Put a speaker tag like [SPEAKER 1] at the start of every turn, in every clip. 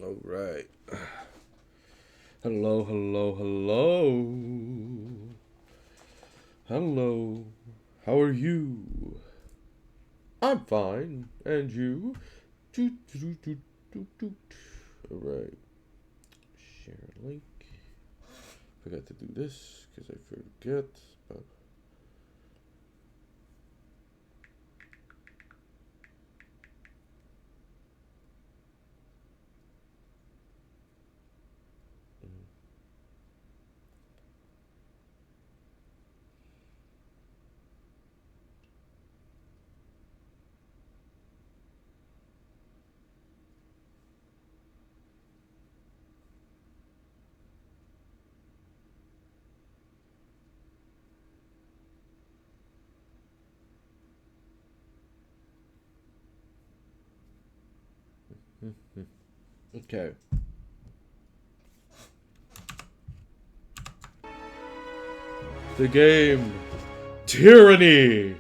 [SPEAKER 1] All right. Hello, hello, hello. Hello. How are you? I'm fine. And you? Doot, doot, doot, doot, doot. All right. Share link. Forgot to do this because I forget. But okay. The game Tyranny.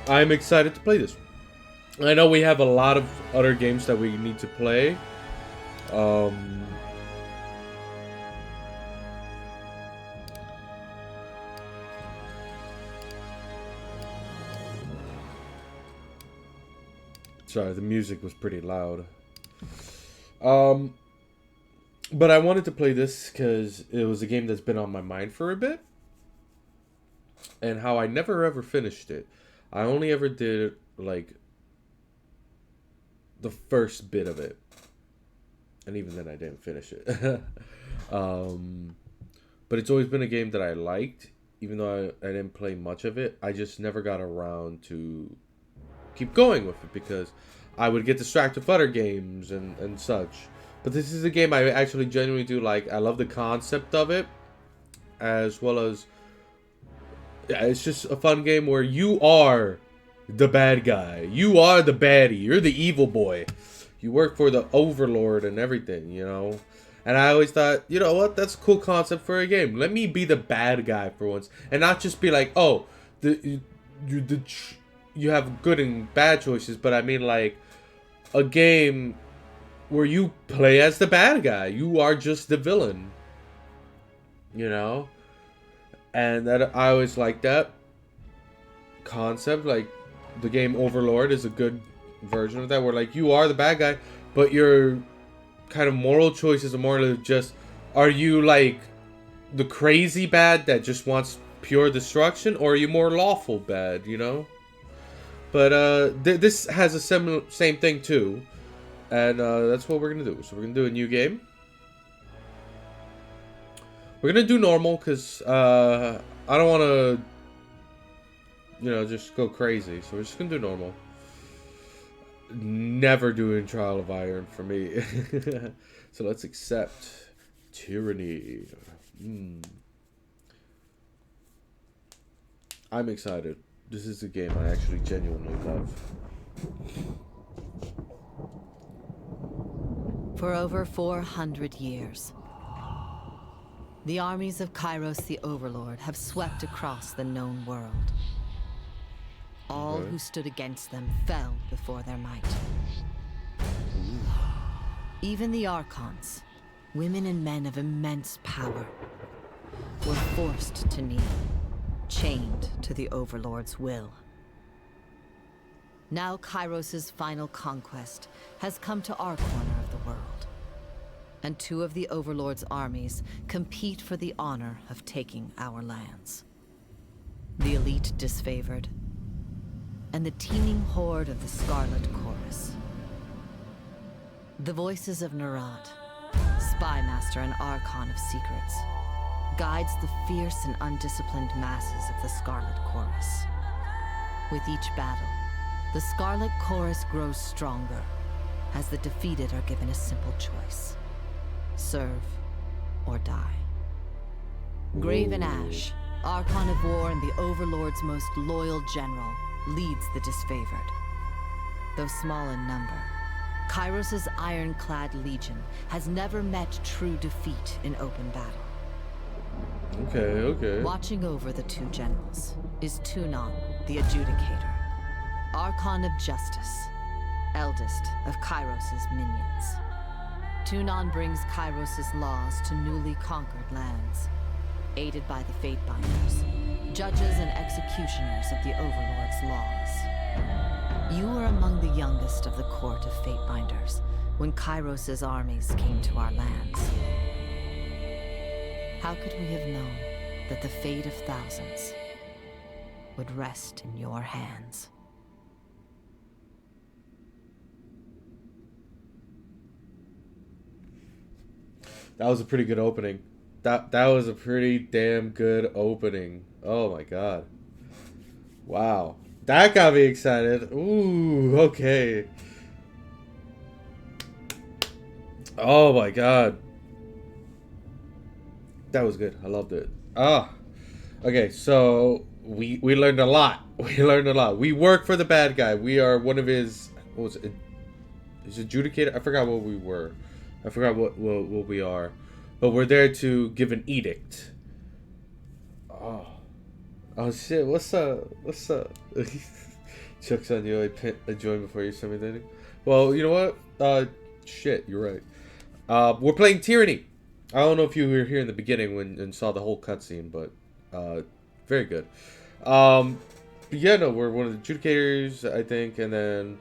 [SPEAKER 1] I'm excited to play this. I know we have a lot of other games that we need to play. Um, sorry, the music was pretty loud. Um, but I wanted to play this because it was a game that's been on my mind for a bit. And how I never ever finished it. I only ever did, like, the first bit of it. And even then I didn't finish it. um, but it's always been a game that I liked. Even though I didn't play much of it. I just never got around to keep going with it. Because I would get distracted with other games and such. But this is a game I actually genuinely do like. I love the concept of it. As well as... yeah, it's just a fun game where you are the bad guy. You are the baddie. You're the evil boy. You work for the overlord and everything, you know? And I always thought, you know what? That's a cool concept for a game. Let me be the bad guy for once. And not just be like, oh, you have good and bad choices. But I mean, like, a game where you play as the bad guy. You are just the villain. You know? And that I always like that concept. Like, the game Overlord is a good version of that, where like you are the bad guy, but your kind of moral choices are more just, are you like the crazy bad that just wants pure destruction, or are you more lawful bad, you know? But this has a same thing too, and that's what we're gonna do. So we're gonna do a new game. We're gonna do normal because I don't want to, you know, just go crazy. So we're just gonna do normal. Never doing Trial of Iron for me. So let's accept Tyranny. I'm excited. This is a game I actually genuinely love.
[SPEAKER 2] For over 400 years, the armies of Kairos the Overlord have swept across the known world. All who stood against them fell before their might. Even the Archons, women and men of immense power, were forced to kneel, chained to the Overlord's will. Now Kairos' final conquest has come to our corner of the world, and two of the Overlord's armies compete for the honor of taking our lands. The elite disfavored, and the teeming horde of the Scarlet Chorus. The voices of Nerat, spy master and archon of secrets, guides the fierce and undisciplined masses of the Scarlet Chorus. With each battle, the Scarlet Chorus grows stronger, as the defeated are given a simple choice: serve or die. Graven Ash, Archon of War and the Overlord's most loyal general, leads the disfavored. Though small in number, Kairos' ironclad legion has never met true defeat in open battle.
[SPEAKER 1] Okay.
[SPEAKER 2] Watching over the two generals is Tunon, the Adjudicator. Archon of Justice, eldest of Kairos' minions. Tunon brings Kairos' laws to newly conquered lands, aided by the Fatebinders, judges and executioners of the Overlord's laws. You were among the youngest of the court of Fatebinders when Kairos' armies came to our lands. How could we have known that the fate of thousands would rest in your hands?
[SPEAKER 1] That was a pretty good opening. That was a pretty damn good opening. Oh my god. Wow. That got me excited. Ooh, okay. Oh my god. That was good. I loved it. Ah. Okay, so we learned a lot. We learned a lot. We work for the bad guy. We are one of his, what was it? His adjudicator? I forgot what we were. I forgot what we are. But we're there to give an edict. Oh. Oh shit, what's up? What's up? Chuck's on you. I joined before you sent me that. Well, you know what? Shit, you're right. We're playing Tyranny. I don't know if you were here in the beginning and saw the whole cutscene, but very good. But yeah, no, we're one of the adjudicators, I think, and then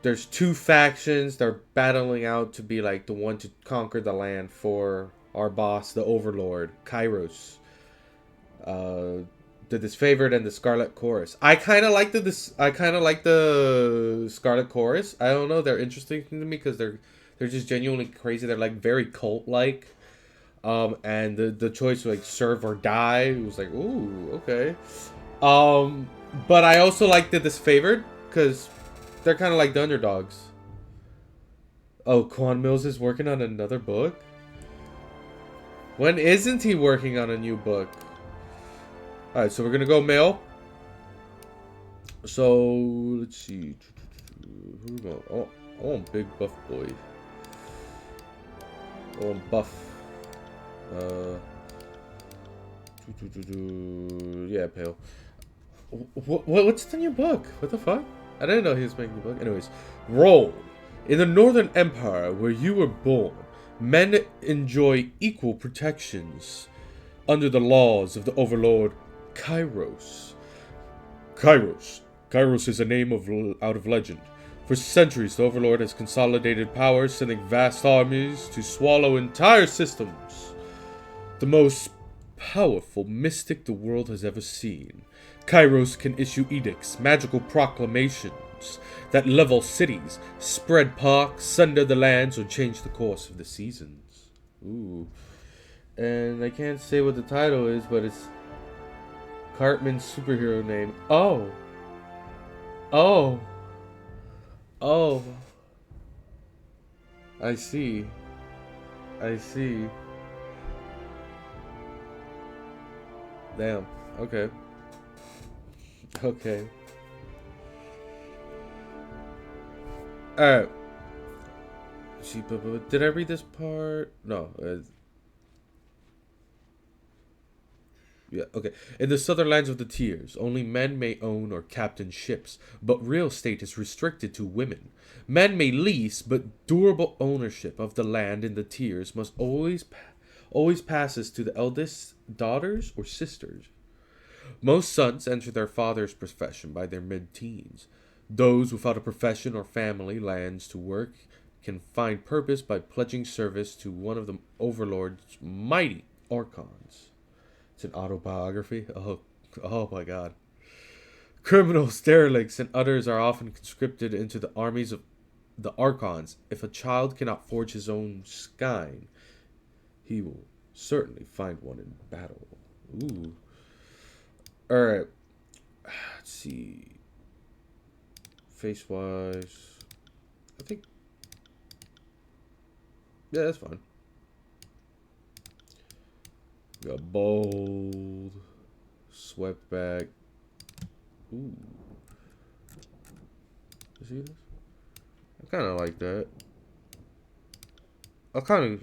[SPEAKER 1] there's two factions. They're battling out to be like the one to conquer the land for our boss, the Overlord, Kairos. The Disfavored and the Scarlet Chorus. I kind of like the Scarlet Chorus. I don't know, they're interesting to me because they're just genuinely crazy. They're like very cult like. And the choice like serve or die, it was like, ooh, okay. But I also like the Disfavored because they're kind of like the underdogs. Oh, Quan Mills is working on another book? When isn't he working on a new book? Alright, so we're gonna go male. So, let's see. Who we going? Oh, I want big buff boy. I want buff. Yeah, pale. What's the new book? What the fuck? I didn't know he was making a book. Anyways, roll. In the Northern Empire, where you were born, men enjoy equal protections under the laws of the Overlord Kairos. Kairos is a name out of legend. For centuries, the Overlord has consolidated power, sending vast armies to swallow entire systems. The most powerful mystic the world has ever seen, Kairos can issue edicts, magical proclamations that level cities, spread parks, sunder the lands, or change the course of the seasons. Ooh. And I can't say what the title is, but it's Cartman's superhero name. Oh. Oh. Oh. I see. I see. Damn. Okay. Okay. Alright. See, but did I read this part? No. Yeah, okay. In the southern lands of the Tiers, only men may own or captain ships, but real estate is restricted to women. Men may lease, but durable ownership of the land in the Tiers must always passes to the eldest daughters or sisters. Most sons enter their father's profession by their mid-teens. Those without a profession or family lands to work can find purpose by pledging service to one of the Overlord's mighty Archons. It's an autobiography? Oh my god. Criminals, derelicts, and others are often conscripted into the armies of the Archons. If a child cannot forge his own skein, he will certainly find one in battle. Ooh. Alright. Let's see. Face-wise. I think... yeah, that's fine. Got bold. Swept back. Ooh. You see this? I kind of like that. I kind of...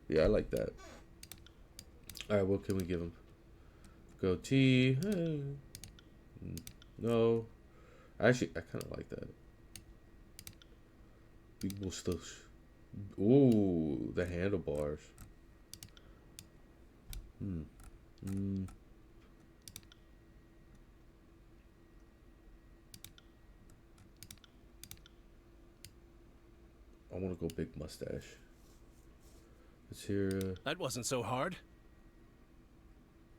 [SPEAKER 1] Yeah, I like that. Alright, what can we give him? Goatee. No. Actually, I kind of like that. Big mustache. Ooh, the handlebars. I want to go big mustache. Let's hear.
[SPEAKER 3] That wasn't so hard.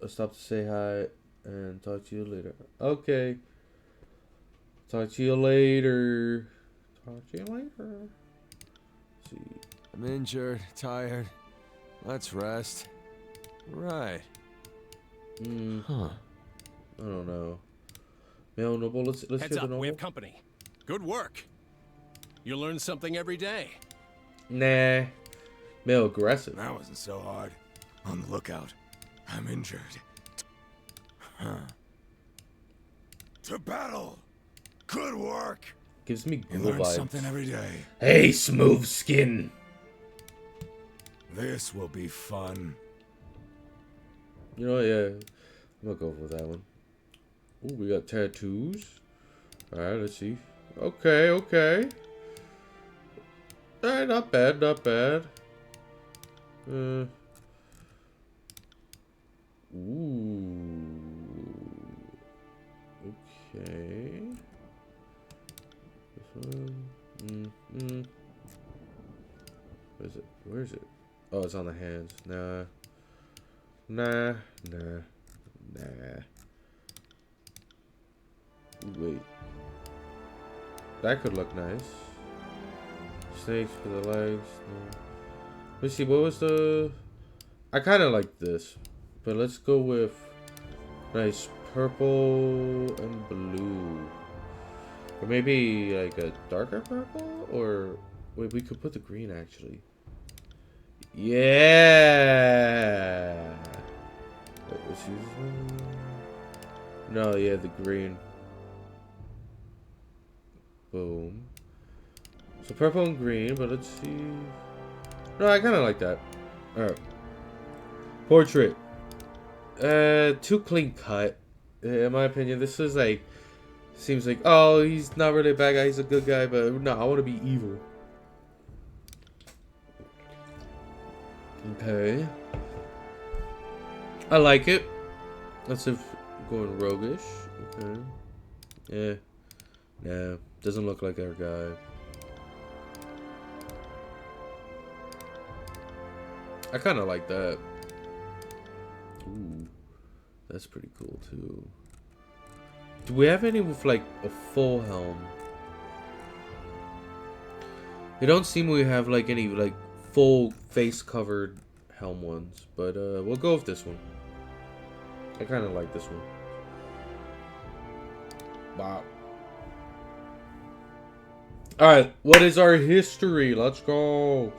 [SPEAKER 1] I'll stop to say hi and talk to you later. Okay. Talk to you later. Talk to you later. Let's see.
[SPEAKER 4] I'm injured, tired. Let's rest. Right.
[SPEAKER 1] Huh. I don't know. Male noble. Let's
[SPEAKER 3] Heads
[SPEAKER 1] hear the
[SPEAKER 3] up,
[SPEAKER 1] noble.
[SPEAKER 3] we have company. Good work. You learn something every day.
[SPEAKER 1] Nah. Male aggressive.
[SPEAKER 4] That wasn't so hard. On the lookout. I'm injured. To battle. Good work.
[SPEAKER 1] Gives me
[SPEAKER 4] You
[SPEAKER 1] ghoul
[SPEAKER 4] learn
[SPEAKER 1] vibes.
[SPEAKER 4] something every day.
[SPEAKER 1] Hey, smooth skin.
[SPEAKER 4] This will be fun.
[SPEAKER 1] You know, yeah. I'm gonna go for that one. Ooh, we got tattoos. Alright, let's see. Okay, okay. Alright, not bad, not bad. Ooh. Okay. This one. Where is it? Where is it? Oh, it's on the hands. Nah. Nah. Nah. Nah. Ooh, wait. That could look nice. Snakes for the legs. No. Let me see. What was the... I kind of like this. But let's go with... Nice purple and blue. Or maybe like a darker purple? Or... Wait, we could put the green actually. Yeah! Wait, let's use this one. No, yeah, the green. Boom. So purple and green, but let's see. No, I kind of like that. Alright. Portrait. Too clean cut. In my opinion, this is like... Seems like, oh, he's not really a bad guy, he's a good guy, but no, I want to be evil. Okay. I like it. That's if going roguish. Okay. Yeah. Nah. Doesn't look like our guy. I kind of like that. Ooh. That's pretty cool too. Do we have any with like a full helm? It don't seem we have like any like full face covered helm ones, but we'll go with this one. I kind of like this one. Wow. Alright, what is our history? Let's go.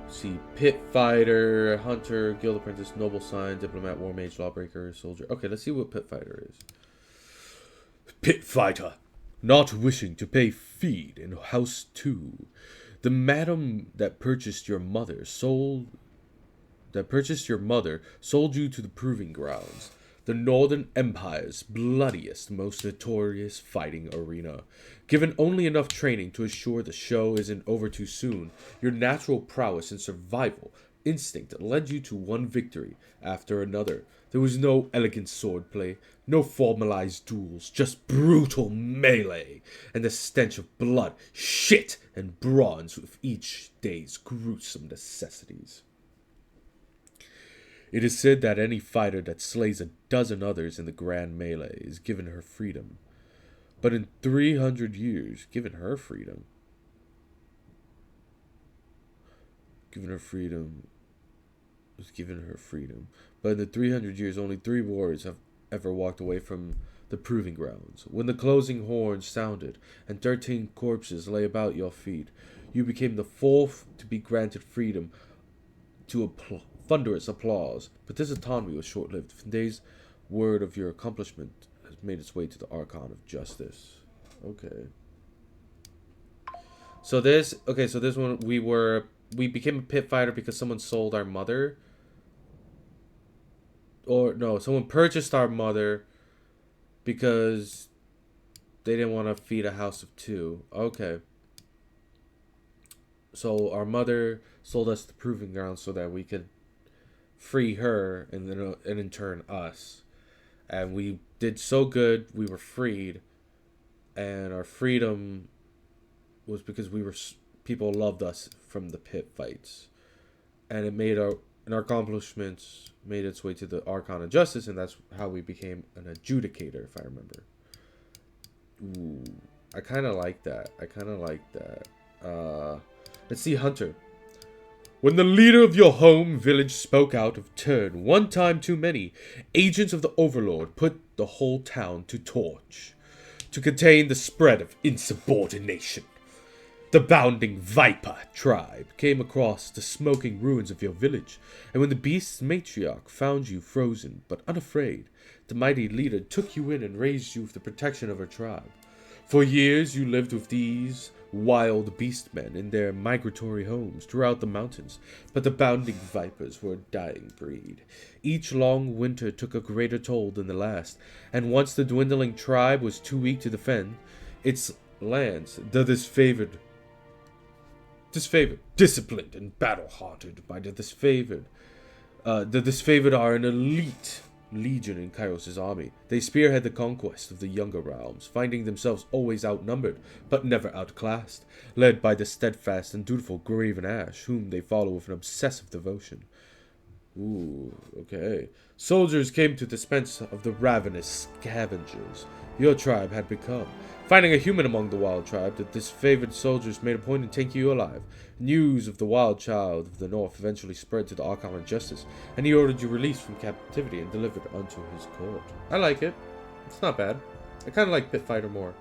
[SPEAKER 1] Let's see, pit fighter, hunter, guild apprentice, noble sign, diplomat, war mage, lawbreaker, soldier. Okay, let's see what pit fighter is. Pit fighter, not wishing to pay feed in house 2. The madam that purchased your mother sold you to the proving grounds. The Northern Empire's bloodiest, most notorious fighting arena. Given only enough training to assure the show isn't over too soon, your natural prowess and survival instinct led you to one victory after another. There was no elegant swordplay, no formalized duels, just brutal melee, and the stench of blood, shit, and bronze with each day's gruesome necessities. It is said that any fighter that slays a dozen others in the grand melee is given her freedom. But in 300 years, given her freedom. But in the 300 years, only 3 warriors have ever walked away from the proving grounds. When the closing horn sounded and 13 corpses lay about your feet, you became the 4th to be granted freedom to thunderous applause. But this autonomy was short-lived. Finday's word of your accomplishment has made its way to the Archon of Justice. Okay. So this one, we were we became a pit fighter because someone sold our mother. Or no, someone purchased our mother because they didn't want to feed a house of two. Okay. So our mother sold us the proving ground so that we could free her and then and in turn us. And we did so good, we were freed, and our freedom was because we were people loved us from the pit fights, and it made our accomplishments made its way to the Archon of Justice, and that's how we became an adjudicator, if I remember. Ooh, I kind of like that. Let's see, Hunter. When the leader of your home village spoke out of turn, one time too many, agents of the Overlord put the whole town to torch, to contain the spread of insubordination. The Bounding Viper tribe came across the smoking ruins of your village, and when the beast's matriarch found you frozen but unafraid, the mighty leader took you in and raised you with the protection of her tribe. For years you lived with these wild beastmen in their migratory homes throughout the mountains, but the Bounding Vipers were a dying breed. Each long winter took a greater toll than the last, and once the dwindling tribe was too weak to defend its lands, the disfavored, disciplined, and battle-haunted by the disfavored are an elite legion in Kairos' army. They spearhead the conquest of the younger realms, finding themselves always outnumbered, but never outclassed, led by the steadfast and dutiful Graven Ash, whom they follow with an obsessive devotion. Ooh, okay. Soldiers came to dispense of the ravenous scavengers your tribe had become. Finding a human among the wild tribe, the disfavored soldiers made a point in taking you alive. News of the wild child of the north eventually spread to the Archon of Justice, and he ordered you released from captivity and delivered unto his court. I like it. It's not bad. I kind of like Pit Fighter more.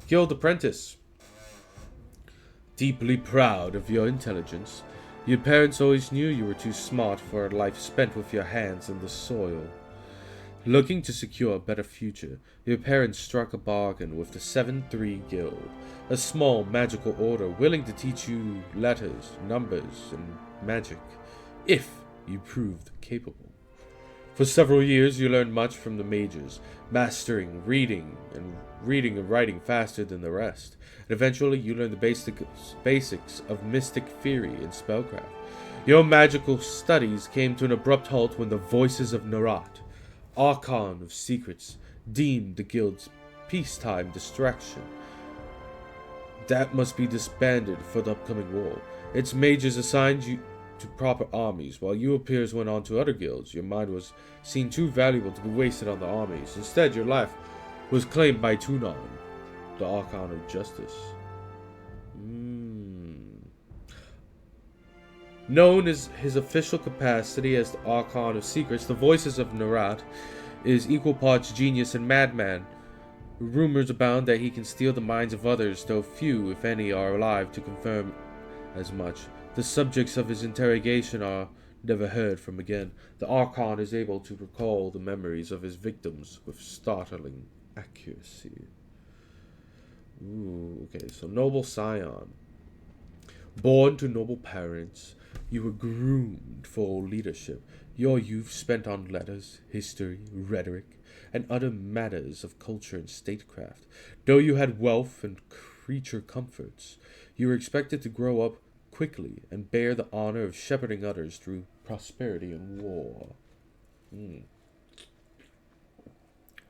[SPEAKER 1] Guild Apprentice. Deeply proud of your intelligence, your parents always knew you were too smart for a life spent with your hands in the soil. Looking to secure a better future, your parents struck a bargain with the 7-3 Guild, a small magical order willing to teach you letters, numbers, and magic, if you proved capable. For several years you learned much from the mages, mastering reading and writing faster than the rest, and eventually you learned the basics of mystic theory and spellcraft. Your magical studies came to an abrupt halt when the voices of Narat, Archon of Secrets, deemed the guild's peacetime distraction that must be disbanded for the upcoming war. Its mages assigned you to proper armies, while your peers went on to other guilds. Your mind was seen too valuable to be wasted on the armies. Instead, your life was claimed by Tunon, the Archon of Justice. Known as his official capacity as the Archon of Secrets, the voices of Narat is equal parts genius and madman. Rumors abound that he can steal the minds of others, though few, if any, are alive to confirm as much. The subjects of his interrogation are never heard from again. The Archon is able to recall the memories of his victims with startling accuracy. Ooh, okay, so Noble Scion. Born to noble parents, you were groomed for leadership. Your youth spent on letters, history, rhetoric, and other matters of culture and statecraft. Though you had wealth and creature comforts, you were expected to grow up quickly and bear the honor of shepherding others through prosperity and war.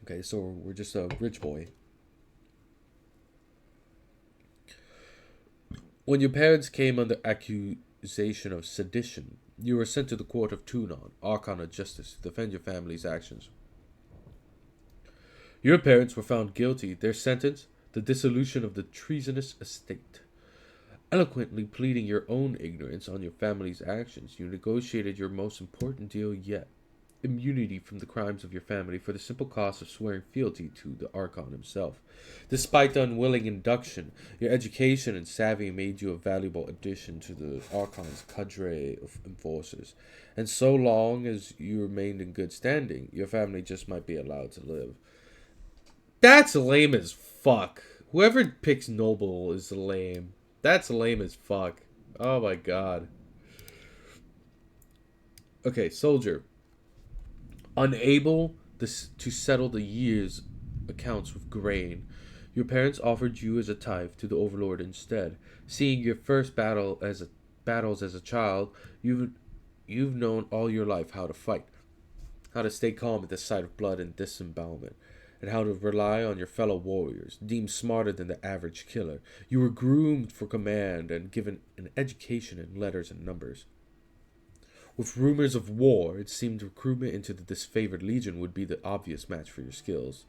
[SPEAKER 1] Okay, so we're just a rich boy. When your parents came under accusation of sedition, you were sent to the court of Tunon, Archon of Justice, to defend your family's actions. Your parents were found guilty. Their sentence, the dissolution of the treasonous estate. Eloquently pleading your own ignorance on your family's actions, you negotiated your most important deal yet. Immunity from the crimes of your family for the simple cost of swearing fealty to the Archon himself. Despite the unwilling induction, your education and savvy made you a valuable addition to the Archon's cadre of enforcers. And so long as you remained in good standing, your family just might be allowed to live. That's lame as fuck. Whoever picks Noble is lame. That's lame as fuck. Oh my god. Okay, soldier. Unable to settle the year's accounts with grain, your parents offered you as a tithe to the overlord instead. Seeing your first battles as a child, you've known all your life how to fight, how to stay calm at the sight of blood and disembowelment, and how to rely on your fellow warriors, deemed smarter than the average killer. You were groomed for command and given an education in letters and numbers. With rumors of war, it seemed recruitment into the disfavored legion would be the obvious match for your skills.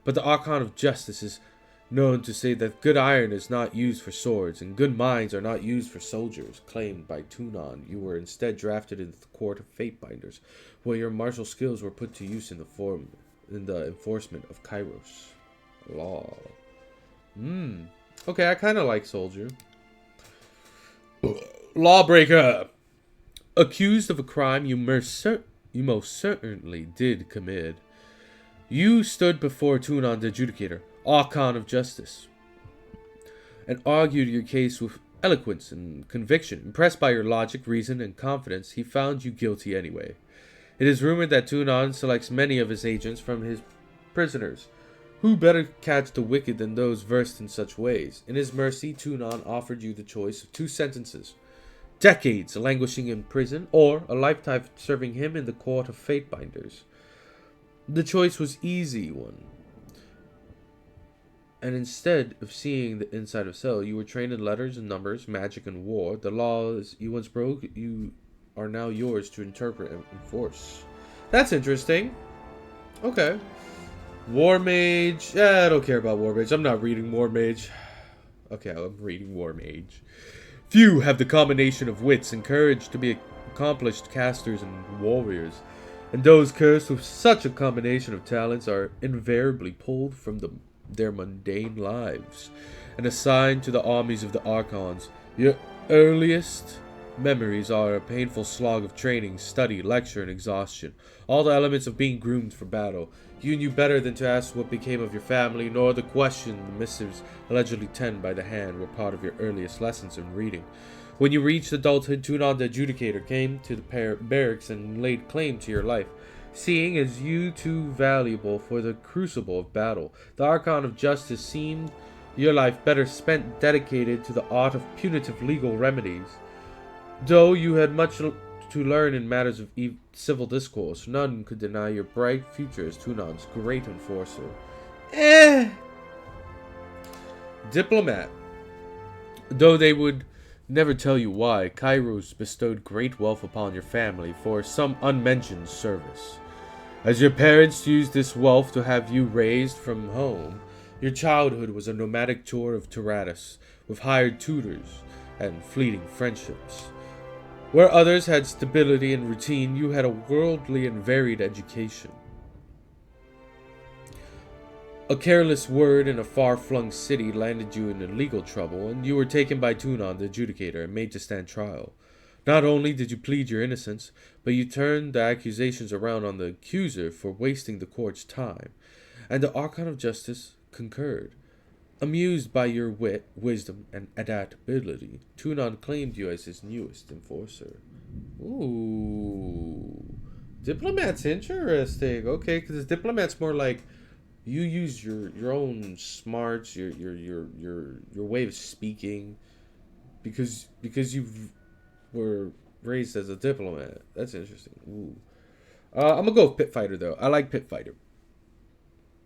[SPEAKER 1] But the Archon of Justice is known to say that good iron is not used for swords, and good minds are not used for soldiers. Claimed by Tunon, you were instead drafted into the court of Fatebinders, where your martial skills were put to use in the enforcement of Kairos law. Okay, I kind of like soldier. Lawbreaker. Accused of a crime you most certainly did commit, you stood before Tunon the Adjudicator, Archon of Justice, and argued your case with eloquence and conviction. Impressed by your logic, reason, and confidence, he found you guilty anyway. It is rumored that Tunon selects many of his agents from his prisoners. Who better catch the wicked than those versed in such ways? In his mercy, Tunon offered you the choice of two sentences: decades languishing in prison, or a lifetime serving him in the court of Fatebinders. The choice was easy one, and instead of seeing the inside of cell, you were trained in letters and numbers, magic and war. The laws you once broke, you are now yours to interpret and enforce. That's interesting. Okay. War Mage. I don't care about War Mage. I'm not reading War Mage. Okay, I'm reading War Mage. Few have the combination of wits and courage to be accomplished casters and warriors, and those cursed with such a combination of talents are invariably pulled from their mundane lives and assigned to the armies of the Archons. Your earliest memories are a painful slog of training, study, lecture, and exhaustion, all the elements of being groomed for battle. You knew better than to ask what became of your family, nor the question the missives allegedly tend by the hand were part of your earliest lessons in reading. When you reached adulthood, Tunon the Adjudicator came to the barracks and laid claim to your life, seeing as you too valuable for the crucible of battle. The Archon of Justice seemed your life better spent dedicated to the art of punitive legal remedies. Though you had much to learn in matters of civil discourse, none could deny your bright future as Tunon's great enforcer. Diplomat. Though they would never tell you why, Kairos bestowed great wealth upon your family for some unmentioned service. As your parents used this wealth to have you raised from home, your childhood was a nomadic tour of Tyrannus, with hired tutors and fleeting friendships. Where others had stability and routine, you had a worldly and varied education. A careless word in a far-flung city landed you in legal trouble, and you were taken by Tunon the Adjudicator and made to stand trial. Not only did you plead your innocence, but you turned the accusations around on the accuser for wasting the court's time, and the Archon of Justice concurred. Amused by your wit, wisdom, and adaptability, Tunon claimed you as his newest enforcer. Ooh. Diplomat's interesting. Okay, because Diplomat's more like you use your own smarts, your way of speaking, because you were raised as a diplomat. That's interesting. Ooh. I'm gonna go with Pit Fighter though. I like Pit Fighter.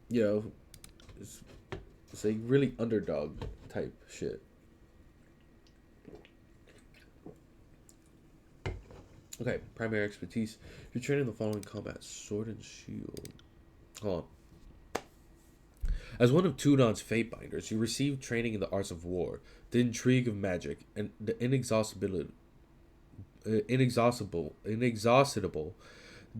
[SPEAKER 1] You know, it's a really underdog type shit. Okay, primary expertise. You're training the following combat: sword and shield. Hold on. As one of Tunon's Fatebinders, you received training in the arts of war, the intrigue of magic, and the inexhaustible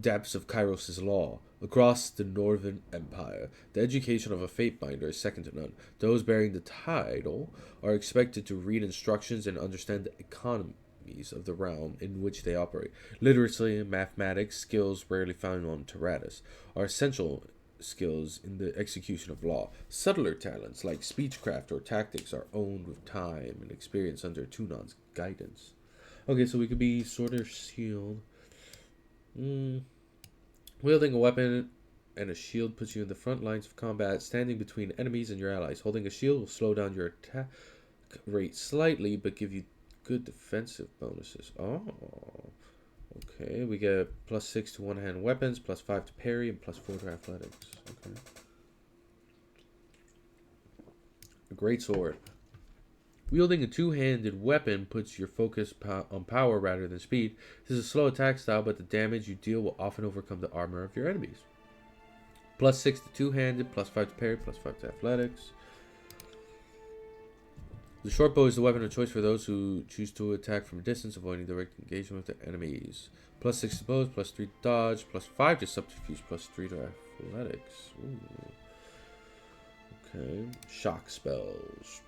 [SPEAKER 1] depths of Kairos' law. Across the Northern Empire, the education of a Fatebinder is second to none. Those bearing the title are expected to read instructions and understand the economies of the realm in which they operate. Literacy and mathematics, skills rarely found on Tyrannus, are essential skills in the execution of law. Subtler talents like speechcraft or tactics are owned with time and experience under Tunon's guidance. Okay, so we could be Sword or Shield. Wielding a weapon and a shield puts you in the front lines of combat, standing between enemies and your allies. Holding a shield will slow down your attack rate slightly, but give you good defensive bonuses. Oh, okay. We get +6 to one-hand weapons, +5 to parry, and +4 to athletics. Okay. A great sword. Wielding a two-handed weapon puts your focus on power rather than speed. This is a slow attack style, but the damage you deal will often overcome the armor of your enemies. +6 to two-handed, +5 to parry, +5 to athletics. The short bow is the weapon of choice for those who choose to attack from a distance, avoiding direct engagement with their enemies. +6 to bows, +3 to dodge, +5 to subterfuge, +3 to athletics. Ooh. Okay. Shock spells.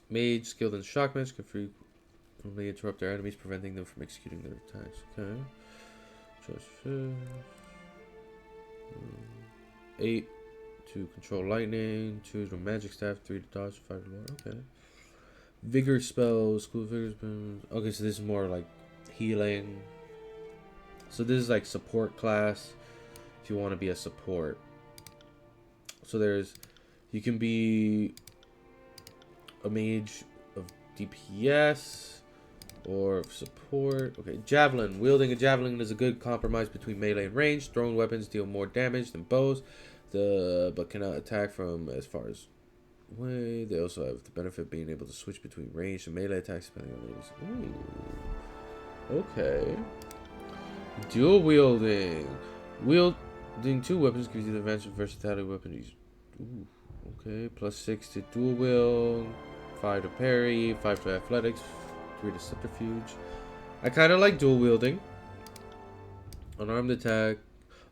[SPEAKER 1] Mage skilled in shock magic can frequently interrupt their enemies, preventing them from executing their attacks. Okay. Choice 8 to control lightning, 2 to magic staff, 3 to dodge, 5 to water. Okay. Vigor spells, school vigor spells. Okay, so this is more like healing. So this is like support class. If you want to be a support. So you can be a mage of DPS or support. Okay, javelin. Wielding a javelin is a good compromise between melee and range. Thrown weapons deal more damage than bows, but cannot attack from as far as away. They also have the benefit of being able to switch between range and melee attacks depending on these. Ooh. Okay. Dual wielding. Wielding two weapons gives you the advantage of versatility weapon use. Ooh. Okay, +6 to dual wield, 5 to parry, 5 to athletics, 3 to subterfuge. I kind of like dual wielding. Unarmed attack.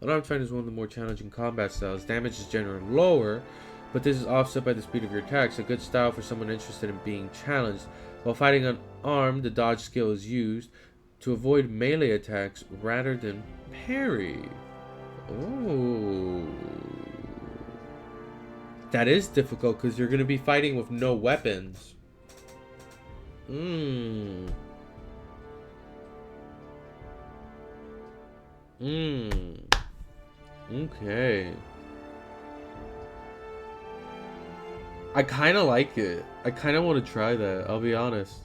[SPEAKER 1] Unarmed fighting is one of the more challenging combat styles. Damage is generally lower, but this is offset by the speed of your attacks. A good style for someone interested in being challenged. While fighting unarmed, the dodge skill is used to avoid melee attacks rather than parry. Oh. That is difficult because you're going to be fighting with no weapons. Okay. I kind of like it. I kind of want to try that. I'll be honest.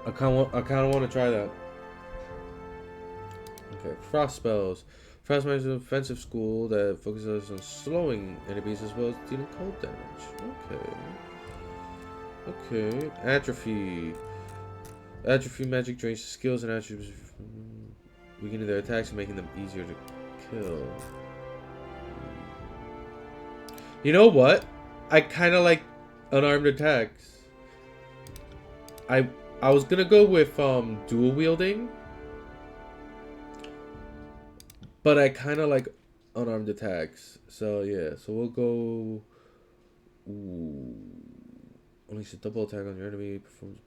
[SPEAKER 1] I kind of want to try that. Okay, frost spells. Frost magic is an offensive school that focuses on slowing enemies as well as dealing cold damage. Okay. Atrophy. Atrophy magic drains skills and attributes, weakening their attacks and making them easier to kill. You know what? I kind of like unarmed attacks. I was gonna go with dual wielding. But I kind of like unarmed attacks. So, yeah. So, we'll go... Ooh. Unleash a double attack on your enemy. Performs...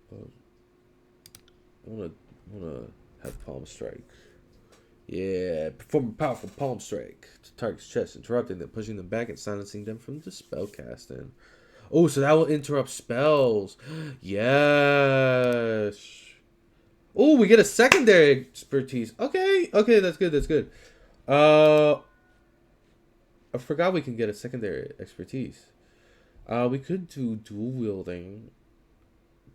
[SPEAKER 1] I want to have Palm Strike. Yeah. Perform a powerful Palm Strike to target's chest, interrupting them, pushing them back, and silencing them from the spell casting. Oh, so that will interrupt spells. Yes. Oh, we get a secondary expertise. Okay, that's good. I forgot we can get a secondary expertise. We could do dual wielding.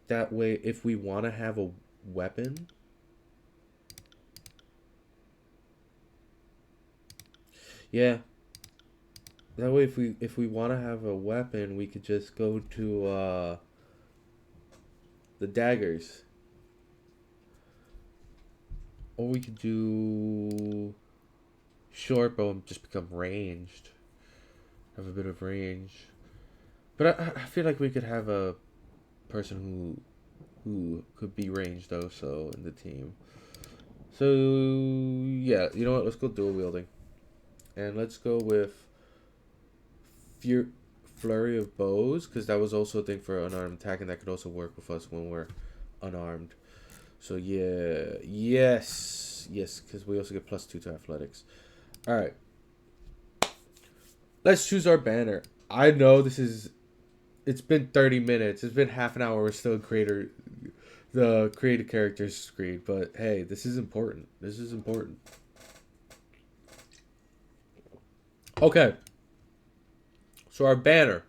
[SPEAKER 1] That way, if we want to have a weapon. Yeah. That way, if we want to have a weapon, we could just go to the daggers. Or we could do short bow and just become ranged. Have a bit of range. But I feel like we could have a person who could be ranged also in the team. So yeah, you know what? Let's go dual wielding. And let's go with flurry of bows, because that was also a thing for unarmed attack, and that could also work with us when we're unarmed. So yeah, yes, because we also get +2 to athletics. All right, let's choose our banner. I know this is. It's been 30 minutes. It's been half an hour. We're still the created characters screen. But hey, this is important. This is important. Okay. So our banner.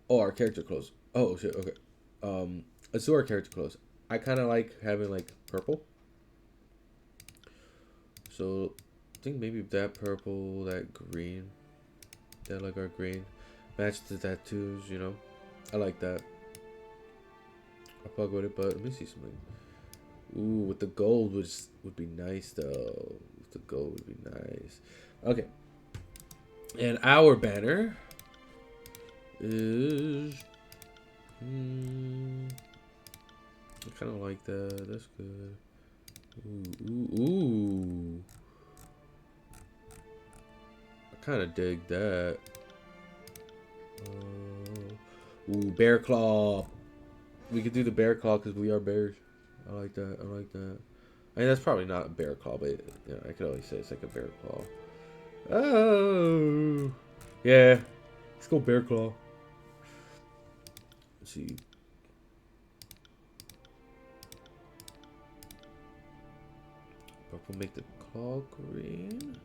[SPEAKER 1] Oh, our character clothes. Oh shit. Okay. Let's do our character clothes. I kind of like having like purple. So I think maybe that purple, that green, that like our green, match the tattoos. You know, I like that. I'll fuck with it, but let me see something. Ooh, with the gold would be nice though. With the gold would be nice. Okay. And our banner is I kind of like that. That's good. Ooh. I kind of dig that. Ooh, bear claw. We could do the bear claw because we are bears. I like that. I like that. I mean, that's probably not a bear claw, but you know, I could always say it's like a bear claw. Oh, yeah. Let's go bear claw. Let's see. Purple make the claw green,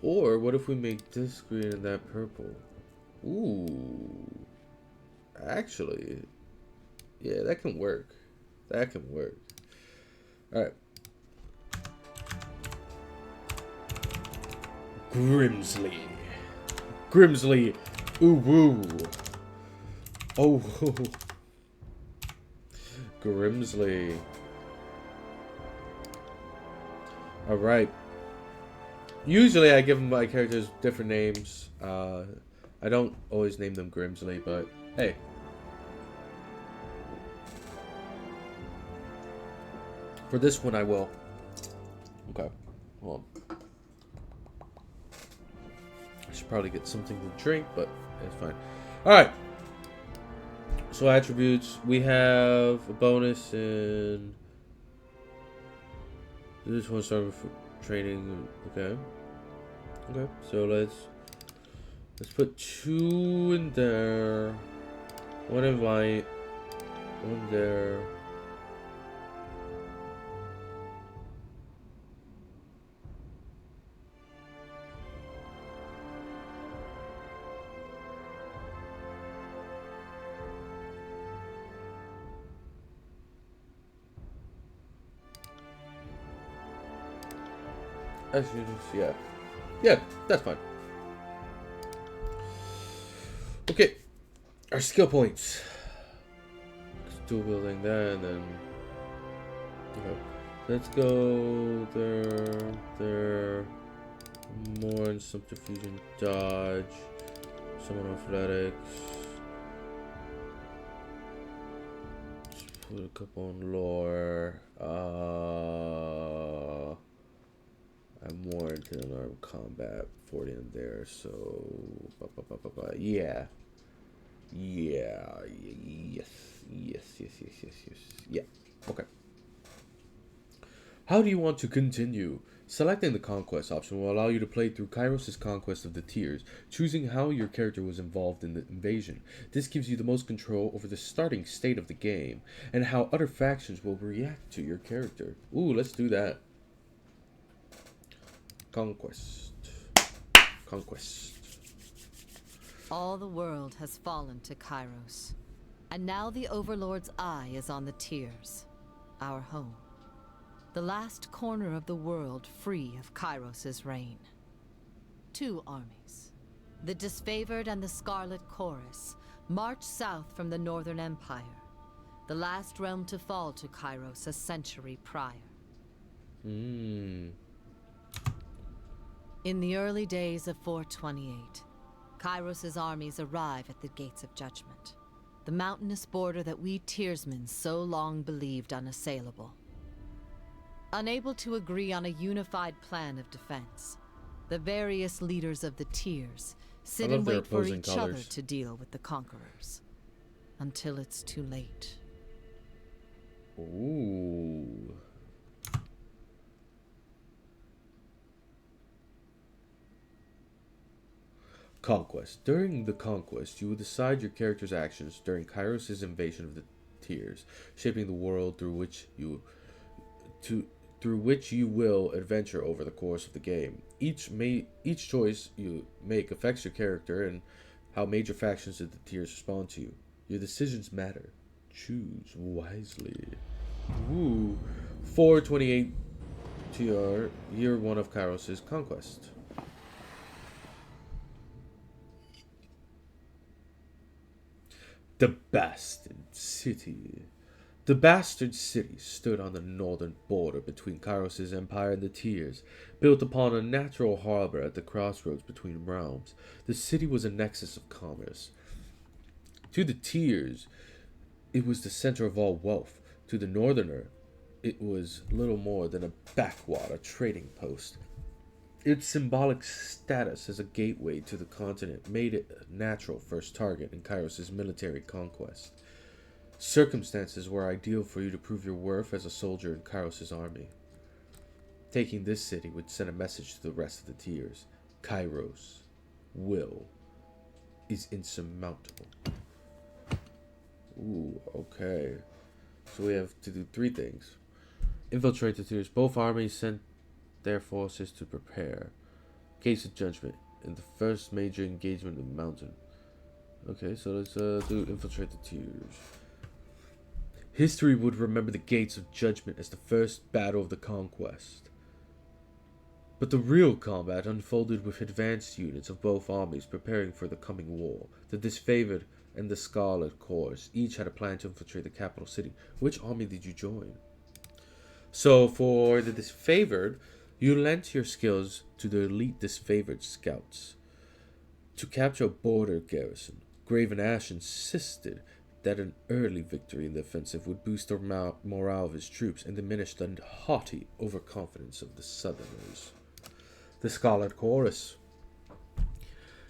[SPEAKER 1] or what if we make this green and that purple? Ooh, actually, yeah, that can work. That can work. All right. Grimsley. Grimsley. Ooh woo. Oh. Grimsley. All right. Usually I give my characters different names. I don't always name them Grimsley, but hey. For this one I will. Okay. Hold on. I should probably get something to drink, but it's fine. Alright. So attributes. We have a bonus in this one starting for training. Okay. Okay. So let's put 2 in there. 1 in light. 1 there. Actually, yeah. Yeah, that's fine. Okay. Our skill points. Dual building that, and then... Okay. Let's go there. More in subterfusion, dodge. Someone athletics. Just put a couple on lore. I'm more into unarmed combat, 40 in there, so yeah. Yes. Yeah. Okay. How do you want to continue? Selecting the Conquest option will allow you to play through Kairos' conquest of the Tiers, choosing how your character was involved in the invasion. This gives you the most control over the starting state of the game, and how other factions will react to your character. Ooh, let's do that. Conquest.
[SPEAKER 2] All the world has fallen to Kairos, and now the Overlord's eye is on the Tiers, our home. The last corner of the world free of Kairos' reign. 2 armies, the Disfavored and the Scarlet Chorus, march south from the Northern Empire, the last realm to fall to Kairos a century prior. In the early days of 428, Kairos' armies arrive at the Gates of Judgment, the mountainous border that we Tiersmen so long believed unassailable. Unable to agree on a unified plan of defense, the various leaders of the Tiers sit and wait for each other to deal with the conquerors. Until it's too late.
[SPEAKER 1] Ooh. Conquest. During the conquest, you will decide your character's actions during Kairos' invasion of the Tears, shaping the world to through which you will adventure over the course of the game. Each choice you make affects your character and how major factions of the Tears respond to you. Your decisions matter. Choose wisely. Ooh. 428 TR, year 1 of Kairos' conquest. The Bastard City. The Bastard City stood on the northern border between Kairos' empire and the Tears. Built upon a natural harbor at the crossroads between realms, the city was a nexus of commerce. To the Tears, it was the center of all wealth. To the northerner, it was little more than a backwater trading post. Its symbolic status as a gateway to the continent made it a natural first target in Kairos' military conquest. Circumstances were ideal for you to prove your worth as a soldier in Kairos' army. Taking this city would send a message to the rest of the Tears. Kairos' will is insurmountable. Ooh, okay. So we have to do 3 things. Infiltrate the Tears. Both armies sent their forces to prepare. Gates of Judgment in the first major engagement in the mountain. Okay, so let's do Infiltrate the Tears. History would remember the Gates of Judgment as the first battle of the conquest. But the real combat unfolded with advanced units of both armies preparing for the coming war. The Disfavored and the Scarlet Corps each had a plan to infiltrate the capital city. Which army did you join? So for the Disfavored, you lent your skills to the elite Disfavored scouts. To capture a border garrison, Graven Ash insisted that an early victory in the offensive would boost the morale of his troops and diminish the haughty overconfidence of the Southerners. The Scarlet Chorus.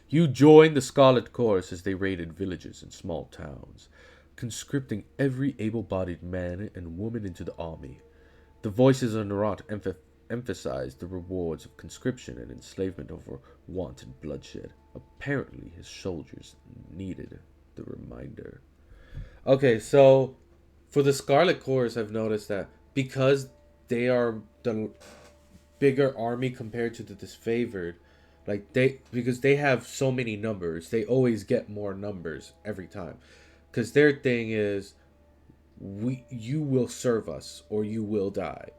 [SPEAKER 1] You joined the Scarlet Chorus as they raided villages and small towns, conscripting every able-bodied man and woman into the army. The voices of Narat emphasized the rewards of conscription and enslavement over wanton bloodshed. Apparently, his soldiers needed the reminder. Okay, so for the Scarlet Corps, I've noticed that because they are the bigger army compared to the Disfavored, because they have so many numbers, they always get more numbers every time. Because their thing is, you will serve us or you will die.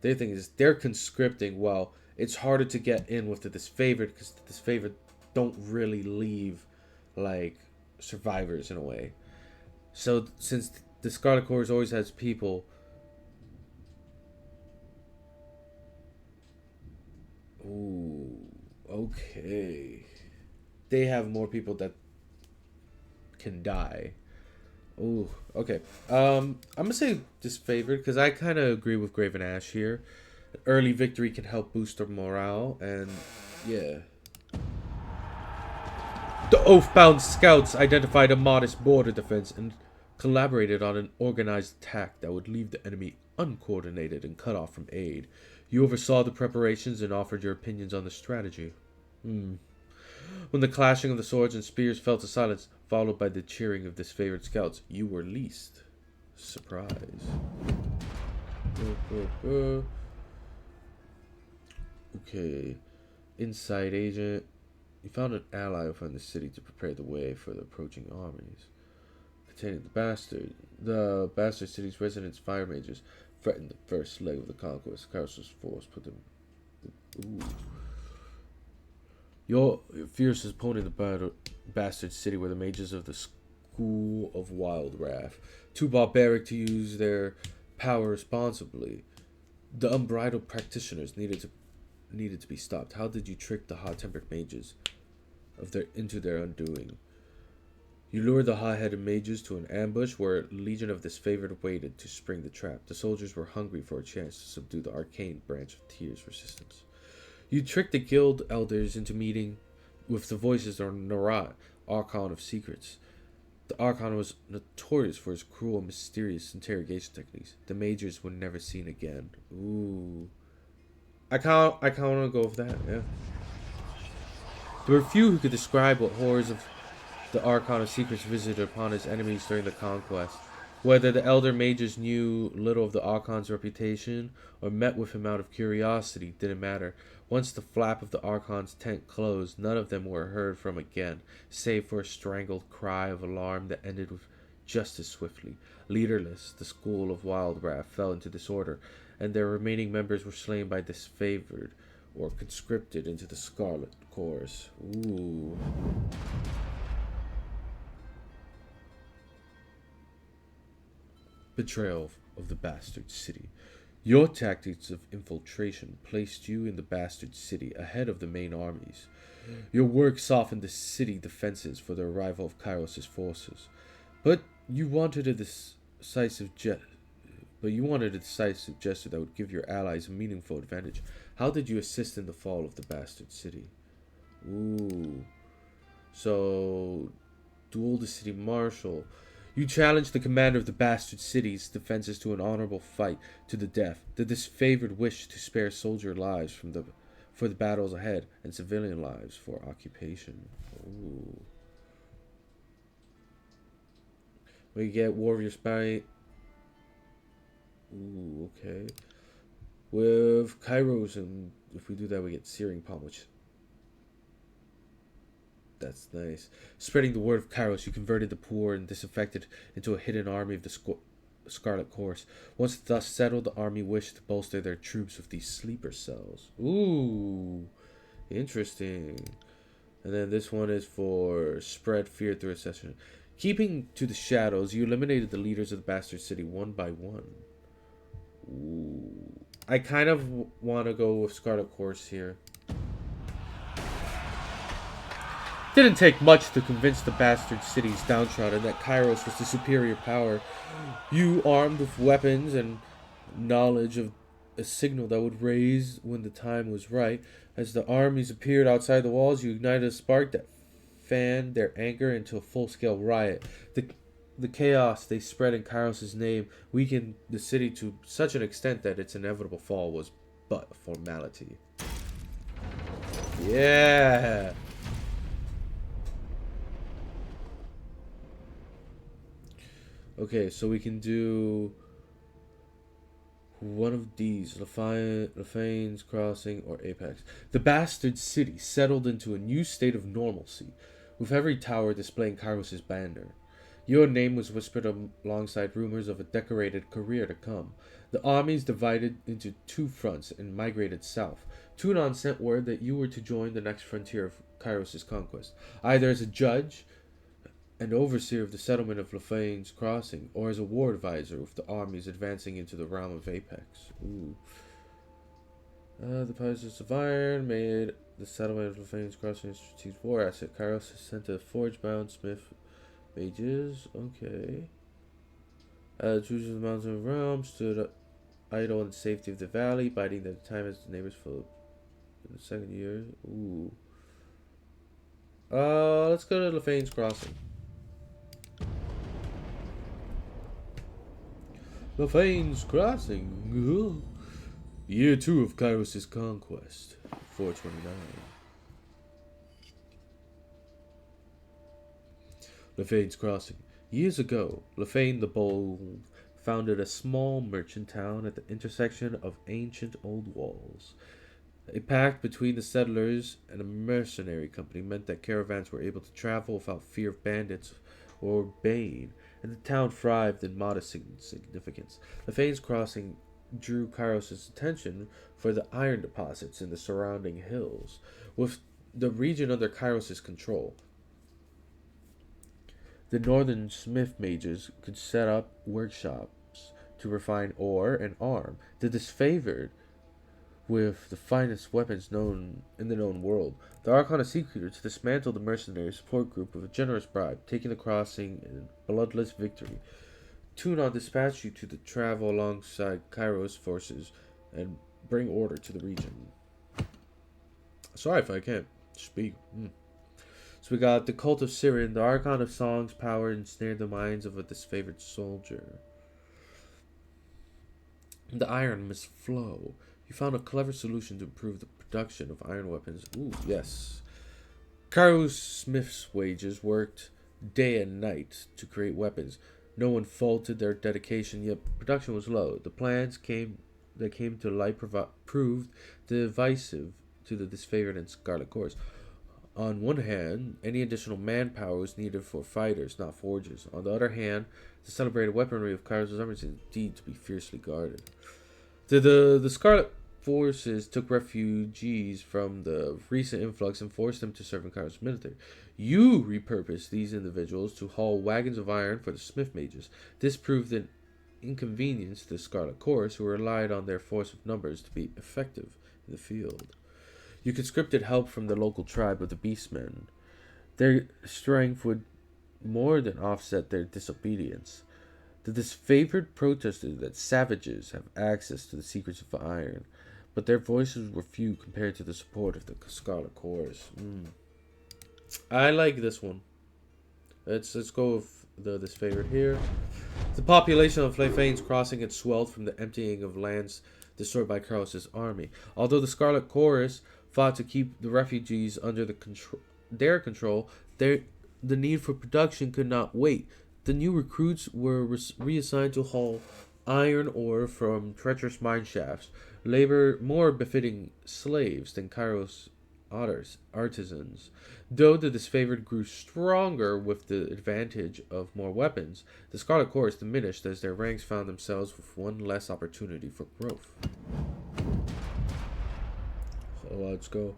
[SPEAKER 1] Their thing is they're conscripting. Well, it's harder to get in with the Disfavored because the Disfavored don't really leave like survivors in a way. So since the Scarlet Corps always has people, ooh, okay, they have more people that can die. Ooh, okay. I'm gonna say Disfavored because I kind of agree with Graven Ash here. An early victory can help boost their morale, and yeah. The Oathbound scouts identified a modest border defense and collaborated on an organized attack that would leave the enemy uncoordinated and cut off from aid. You oversaw the preparations and offered your opinions on the strategy. When the clashing of the swords and spears fell to silence, followed by the cheering of Disfavored scouts, you were least surprised. Okay. Inside agent. You found an ally within the city to prepare the way for the approaching armies. Containing the Bastard City's residents' fire mages threatened the first leg of the conquest. Kairos' force put them. Ooh. Your fierce opponent in the Bastard City were the mages of the School of Wild Wrath, too barbaric to use their power responsibly. The unbridled practitioners needed to be stopped. How did you trick the hot-tempered mages into their undoing? You lured the hot-headed mages to an ambush where a legion of Disfavored waited to spring the trap. The soldiers were hungry for a chance to subdue the arcane branch of Tyr's resistance. You tricked the guild elders into meeting with the voices of Narat, Archon of Secrets. The Archon was notorious for his cruel and mysterious interrogation techniques. The Majors were never seen again. Ooh. I can't want to go with that, yeah. There were few who could describe what horrors of the Archon of Secrets visited upon his enemies during the conquest. Whether the elder mages knew little of the Archon's reputation or met with him out of curiosity didn't matter. Once the flap of the Archon's tent closed, none of them were heard from again, save for a strangled cry of alarm that ended with just as swiftly. Leaderless, the school of Wildwrath fell into disorder, and their remaining members were slain by disfavored or conscripted into the Scarlet Corps. Ooh. Betrayal of the Bastard City. Your tactics of infiltration placed you in the Bastard City ahead of the main armies. Your work softened the city defenses for the arrival of Kairos' forces. But you wanted a decisive gesture that would give your allies a meaningful advantage. How did you assist in the fall of the Bastard City? Ooh. So, duel the city marshal. You challenged the commander of the Bastard City's defenses to an honorable fight to the death. The disfavored wish to spare soldier lives for the battles ahead and civilian lives for occupation. Ooh. We get warrior spy. Ooh, okay. With Kairos, and if we do that, we get Searing Palm, which that's nice. Spreading the word of Kairos, you converted the poor and disaffected into a hidden army of the Scarlet Corps. Once thus settled, the army wished to bolster their troops with these sleeper cells. Ooh, interesting. And then this one is for spread fear through accession. Keeping to the shadows, you eliminated the leaders of the Bastard City one by one. Ooh. I kind of want to go with Scarlet Corps here. Didn't take much to convince the Bastard City's downtrodden that Kairos was the superior power. You, armed with weapons and knowledge of a signal that would raise when the time was right, as the armies appeared outside the walls, you ignited a spark that fanned their anger into a full-scale riot. The chaos they spread in Kairos' name weakened the city to such an extent that its inevitable fall was but a formality. Yeah! Okay, so we can do one of these, Lefaine's Crossing or Apex. The Bastard City settled into a new state of normalcy, with every tower displaying Kairos' banner. Your name was whispered alongside rumors of a decorated career to come. The armies divided into two fronts and migrated south. Tunon sent word that you were to join the next frontier of Kairos' conquest, either as a judge and overseer of the settlement of Lefaine's Crossing, or as a war advisor with the armies advancing into the realm of Apex. Ooh. The Pirates of Iron made the settlement of Lefaine's Crossing a strategic war asset. Kairos has sent a forge-bound smith mages. Okay. The Troopers of the Mountain Realm stood idle in the safety of the valley, biding their time as the neighbors filled in the second year. Ooh. Let's go to Lefaine's Crossing. Lefaine's Crossing. Ooh. Year 2 of Kairos' conquest. 429. Lefaine's Crossing. Years ago, Lefaine the Bold founded a small merchant town at the intersection of ancient old walls. A pact between the settlers and a mercenary company meant that caravans were able to travel without fear of bandits or bane, and the town thrived in modest significance. Lefaine's Crossing drew Kairos' attention for the iron deposits in the surrounding hills, with the region under Kairos' control. The northern smith mages could set up workshops to refine ore and arm the disfavored with the finest weapons known in the known world. The Archon of Secrets dismantled the mercenary support group with a generous bribe, taking the crossing in bloodless victory. Tunon dispatched you to travel alongside Kairos forces and bring order to the region. Sorry if I can't speak. So we got the Cult of Siren. The Archon of Song's power ensnared the minds of a disfavored soldier. The iron must flow. You found a clever solution to improve the production of iron weapons. Ooh, yes. Kairos Smith's wages worked day and night to create weapons. No one faulted their dedication, yet production was low. The plans that came to light proved divisive to the disfavored and Scarlet Corps. On one hand, any additional manpower was needed for fighters, not forgers. On the other hand, the celebrated weaponry of Kairos' armies is indeed to be fiercely guarded. The Scarlet forces took refugees from the recent influx and forced them to serve in Kairos' military. You repurposed these individuals to haul wagons of iron for the Smith mages. This proved an inconvenience to the Scarlet Corps, who relied on their force of numbers to be effective in the field. You conscripted help from the local tribe of the Beastmen. Their strength would more than offset their disobedience. The disfavored protested that savages have access to the secrets of iron, but their voices were few compared to the support of the Scarlet Corps. I like this one. Let's go with this favorite here. The population of Flayfane's Crossing had swelled from the emptying of lands destroyed by Carlos' army. Although the Scarlet Corps fought to keep the refugees under their control, the need for production could not wait. The new recruits were reassigned to haul iron ore from treacherous mine shafts, labor more befitting slaves than Kairos artisans. Though the disfavored grew stronger with the advantage of more weapons, the Scarlet Corps diminished as their ranks found themselves with one less opportunity for growth. So let's go.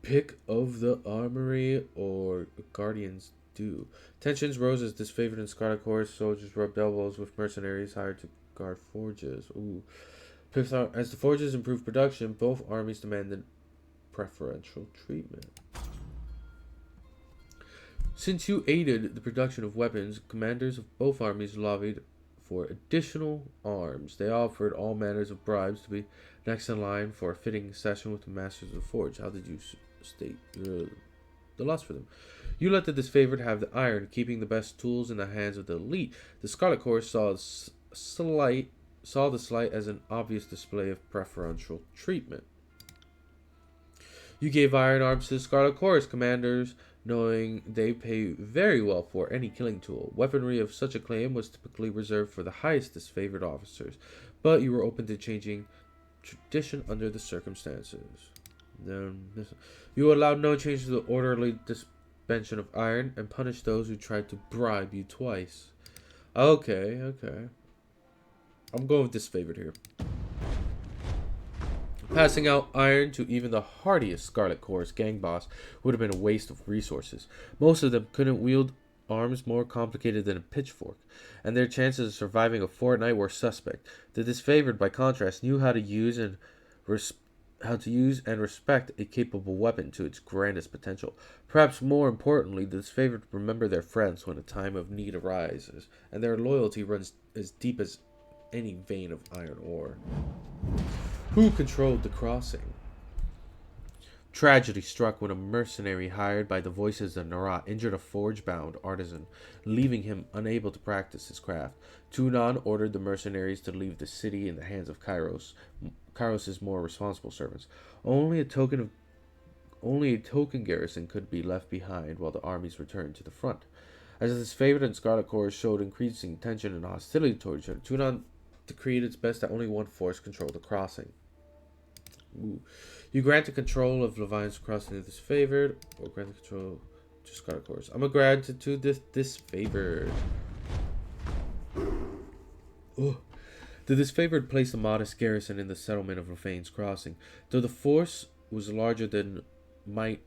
[SPEAKER 1] Pick of the Armory or Guardian's Due. Tensions rose as disfavored and Scarlet Corps soldiers rubbed elbows with mercenaries hired to guard forges. Ooh. As the forges improved production, both armies demanded preferential treatment. Since you aided the production of weapons, commanders of both armies lobbied for additional arms. They offered all manners of bribes to be next in line for a fitting session with the masters of the forge. How did you state the loss for them? You let the disfavored have the iron, keeping the best tools in the hands of the elite. The Scarlet Corps saw the slight as an obvious display of preferential treatment. You gave iron arms to the Scarlet Corps commanders, knowing they pay very well for any killing tool. Weaponry of such acclaim was typically reserved for the highest disfavored officers, but you were open to changing tradition under the circumstances. You allowed no change to the orderly suspension of iron and punished those who tried to bribe you twice. Okay. I'm going with disfavored here. Passing out iron to even the hardiest Scarlet Corps gang boss would have been a waste of resources. Most of them couldn't wield arms more complicated than a pitchfork, and their chances of surviving a fortnight were suspect. The disfavored, by contrast, knew how to use and respect a capable weapon to its grandest potential. Perhaps more importantly, the disfavored remember their friends when a time of need arises, and their loyalty runs as deep as any vein of iron ore. Who controlled the crossing? Tragedy struck when a mercenary hired by the voices of Narat injured a forge-bound artisan, leaving him unable to practice his craft. Tunon ordered the mercenaries to leave the city in the hands of Kairos' more responsible servants. Only a token garrison could be left behind while the armies returned to the front. As the disfavored and Scarlet Corps showed increasing tension and hostility toward each other, Tunon decreed its best that only one force control the crossing. Ooh. You granted control of Levine's crossing to disfavored, or granted control to Scarlet Corps. I'm gonna grant to this disfavored. Ooh. The disfavored placed a modest garrison in the settlement of Levine's crossing. Though the force was larger than might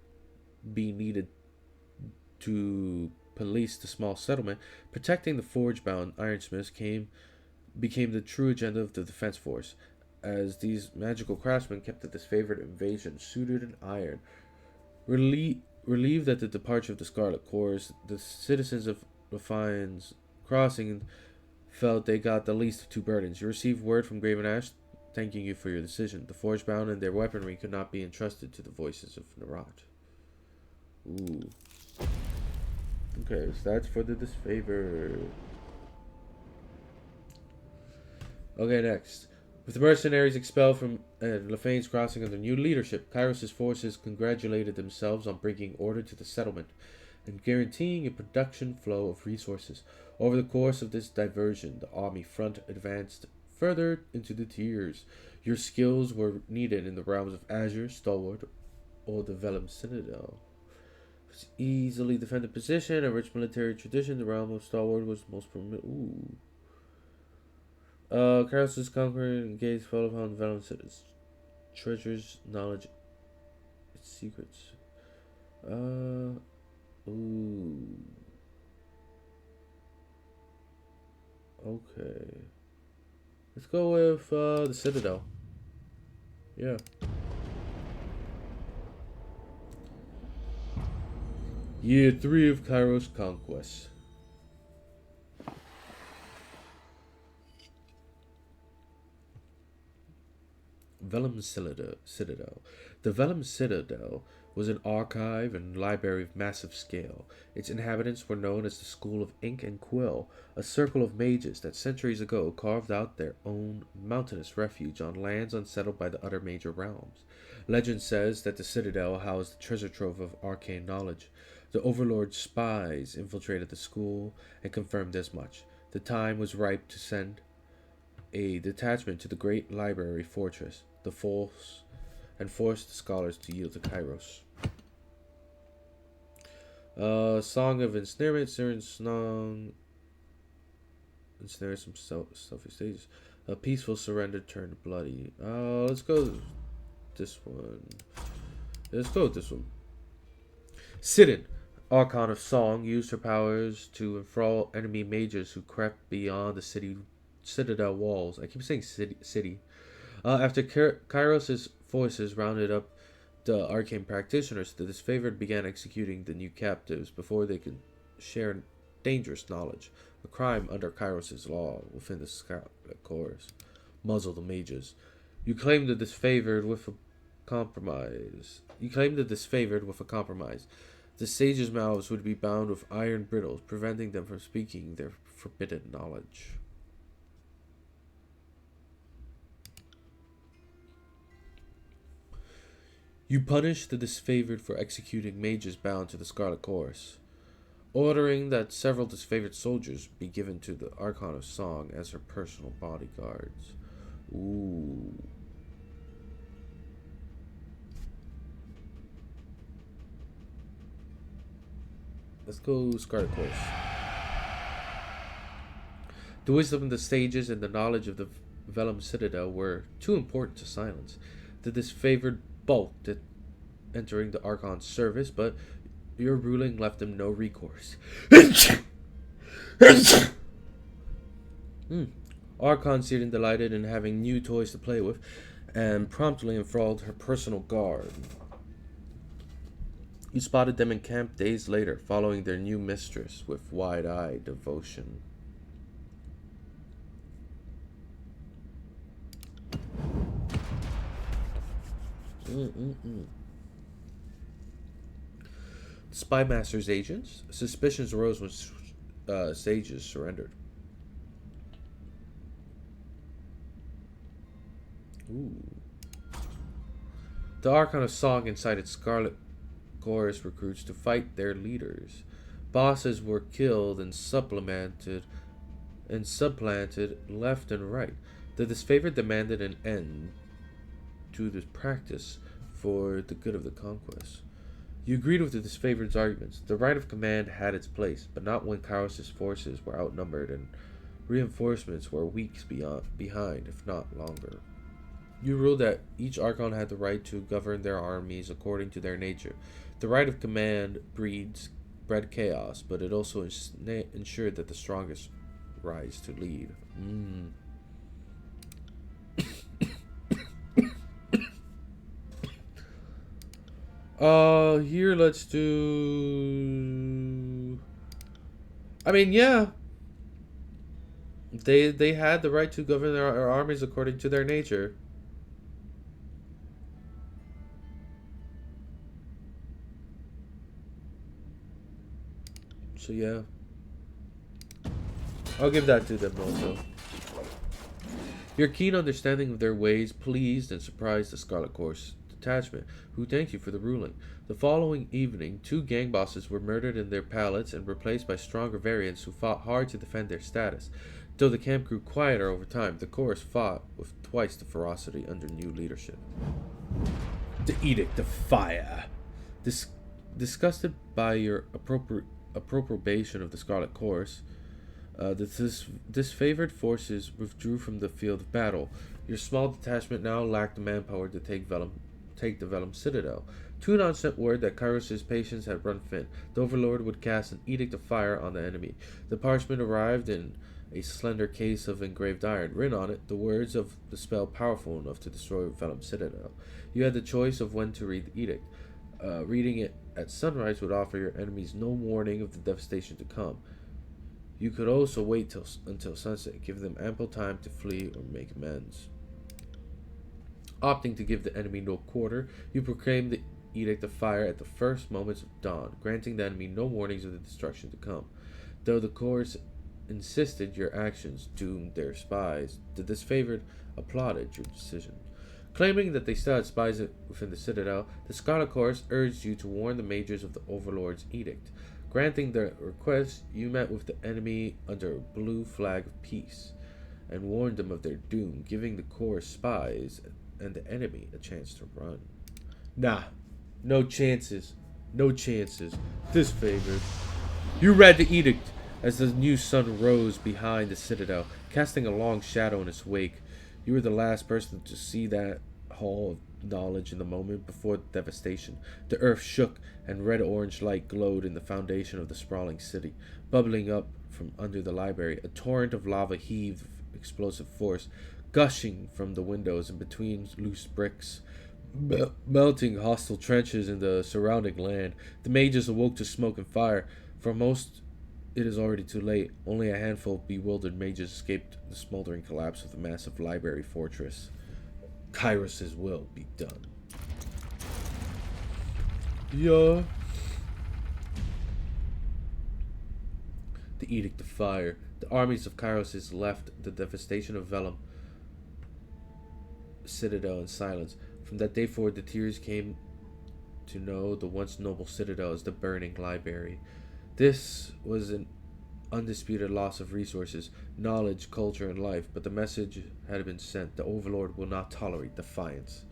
[SPEAKER 1] be needed to police the small settlement, protecting the forge-bound ironsmiths became the true agenda of the defense force, as these magical craftsmen kept the disfavored invasion suited in iron. Relieved at the departure of the Scarlet Corps, the citizens of Levine's crossing felt they got the least of two burdens. You received word from Graven Ash thanking you for your decision. The forge-bound and their weaponry could not be entrusted to the voices of Narat. Ooh. Okay, so that's for the disfavor. Okay, next. With the mercenaries expelled from Lefane's Crossing under new leadership, Kairos' forces congratulated themselves on bringing order to the settlement and guaranteeing a production flow of resources. Over the course of this diversion, the army front advanced further into the tiers. Your skills were needed in the realms of Azure, Stalwart, or the Vellum Citadel. It's easily defended position, a rich military tradition. The realm of Stalwart was most prominent. Ooh. Kairos' conqueror engaged fell upon Vellum Citadel. Treasures, knowledge, its secrets. Ooh. Okay. Let's go with the Citadel. Yeah. Year 3 of Kairos conquest. Vellum Citadel. The Vellum Citadel was an archive and library of massive scale. Its inhabitants were known as the School of Ink and Quill, a circle of mages that centuries ago carved out their own mountainous refuge on lands unsettled by the other major realms. Legend says that the Citadel housed a treasure trove of arcane knowledge. The Overlord's spies infiltrated the school and confirmed as much. The time was ripe to send a detachment to the great library fortress, the force forced the scholars to yield to Kairos. Song of Ensnarement, ensnare some stealthy stages. A peaceful surrender turned bloody. Let's go this one. Let's go with this one. Sidon, Archon of Song, used her powers to enthrall enemy mages who crept beyond the citadel walls. I keep saying city. After Kairos' forces rounded up the arcane practitioners, the disfavored began executing the new captives before they could share dangerous knowledge, a crime under Kairos' law within the Scarlet Chorus. Muzzle the mages. You claim the disfavored with a compromise. The sages' mouths would be bound with iron brittles, preventing them from speaking their forbidden knowledge. You punish the disfavored for executing mages bound to the Scarlet Chorus, ordering that several disfavored soldiers be given to the Archon of Song as her personal bodyguards. Ooh. Let's go Scarlet Chorus. The wisdom of the sages and the knowledge of the Vellum Citadel were too important to silence. The disfavored balked at entering the Archon's service, but your ruling left them no recourse. Archon seemed delighted in having new toys to play with, and promptly enthralled her personal guard. You spotted them in camp days later, following their new mistress with wide-eyed devotion. Spymaster's agents. Suspicions arose when sages surrendered. Ooh. The Archon of Song incited Scarlet Chorus recruits to fight their leaders. Bosses were killed and supplanted left and right. The disfavored demanded an end to this practice for the good of the conquest. You agreed with the disfavored's arguments. The right of command had its place, but not when Kairos' forces were outnumbered and reinforcements were weeks behind, if not longer. You ruled that each Archon had the right to govern their armies according to their nature. The right of command bred chaos, but it also ensured that the strongest rise to lead. Here let's do. I mean, yeah. They had the right to govern their armies according to their nature. So yeah, I'll give that to them also. Your keen understanding of their ways pleased and surprised the Scarlet Course detachment, who thanked you for the ruling. The following evening, two gang bosses were murdered in their pallets and replaced by stronger variants who fought hard to defend their status. Though the camp grew quieter over time, the Chorus fought with twice the ferocity under new leadership. The Edict of Fire. Disgusted by your appropriation of the Scarlet Chorus, the disfavored forces withdrew from the field of battle. Your small detachment now lacked the manpower to take the Vellum Citadel. Tunon sent word that Kairos' patience had run thin. The Overlord would cast an Edict of Fire on the enemy. The parchment arrived in a slender case of engraved iron. Written on it, the words of the spell powerful enough to destroy Vellum Citadel. You had the choice of when to read the edict. Reading it at sunrise would offer your enemies no warning of the devastation to come. You could also wait until sunset, giving them ample time to flee or make amends. Opting to give the enemy no quarter, you proclaimed the Edict of Fire at the first moments of dawn, granting the enemy no warnings of the destruction to come. Though the Chorus insisted your actions doomed their spies, the disfavored applauded your decision. Claiming that they still had spies within the Citadel, the Scarlet Chorus urged you to warn the mages of the Overlord's edict. Granting their request, you met with the enemy under a blue flag of peace, and warned them of their doom, giving the Chorus spies and the enemy a chance to run. Nah, no chances. No chances. Disfavored. You read the edict as the new sun rose behind the Citadel, casting a long shadow in its wake. You were the last person to see that hall of knowledge in the moment before devastation. The earth shook, and red-orange light glowed in the foundation of the sprawling city. Bubbling up from under the library, a torrent of lava heaved with explosive force, gushing from the windows and between loose bricks, melting hostile trenches in the surrounding land. The mages awoke to smoke and fire. For most, it is already too late. Only a handful of bewildered mages escaped the smoldering collapse of the massive library fortress. Kairos' will be done. Yeah. The Edict of Fire. The armies of Kairos left the devastation of Vellum Citadel in silence. From that day forward, the Tears came to know the once noble Citadel as the burning library. This was an undisputed loss of resources, knowledge, culture, and life, but the message had been sent. The Overlord will not tolerate defiance.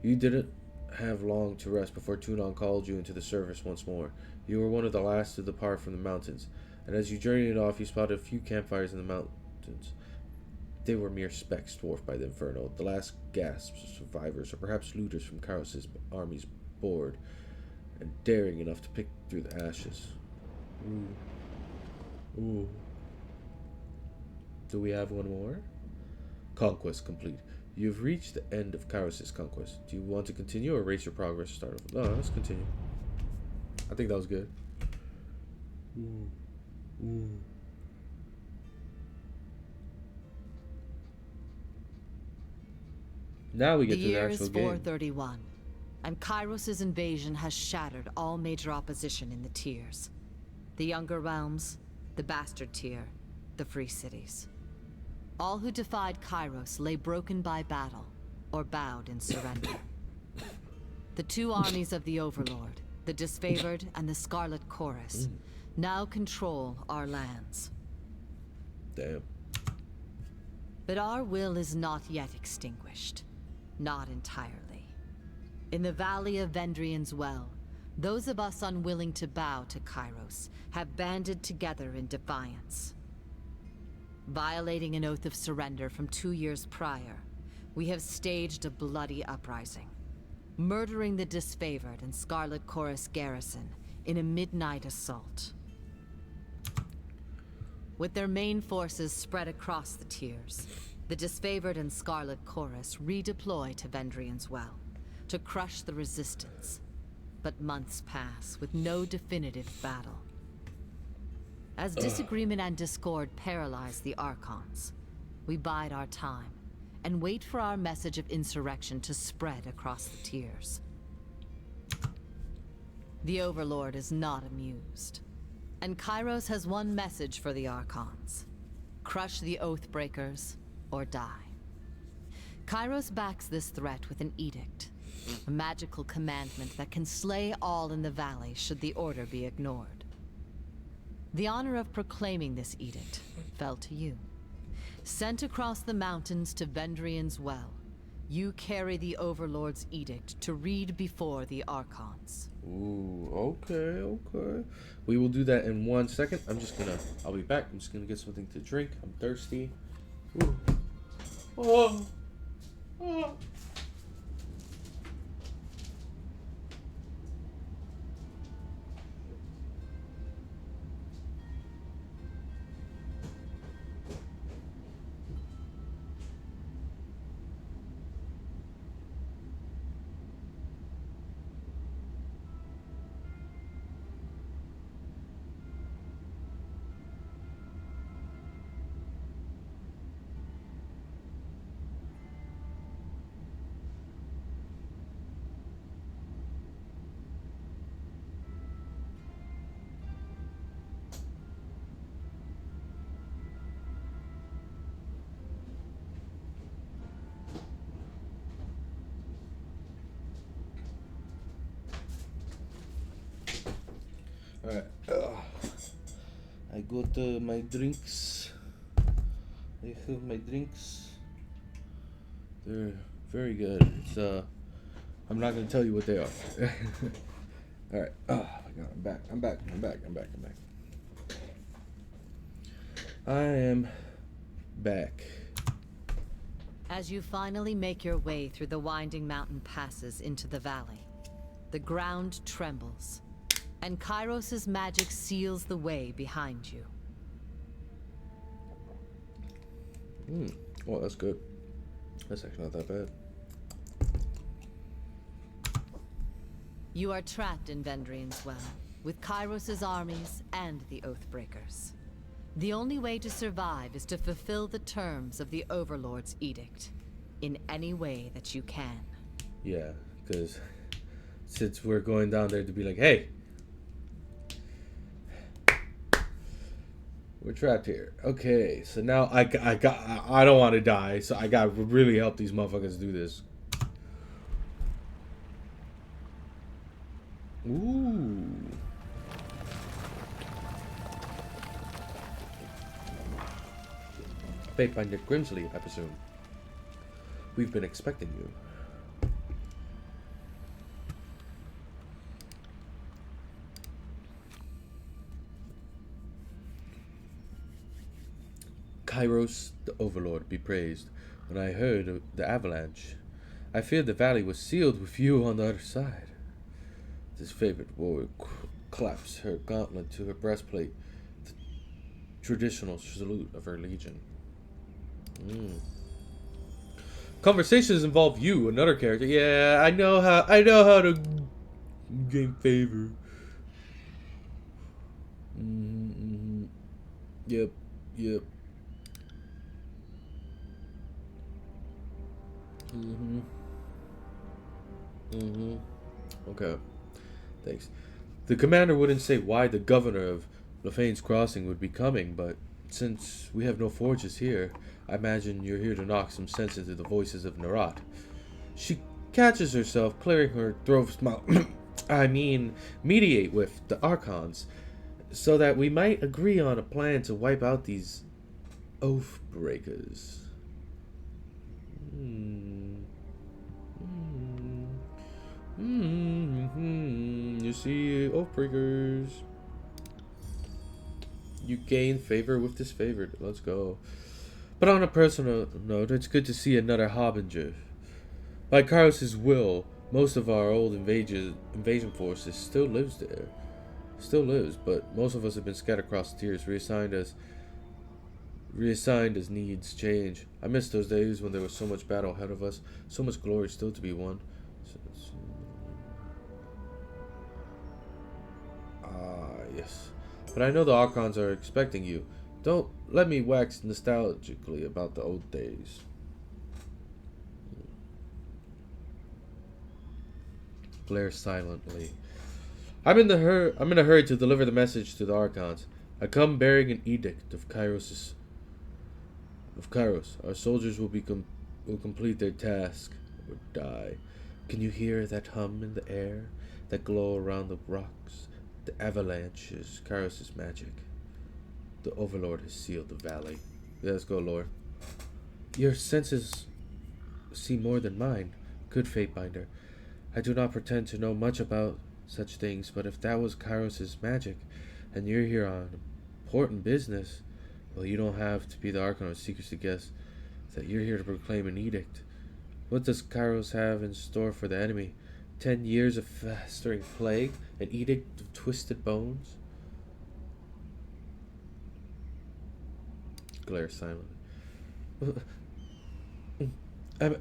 [SPEAKER 1] You didn't have long to rest before Tunon called you into the service once more. You were one of the last to depart from the mountains, and as you journeyed off, you spotted a few campfires in the mountains. They were mere specks dwarfed by the inferno, the last gasps of survivors, or perhaps looters from Kairos' armies bored and daring enough to pick through the ashes. Ooh. Do we have one more? Conquest complete. You've reached the end of Kairos' conquest. Do you want to continue or erase your progress? Start over. No, let's continue. I think that was good. Ooh. Now we get to the actual
[SPEAKER 2] game. The year is 431, and Kairos' invasion has shattered all major opposition in the tiers. The Younger Realms, the Bastard Tier, the Free Cities. All who defied Kairos lay broken by battle, or bowed in surrender. The two armies of the Overlord, the Disfavored and the Scarlet Chorus, now control our lands.
[SPEAKER 1] Damn.
[SPEAKER 2] But our will is not yet extinguished. Not entirely. In the Valley of Vendrian's Well, those of us unwilling to bow to Kairos have banded together in defiance. Violating an oath of surrender from 2 years prior, we have staged a bloody uprising, murdering the Disfavored and Scarlet Chorus garrison in a midnight assault. With their main forces spread across the tiers, the Disfavored and Scarlet Chorus redeploy to Vendrian's Well to crush the resistance. But months pass with no definitive battle. As disagreement and discord paralyze the Archons, we bide our time and wait for our message of insurrection to spread across the tiers. The Overlord is not amused. And Kairos has one message for the Archons. Crush the Oathbreakers, or die. Kairos backs this threat with an edict. A magical commandment that can slay all in the valley should the order be ignored. The honor of proclaiming this edict fell to you. Sent across the mountains to Vendrian's Well, you carry the Overlord's edict to read before the Archons.
[SPEAKER 1] Ooh, okay, okay. We will do that in 1 second. I'll be back. I'm just gonna get something to drink. I'm thirsty. Ooh. Oh. Oh. Alright. I got my drinks. I have my drinks. They're very good. It's I'm not gonna tell you what they are. Alright. Oh my god, I'm back. I am back.
[SPEAKER 2] As you finally make your way through the winding mountain passes into the valley, the ground trembles, and Kairos' magic seals the way behind you.
[SPEAKER 1] Oh, that's good. That's actually not that bad.
[SPEAKER 2] You are trapped in Vendrian's Well, with Kairos' armies and the Oathbreakers. The only way to survive is to fulfill the terms of the Overlord's edict, in any way that you can.
[SPEAKER 1] Yeah, because since we're going down there to be like, hey, we're trapped here. Okay, so now I don't want to die, so I got to really help these motherfuckers do this. Ooh. Paid by Nick Grimsley, I presume. We've been expecting you. Kairos, the Overlord, be praised. When I heard of the avalanche, I feared the valley was sealed with you on the other side. This favorite warrior claps her gauntlet to her breastplate, the traditional salute of her legion. Conversations involve you, another character. Yeah, I know how to gain favor. Yep. Okay. Thanks. The commander wouldn't say why the governor of Lefaine's Crossing would be coming, but since we have no forges here, I imagine you're here to knock some sense into the voices of Narat. She catches herself clearing her throat's mouth. I mean, mediate with the Archons, so that we might agree on a plan to wipe out these Oathbreakers. You see, Oathbreakers. You gain favor with this favored. Let's go. But on a personal note, it's good to see another Harbinger. By Kairos' will, most of our old invasion forces still lives there. Still lives, but most of us have been scattered across the tiers, reassigned as needs change. I miss those days when there was so much battle ahead of us, so much glory still to be won. Yes. But I know the Archons are expecting you. Don't let me wax nostalgically about the old days. Glare silently. I'm in a hurry to deliver the message to the Archons. I come bearing an edict of Kairos. Our soldiers will complete their task or die. Can you hear that hum in the air, that glow around the rocks? The avalanche is Kairos' magic. The Overlord has sealed the valley. Yeah, let's go, Lord. Your senses see more than mine, good Fatebinder. I do not pretend to know much about such things, but if that was Kairos' magic, and you're here on important business, well, you don't have to be the Archon of Secrets to guess that you're here to proclaim an edict. What does Kairos have in store for the enemy? 10 years of festering plague? An edict of twisted bones? Glare silently. I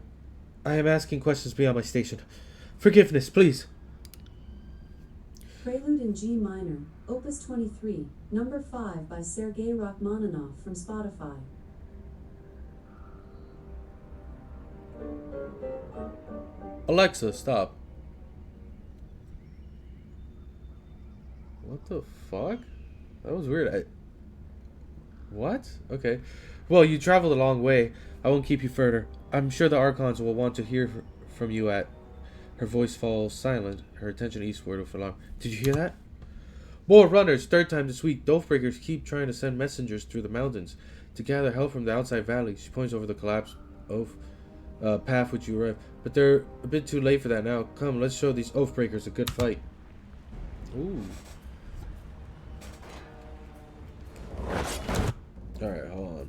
[SPEAKER 1] am asking questions beyond my station. Forgiveness, please.
[SPEAKER 5] Prelude in G minor, Opus 23, number 5 by Sergei Rachmaninoff from Spotify.
[SPEAKER 1] Alexa, stop. What the fuck? That was weird. What? Okay. Well, you traveled a long way. I won't keep you further. I'm sure the Archons will want to hear from you at... Her voice falls silent, her attention eastward with alarm. Did you hear that? More runners, third time this week. Oathbreakers keep trying to send messengers through the mountains to gather help from the outside valley. She points over the collapsed path which you arrived. But they're a bit too late for that now. Come, let's show these Oathbreakers a good fight. Ooh. Alright, hold on.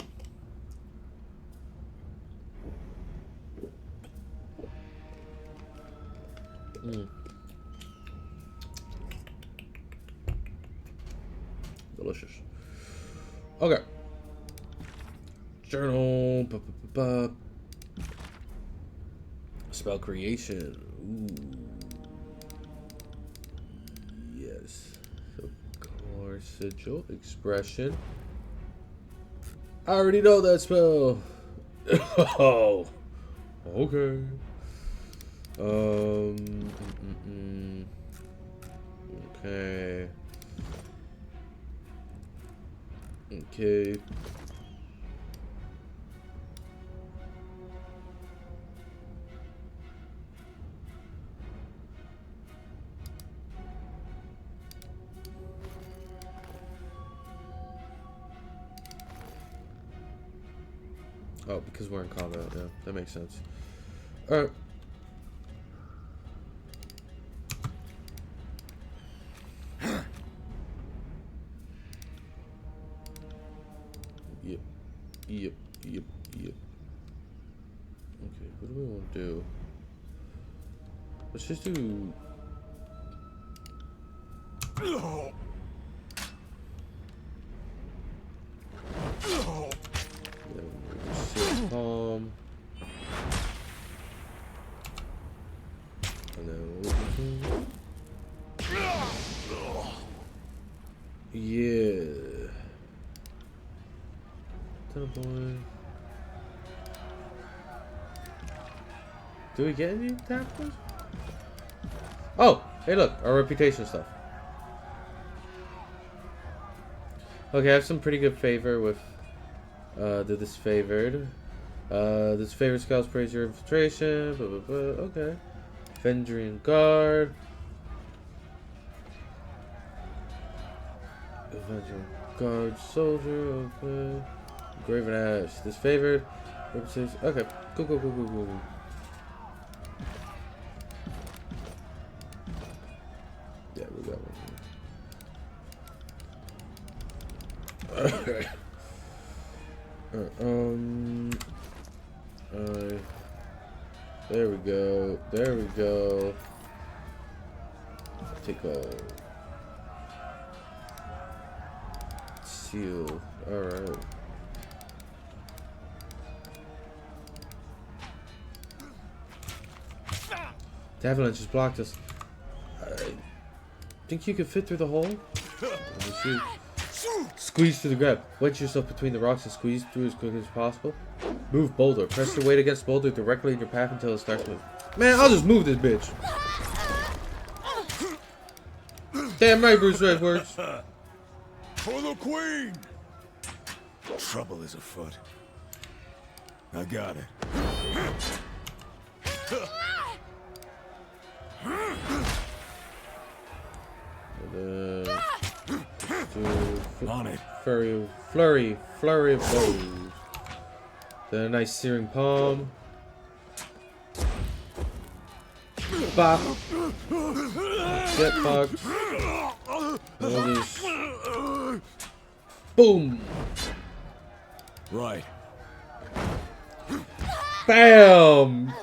[SPEAKER 1] Delicious. Okay. Journal. Spell creation. Ooh. Yes. So, color sigil. Expression. I already know that spell. Oh. Okay. Okay. Okay. Oh, because we're in combat, yeah. That makes sense. Alright. Yep. Okay, what do we want to do? Let's just do... Palm. And then... Yeah. Boy. Do we get any tacticals? Oh, hey look, our reputation stuff. Okay, I have some pretty good favor with the disfavored. Disfavored scouts praise your infiltration, blah blah blah. Okay. Vendrian guard. Vendrian guard soldier, okay. Graven Ash. Disfavored. Okay. Cool. Yeah, we got one. There we go. Take a seal. Alright. The avalanche just blocked us. I think you could fit through the hole? Let me see. Squeeze through the grab. Wedge yourself between the rocks and squeeze through as quickly as possible. Move boulder. Press the weight against boulder directly in your path until it starts moving. Man, I'll just move this bitch. Damn right, Bruce Redwords.
[SPEAKER 4] For the Queen! Trouble is afoot. I got it. On it.
[SPEAKER 1] Flurry of blows. Then a nice searing palm. Bop. Get bugs. Boom.
[SPEAKER 4] Right.
[SPEAKER 1] Bam.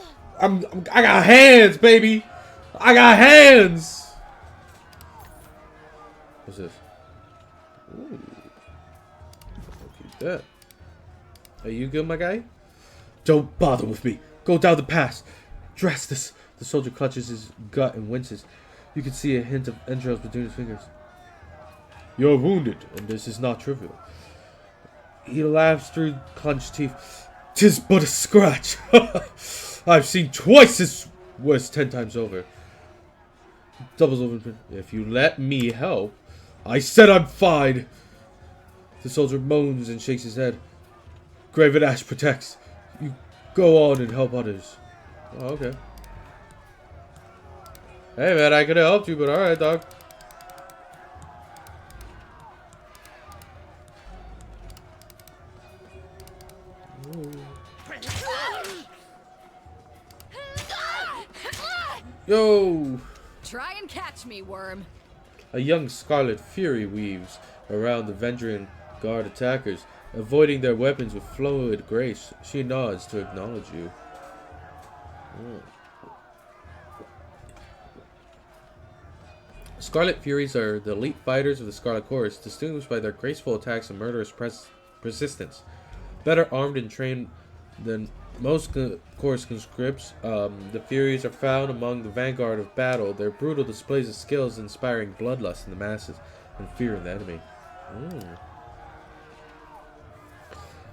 [SPEAKER 1] I got hands, baby. I got hands. What's this? Ooh. I'll keep that. Are you good, my guy? Don't bother with me. Go down the pass. Dress this. The soldier clutches his gut and winces. You can see a hint of entrails between his fingers. You're wounded, and this is not trivial. He laughs through clenched teeth. 'Tis but a scratch. I've seen twice as worse 10 times over. Doubles over. If you let me help. I said I'm fine. The soldier moans and shakes his head. Graven Ash protects. You go on and help others. Oh, okay. Hey man, I could have helped you, but alright, dog. Yo!
[SPEAKER 6] Try and catch me, worm.
[SPEAKER 1] A young scarlet fury weaves around the Vendrian guard attackers, avoiding their weapons with fluid grace. She nods to acknowledge you. Scarlet Furies are the elite fighters of the Scarlet Chorus, distinguished by their graceful attacks and murderous persistence. Better armed and trained than most Chorus conscripts, the Furies are found among the vanguard of battle. Their brutal displays of skills inspiring bloodlust in the masses and fear in the enemy.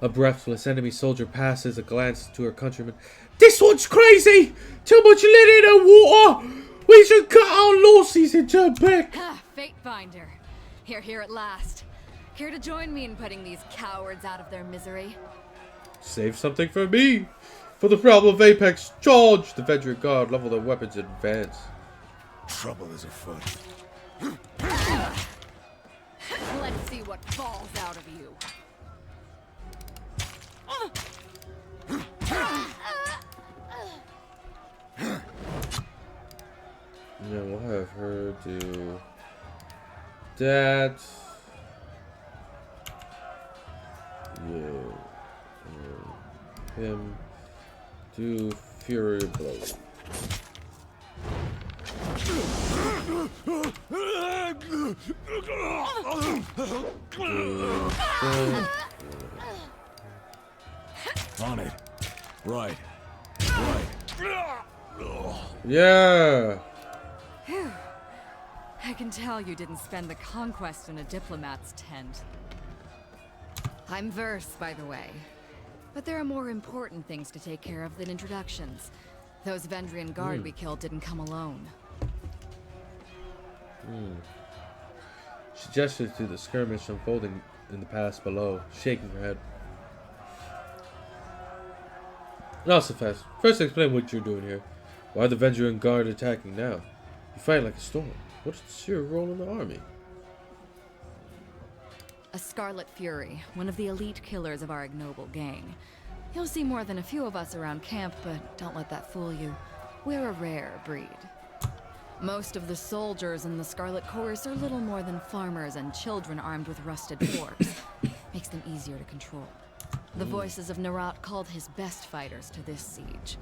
[SPEAKER 1] A breathless enemy soldier passes a glance to her countryman. This one's crazy! Too much lead in the water! We should cut our losses and turn back!
[SPEAKER 6] Fate finder. Here at last. Care to join me in putting these cowards out of their misery?
[SPEAKER 1] Save something for me! For the problem of Apex, charge! The Vendrian Guard level their weapons in advance.
[SPEAKER 4] Trouble is afoot.
[SPEAKER 6] Let's see what falls out of you.
[SPEAKER 1] And then we'll have her do that. Yeah. Him do Fury Blow.
[SPEAKER 4] On it. Right.
[SPEAKER 1] Yeah.
[SPEAKER 6] Phew. I can tell you didn't spend the conquest in a diplomat's tent. I'm Verse, by the way. But there are more important things to take care of than introductions. Those Vendrian Guard we killed didn't come alone.
[SPEAKER 1] She gestures to the skirmish unfolding in the pass below, shaking her head. Not so fast. First explain what you're doing here. Why the Vendrian Guard attacking now? You fight like a storm. What's your role in the army?
[SPEAKER 6] A Scarlet Fury, one of the elite killers of our ignoble gang. You'll see more than a few of us around camp, but don't let that fool you. We're a rare breed. Most of the soldiers in the Scarlet Chorus are little more than farmers and children armed with rusted forks. Makes them easier to control. The voices of Narat called his best fighters to this siege.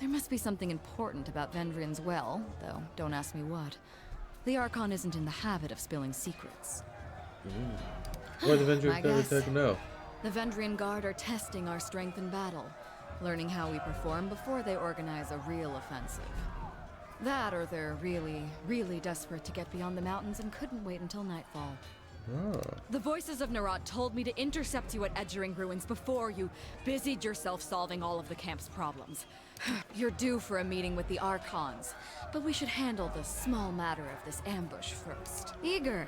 [SPEAKER 6] There must be something important about Vendrian's well, though don't ask me what. The Archon isn't in the habit of spilling secrets.
[SPEAKER 1] Why the Vendrian Guard attacking now?
[SPEAKER 6] The Vendrian Guard are testing our strength in battle, learning how we perform before they organize a real offensive. That or they're really, really desperate to get beyond the mountains and couldn't wait until nightfall.
[SPEAKER 1] Ah.
[SPEAKER 6] The voices of Narod told me to intercept you at Edgering Ruins before you busied yourself solving all of the camp's problems. You're due for a meeting with the Archons, but we should handle the small matter of this ambush first. Eager.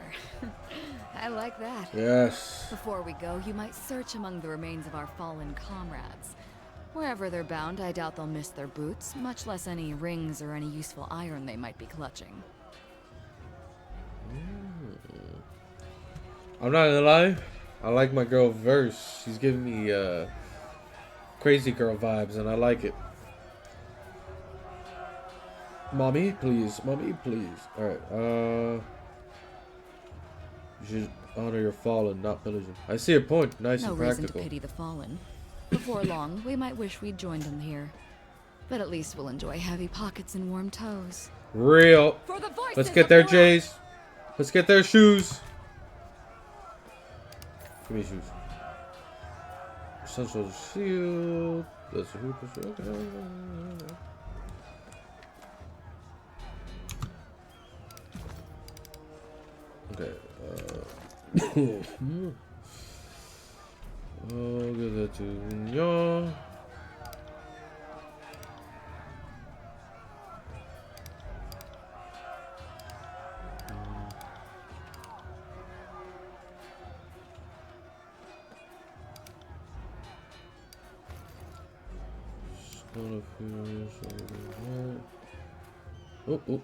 [SPEAKER 6] I like that.
[SPEAKER 1] Yes.
[SPEAKER 6] Before we go, you might search among the remains of our fallen comrades. Wherever they're bound, I doubt they'll miss their boots, much less any rings or any useful iron they might be clutching.
[SPEAKER 1] I'm not gonna lie. I like my girl Verse. She's giving me crazy girl vibes, and I like it. Mommy, please. Mommy, please. Alright, you should honor your fallen, not pillage them. I see a point. Nice
[SPEAKER 6] No
[SPEAKER 1] and
[SPEAKER 6] reason to
[SPEAKER 1] practical.
[SPEAKER 6] pity the fallen. Before long, we might wish we'd joined them here. But at least we'll enjoy heavy pockets and warm toes.
[SPEAKER 1] Real.
[SPEAKER 6] For the voices
[SPEAKER 1] Let's get
[SPEAKER 6] of
[SPEAKER 1] their
[SPEAKER 6] Narod!
[SPEAKER 1] J's. Let's get their shoes. Give me shoes. Essential shield. That's a hoop. Okay. I'll give that to y'all. Oh, oh, oh, oh,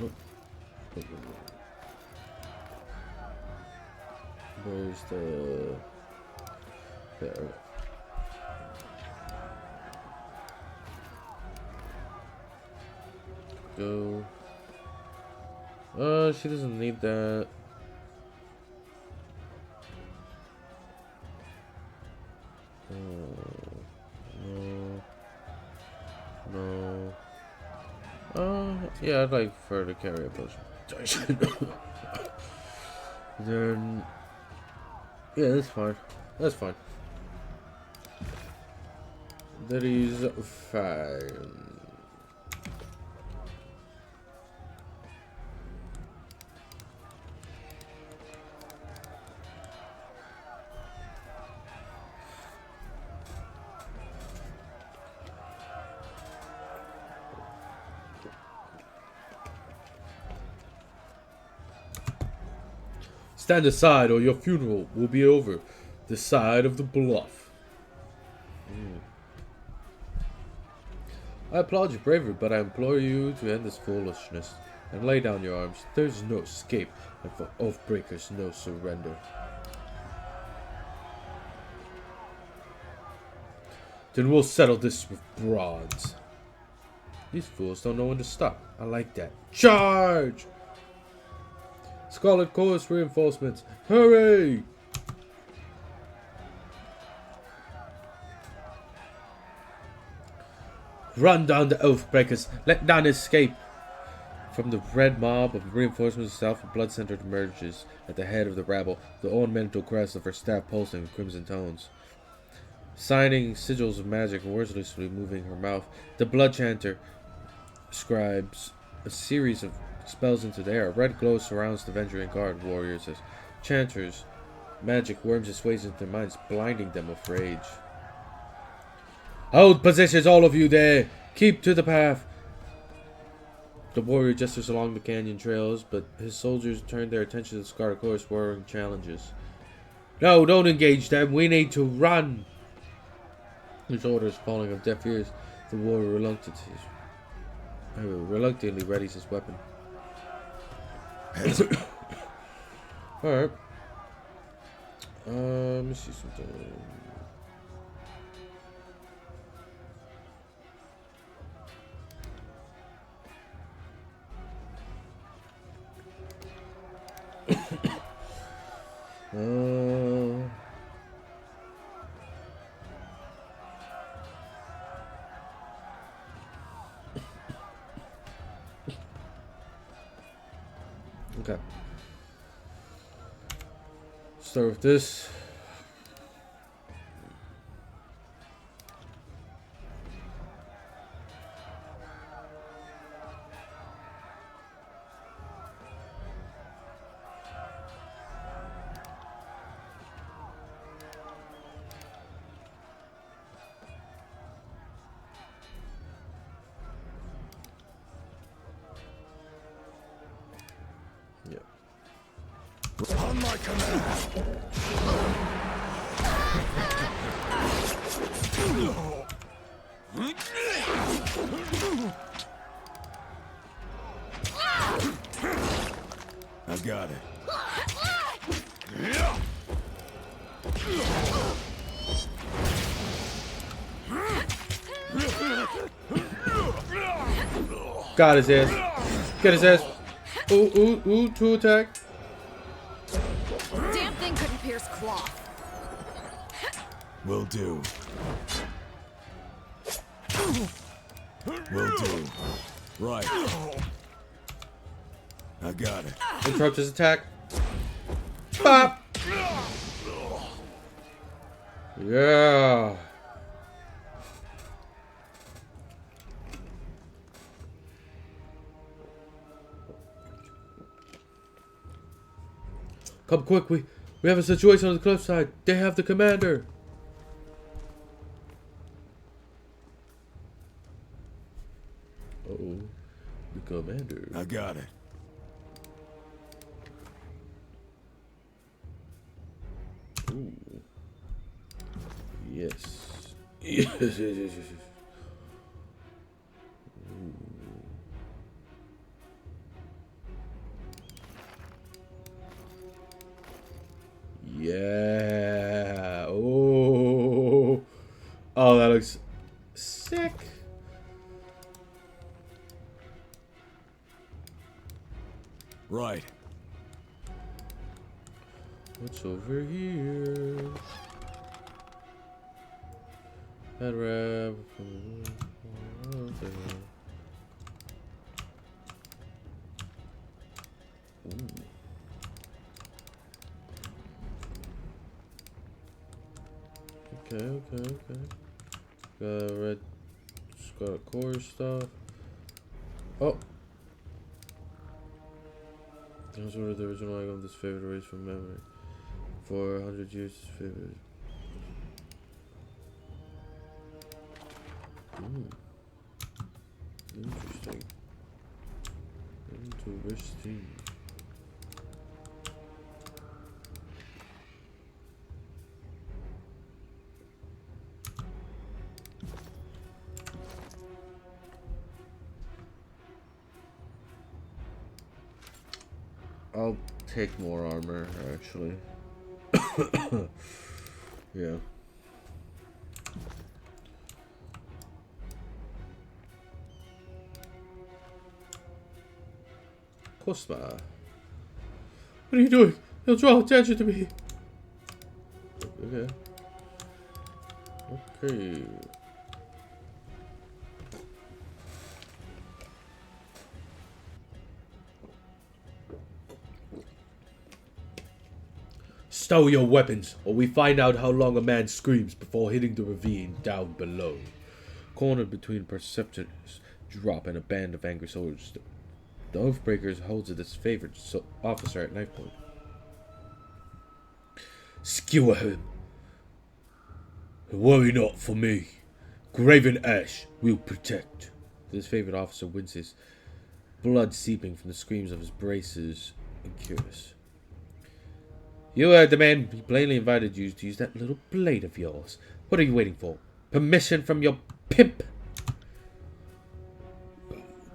[SPEAKER 1] oh. Where's the... There. Go. She doesn't need that. No. Yeah, I'd like for her to carry a potion. Then, yeah, that's fine. That's fine. That is fine. Stand aside or your funeral will be over the side of the bluff. I applaud your bravery, but I implore you to end this foolishness and lay down your arms. There's no escape, and for Oathbreakers, no surrender. Then we'll settle this with bronze. These fools don't know when to stop. I like that. Charge! Scarlet Course reinforcements. Hurry! Run down the Oathbreakers. Let none escape. From the red mob of reinforcements itself, a blood-centered emerges at the head of the rabble, the ornamental crest of her staff pulsing with crimson tones. Signing sigils of magic and wordlessly moving her mouth, the blood chanter scribes a series of spells into the air. A red glow surrounds the Venturing Guard warriors as chanters magic worms its ways into their minds, blinding them with rage. Hold positions, all of you there! Keep to the path! The warrior gestures along the canyon trails, but his soldiers turn their attention to the Scarlet Course roaring challenges. No, don't engage them. We need to run! His orders falling on deaf ears, the warrior reluctantly readies his weapon. Alright. Let me see something. Okay. Start with this. Yeah.
[SPEAKER 4] On my command. I got it.
[SPEAKER 1] Got his ass. Get his ass. Ooh, ooh, ooh, 2 attack.
[SPEAKER 6] Damn thing couldn't pierce cloth.
[SPEAKER 4] Will do. Will do. Right. I got it.
[SPEAKER 1] Interrupt his attack. Pop. Yeah. Come quick, we have a situation on the cliffside. They have the commander. Uh-oh. The commander.
[SPEAKER 4] I got it.
[SPEAKER 1] Ooh. Yes. Yes, yes, yes, yes, yes. Yeah. Oh. Oh, that looks sick.
[SPEAKER 4] Right.
[SPEAKER 1] What's over here? Head wrap. Okay, okay, okay. Got red. Just got core stuff. Oh. That was one of the original icon of this favorite race from memory. For 100 years, his favorite. Interesting. Interesting. I'll take more armor, actually. Yeah. Cosma. What are you doing? He'll draw attention to me. Okay. Okay. Stow your weapons, or we find out how long a man screams before hitting the ravine down below. Cornered between Perceptor's drop and a band of angry soldiers, the Oathbreaker holds it as favorite officer at knife point. Skewer him. Worry not for me. Graven Ash will protect. This favorite officer winces, blood seeping from the screams of his braces and curious. You heard the man. He plainly invited you to use that little blade of yours. What are you waiting for? Permission from your pimp?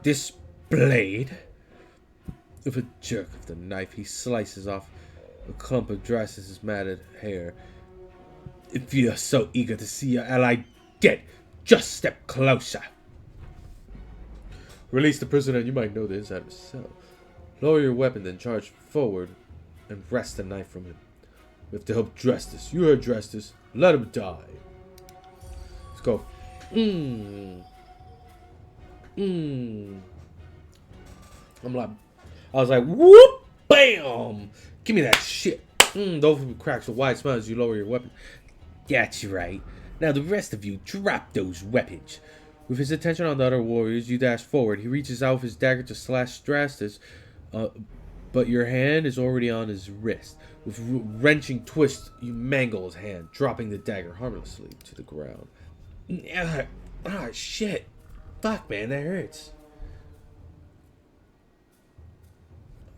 [SPEAKER 1] This blade? With a jerk of the knife, he slices off a clump of Drasus's matted hair. If you're so eager to see your ally dead, just step closer. Release the prisoner, and you might know the inside of his cell. Lower your weapon, then charge forward and wrest the knife from him. We have to help Drestus. You heard Drestus. Let him die. Let's go. I was like, whoop, bam. Give me that shit. The oven cracks a wide smile as you lower your weapon. That's right. Now the rest of you, drop those weapons. With his attention on the other warriors, you dash forward. He reaches out with his dagger to slash Drastus, but your hand is already on his wrist. With wrenching twist, you mangle his hand, dropping the dagger harmlessly to the ground. Ah, shit. Fuck, man, that hurts.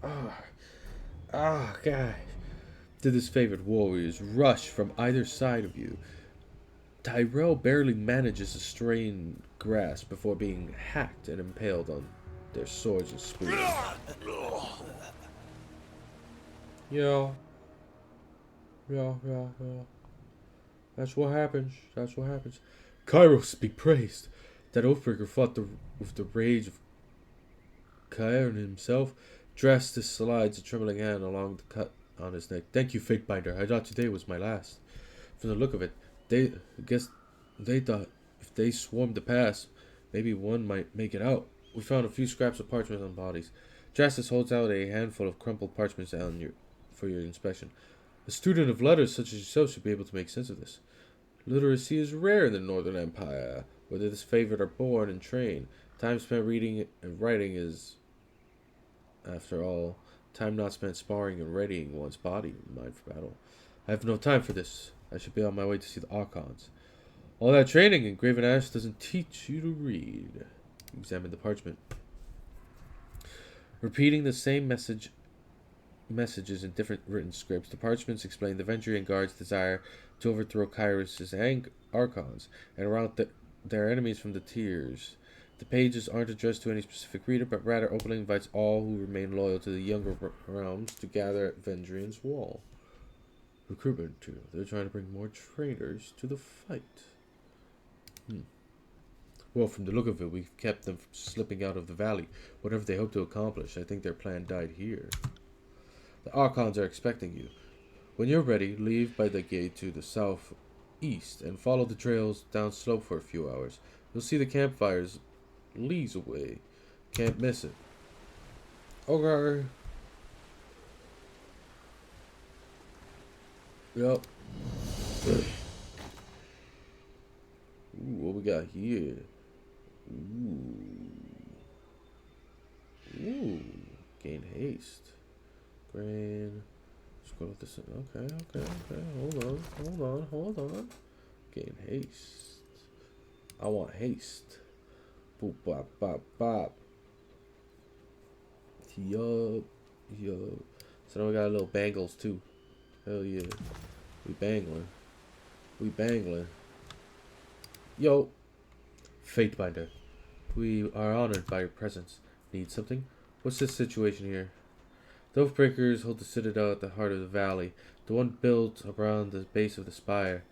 [SPEAKER 1] God. To this favored warriors rush from either side of you. Tyrell barely manages to strain grasp before being hacked and impaled on their swords and spears. Yeah, yeah. That's what happens. That's what happens. Kairos be praised. That Oathbreaker fought with the rage of Cairn himself, dressed his slides a trembling hand along the cut on his neck. Thank you, Fatebinder. I thought today was my last. From the look of it, I guess they thought if they swarmed the pass, maybe one might make it out. We found a few scraps of parchment on bodies. Justice holds out a handful of crumpled parchments for your inspection. A student of letters such as yourself should be able to make sense of this. Literacy is rare in the Northern Empire, where the disfavored are born and trained. Time spent reading and writing is, after all, time not spent sparring and readying one's body and mind for battle. I have no time for this. I should be on my way to see the Archons. All that training in Graven Ash doesn't teach you to read. Examine the parchment. Repeating the same messages in different written scripts, the parchments explain the Vendrian Guard's desire to overthrow Kyrus' Archons and rout their enemies from the tiers. The pages aren't addressed to any specific reader, but rather openly invites all who remain loyal to the younger realms to gather at Vendrian's wall. Recruitment material. They're trying to bring more traitors to the fight. Well, from the look of it, we've kept them from slipping out of the valley. Whatever they hope to accomplish, I think their plan died here. The Archons are expecting you. When you're ready, leave by the gate to the southeast and follow the trails down slope for a few hours. You'll see the campfires leagues away. Can't miss it. Okay. Yep. Ooh, what we got here? Ooh. Gain haste. Grain. Scroll this in. Okay. Hold on. Gain haste. I want haste. Boop, bop, bop, bop. Yup. So now we got little bangles too. Hell yeah. We bangling. Yo. Fatebinder. We are honored by your presence. Need something? What's this situation here? The Oathbreakers hold the citadel at the heart of the valley, the one built around the base of the spire.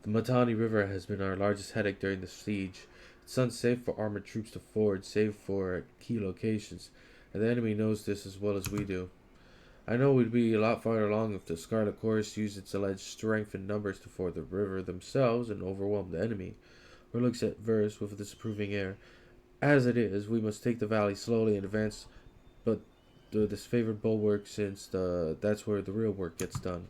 [SPEAKER 1] The Matani River has been our largest headache during the siege. It's unsafe for armored troops to ford, save for key locations, and the enemy knows this as well as we do. I know we'd be a lot farther along if the Scarlet Chorus used its alleged strength in numbers to ford the river themselves and overwhelm the enemy, or looks at verse with a disapproving air. As it is, we must take the valley slowly and advance, but the disfavored bulwark, since that's where the real work gets done.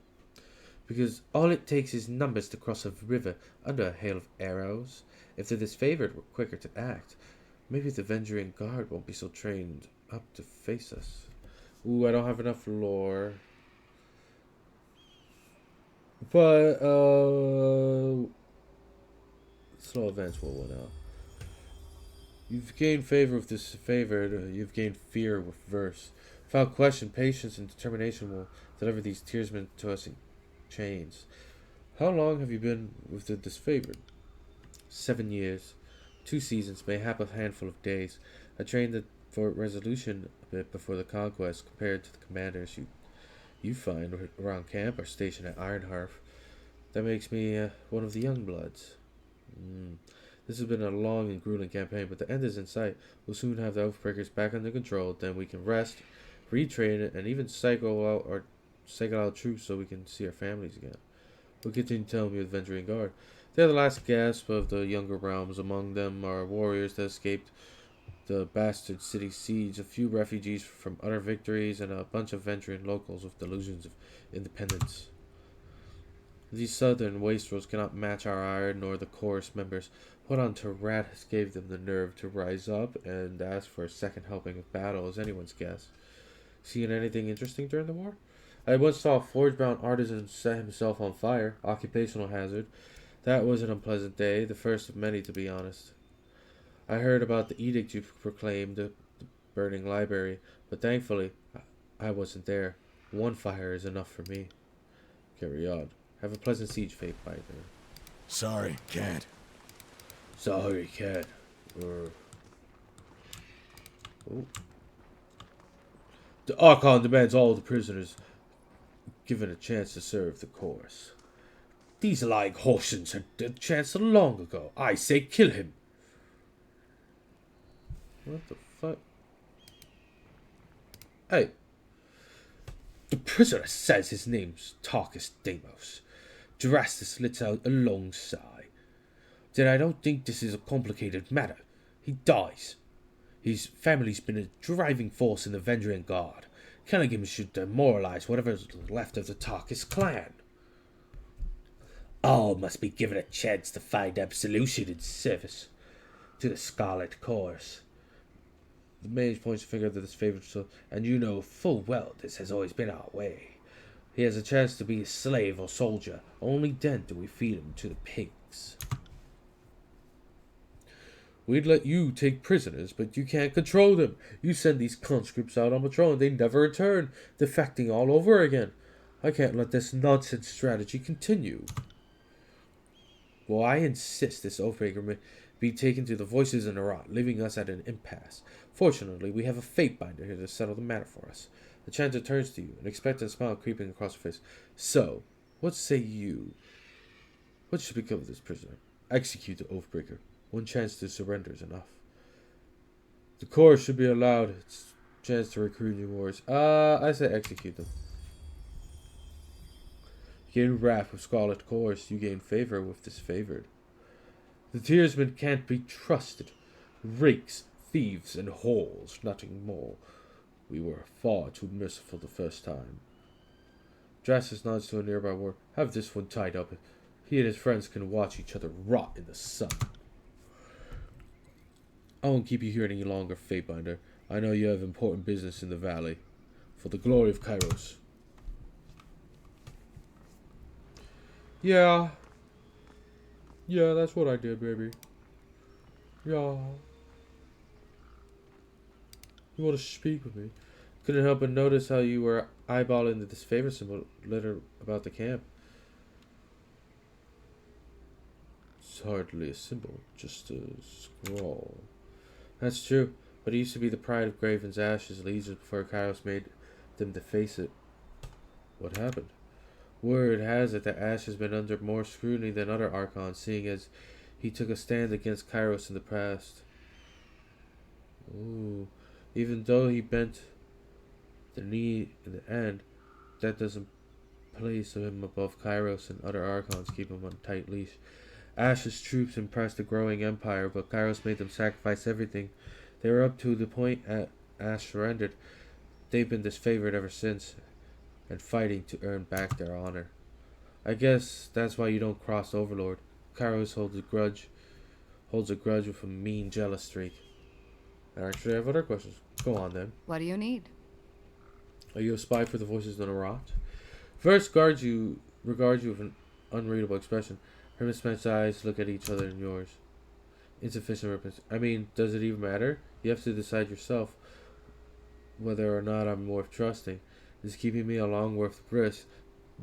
[SPEAKER 1] Because all it takes is numbers to cross a river under a hail of arrows. If the disfavored were quicker to act, maybe the Vendrian Guard won't be so trained up to face us. Ooh, I don't have enough lore. But, slow events will win out. You've gained favor with this favored, you've gained fear with verse. Without question, patience and determination will deliver these tearsmen to us in chains. How long have you been with the disfavored? 7 years. 2 seasons, mayhap a handful of days. I trained for resolution a bit before the conquest, compared to the commanders you find around camp or stationed at Ironhearth. That makes me one of the young bloods. This has been a long and grueling campaign, but the end is in sight. We'll soon have the Oathbreakers back under control. Then we can rest, retrain, and even cycle out troops so we can see our families again. We'll continue telling you the Vendrian Guard. They're the last gasp of the younger realms. Among them are warriors that escaped the bastard city siege, a few refugees from utter victories, and a bunch of Vendrian locals with delusions of independence. These southern wastrels cannot match our iron nor the chorus members. What on Tyranny gave them the nerve to rise up and ask for a second helping of battle is anyone's guess. Seen anything interesting during the war? I once saw a forge-bound artisan set himself on fire. Occupational hazard. That was an unpleasant day, the first of many, to be honest. I heard about the edict you proclaimed, the burning library, but thankfully, I wasn't there. One fire is enough for me. Carry on. Have a pleasant siege, Fate Binder.
[SPEAKER 4] Sorry, can't.
[SPEAKER 1] Sorry, cat. Oh. The Archon demands all the prisoners given a chance to serve the course. These lying Hoshans had the chance long ago. I say kill him. What the fuck? Hey. The prisoner says his name's Tarkus Deimos. Drastus lets out a long sigh. Then I don't think this is a complicated matter. He dies. His family's been a driving force in the Vendrian Guard. Killing him should demoralize whatever's left of the Tarkus clan. All must be given a chance to find absolution in service to the Scarlet Course. The mage points a finger at his favorite son, and you know full well this has always been our way. He has a chance to be a slave or soldier. Only then do we feed him to the pigs. We'd let you take prisoners, but you can't control them. You send these conscripts out on patrol and they never return, defecting all over again. I can't let this nonsense strategy continue. Well, I insist this Oathbreaker be taken to the voices in Arat, leaving us at an impasse. Fortunately, we have a fate binder here to settle the matter for us. The Chanter turns to you, an expectant smile creeping across her face. So, what say you? What should become of this prisoner? Execute the Oathbreaker. One chance to surrender is enough. The Corps should be allowed its chance to recruit new warriors. I say execute them. You gain wrath with Scarlet Course, you gain favor with disfavored. The Tearsmen can't be trusted. Rakes, thieves, and whores, nothing more. We were far too merciful the first time. Drastus nods to a nearby ward. Have this one tied up. He and his friends can watch each other rot in the sun. I won't keep you here any longer, Fatebinder. I know you have important business in the valley. For the glory of Kairos. Yeah. Yeah, that's what I did, baby. Yeah. You want to speak with me? Couldn't help but notice how you were eyeballing the disfavor symbol letter about the camp. It's hardly a symbol, just a scrawl. That's true, but it used to be the pride of Graven's Ashes legions before Kairos made them deface it. What happened? Word has it that Ash has been under more scrutiny than other Archons, seeing as he took a stand against Kairos in the past. Ooh. Even though he bent the knee in the end, that doesn't place him above Kairos, and other Archons keep him on a tight leash. Ash's troops impressed the growing empire, but Kairos made them sacrifice everything. They were up to the point Ash surrendered. They've been disfavored ever since, and fighting to earn back their honor. I guess that's why you don't cross Overlord. Kairos holds a grudge with a mean, jealous streak. I actually have other questions. Go on then.
[SPEAKER 6] What do you need?
[SPEAKER 1] Are you a spy for the voices in Arat? First regards you with an unreadable expression. Her mismatched eyes look at each other and yours. Insufficient reference. I mean, does it even matter? You have to decide yourself whether or not I'm worth trusting. Is keeping me along worth the risk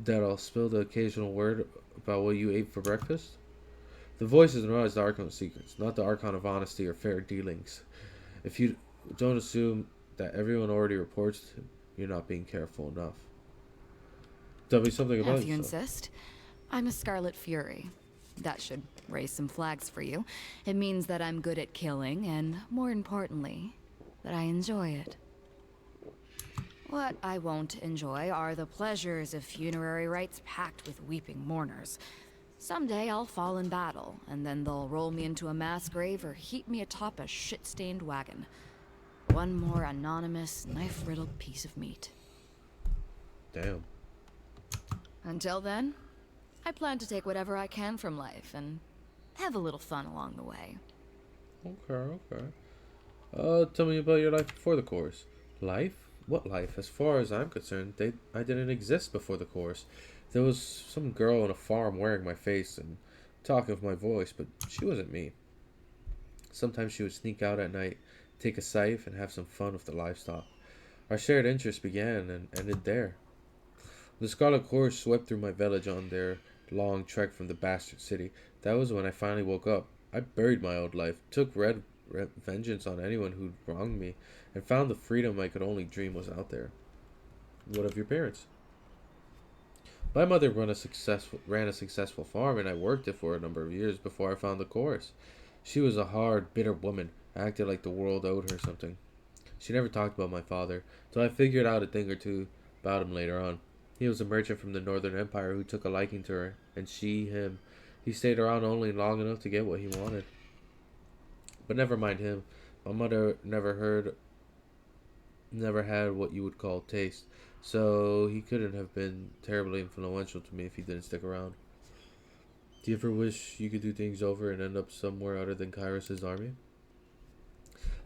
[SPEAKER 1] that I'll spill the occasional word about what you ate for breakfast? The voices in Arat is the Archon of Secrets, not the Archon of Honesty or fair dealings. If you don't assume that everyone already reports, you're not being careful enough. Tell me something about
[SPEAKER 6] If you
[SPEAKER 1] yourself.
[SPEAKER 6] insist, I'm a Scarlet Fury. That should raise some flags for you. It means that I'm good at killing, and more importantly, that I enjoy it. What I won't enjoy are the pleasures of funerary rites packed with weeping mourners. Someday I'll fall in battle, and then they'll roll me into a mass grave or heap me atop a shit-stained wagon. One more anonymous, knife-riddled piece of meat.
[SPEAKER 1] Damn.
[SPEAKER 6] Until then, I plan to take whatever I can from life and have a little fun along the way.
[SPEAKER 1] Okay. Tell me about your life before the course. Life? What life? As far as I'm concerned, I didn't exist before the course. There was some girl on a farm wearing my face and talking with my voice, but she wasn't me. Sometimes she would sneak out at night, take a scythe, and have some fun with the livestock. Our shared interest began and ended there. The Scarlet Horse swept through my village on their long trek from the bastard city. That was when I finally woke up. I buried my old life, took vengeance on anyone who'd wronged me, and found the freedom I could only dream was out there. What of your parents? My mother ran a successful farm, and I worked it for a number of years before I found the chorus. She was a hard, bitter woman, acted like the world owed her something. She never talked about my father, so I figured out a thing or two about him later on. He was a merchant from the Northern Empire who took a liking to her, and she him. He stayed around only long enough to get what he wanted. But never mind him. My mother never had what you would call taste, so he couldn't have been terribly influential to me if he didn't stick around. Do you ever wish you could do things over and end up somewhere other than Kairos' army?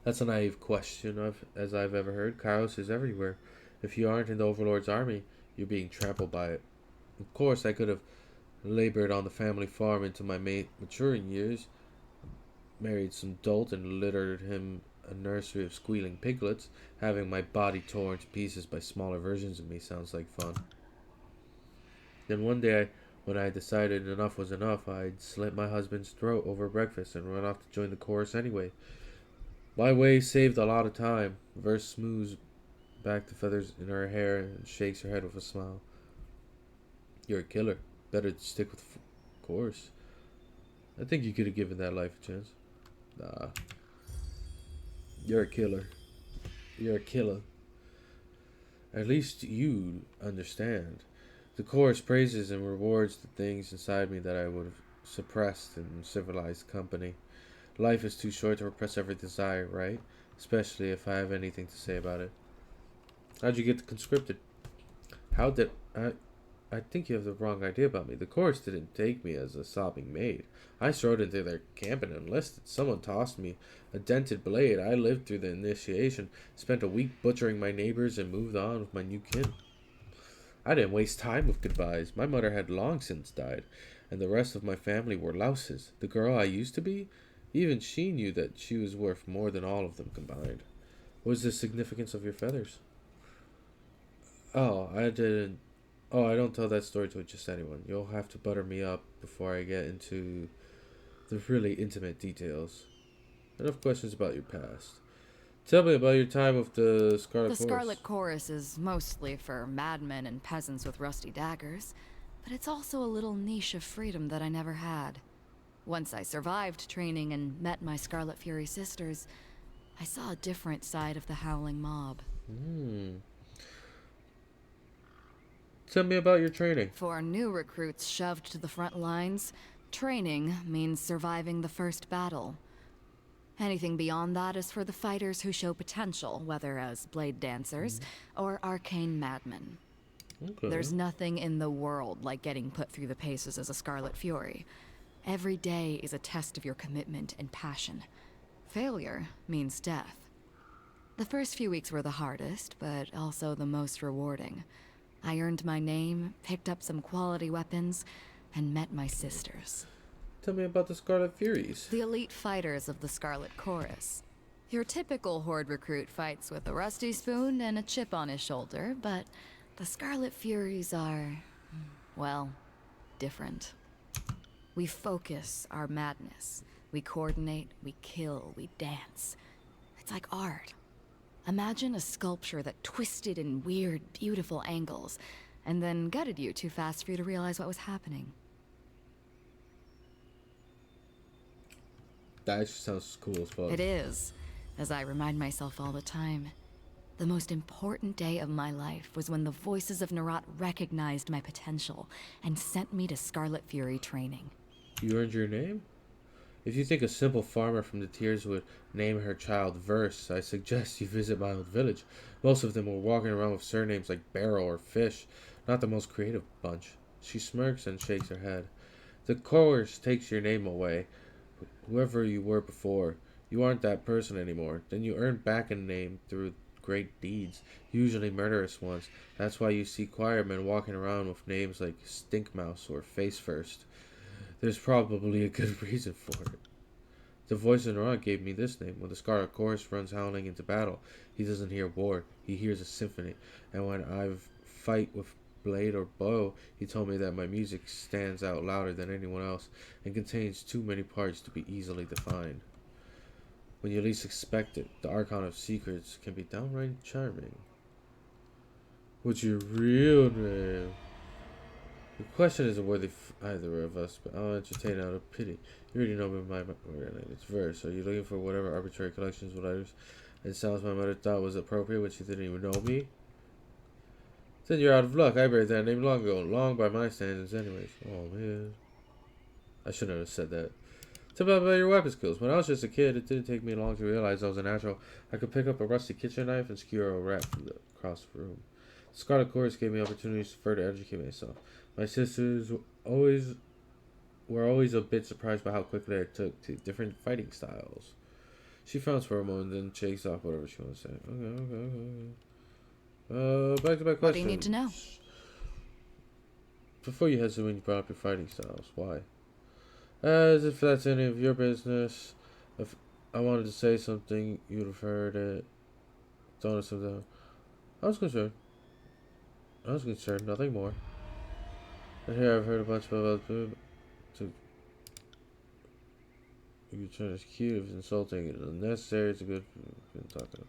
[SPEAKER 1] That's a naive question, as I've ever heard. Kairos is everywhere. If you aren't in the Overlord's army, you're being trampled by it. Of course, I could have labored on the family farm into my maturing years, married some dolt and littered him a nursery of squealing piglets. Having my body torn to pieces by smaller versions of me sounds like fun. Then one day, when I decided enough was enough, I'd slit my husband's throat over breakfast and run off to join the chorus anyway. My way saved a lot of time. Verse smooths back the feathers in her hair and shakes her head with a smile. You're a killer. Better stick with the chorus. I think you could have given that life a chance. Nah. You're a killer. You're a killer. At least you understand. The chorus praises and rewards the things inside me that I would have suppressed in civilized company. Life is too short to repress every desire, right? Especially if I have anything to say about it. How'd you get conscripted? How did I think you have the wrong idea about me. The chorus didn't take me as a sobbing maid. I strode into their camp and enlisted. Someone tossed me a dented blade. I lived through the initiation, spent a week butchering my neighbors, and moved on with my new kin. I didn't waste time with goodbyes. My mother had long since died, and the rest of my family were louses. The girl I used to be, even she knew that she was worth more than all of them combined. What is the significance of your feathers? Oh, I didn't. Oh, I don't tell that story to just anyone. You'll have to butter me up before I get into the really intimate details. Enough questions about your past. Tell me about your time with the Scarlet Chorus.
[SPEAKER 6] The Scarlet Chorus is mostly for madmen and peasants with rusty daggers, but it's also a little niche of freedom that I never had. Once I survived training and met my Scarlet Fury sisters, I saw a different side of the Howling Mob.
[SPEAKER 1] Tell me about your training.
[SPEAKER 6] For new recruits shoved to the front lines, training means surviving the first battle. Anything beyond that is for the fighters who show potential, whether as blade dancers or arcane madmen.
[SPEAKER 1] Okay.
[SPEAKER 6] There's nothing in the world like getting put through the paces as a Scarlet Fury. Every day is a test of your commitment and passion. Failure means death. The first few weeks were the hardest, but also the most rewarding. I earned my name, picked up some quality weapons, and met my sisters.
[SPEAKER 1] Tell me about the Scarlet Furies.
[SPEAKER 6] The elite fighters of the Scarlet Chorus. Your typical Horde recruit fights with a rusty spoon and a chip on his shoulder, but the Scarlet Furies are, well, different. We focus our madness. We coordinate, we kill, we dance. It's like art. Imagine a sculpture that twisted in weird, beautiful angles, and then gutted you too fast for you to realize what was happening.
[SPEAKER 1] That actually sounds cool as fuck.
[SPEAKER 6] It is, as I remind myself all the time. The most important day of my life was when the voices of Nerat recognized my potential and sent me to Scarlet Fury training.
[SPEAKER 1] You earned your name? If you think a simple farmer from the Tears would name her child Verse, I suggest you visit my old village. Most of them were walking around with surnames like Barrel or Fish. Not the most creative bunch. She smirks and shakes her head. The chorus takes your name away. Whoever you were before, you aren't that person anymore. Then you earn back a name through great deeds, usually murderous ones. That's why you see choirmen walking around with names like Stinkmouse or Face First. There's probably a good reason for it. The voice in the rock gave me this name. When the Scarlet Chorus runs howling into battle, he doesn't hear war, he hears a symphony. And when I fight with blade or bow, he told me that my music stands out louder than anyone else and contains too many parts to be easily defined. When you least expect it, the Archon of Secrets can be downright charming. What's your real name? The question isn't worthy for either of us, but I'll entertain out of pity. You already know my it's verse. Are you looking for whatever arbitrary collections of letters and sounds my mother thought was appropriate when she didn't even know me? Then you're out of luck. I buried that name long ago, long by my standards anyways. Oh man. I shouldn't have said that. Tell me about your weapon skills. When I was just a kid, it didn't take me long to realize I was a natural. I could pick up a rusty kitchen knife and skewer a rat from across the room. Scarlet Chorus gave me opportunities to further educate myself. My sisters were always a bit surprised by how quickly I took to different fighting styles. She frowns for a moment, then shakes off whatever she wants to say. Okay. Back to my question.
[SPEAKER 6] What do you need to know?
[SPEAKER 1] Before you head to when you brought up your fighting styles, why? As if that's any of your business. If I wanted to say something, you'd have heard it. Don't assume that. I was concerned, nothing more. And here I've heard a bunch about food. You turn as cute, if insulting, and unnecessary. It's a good talking.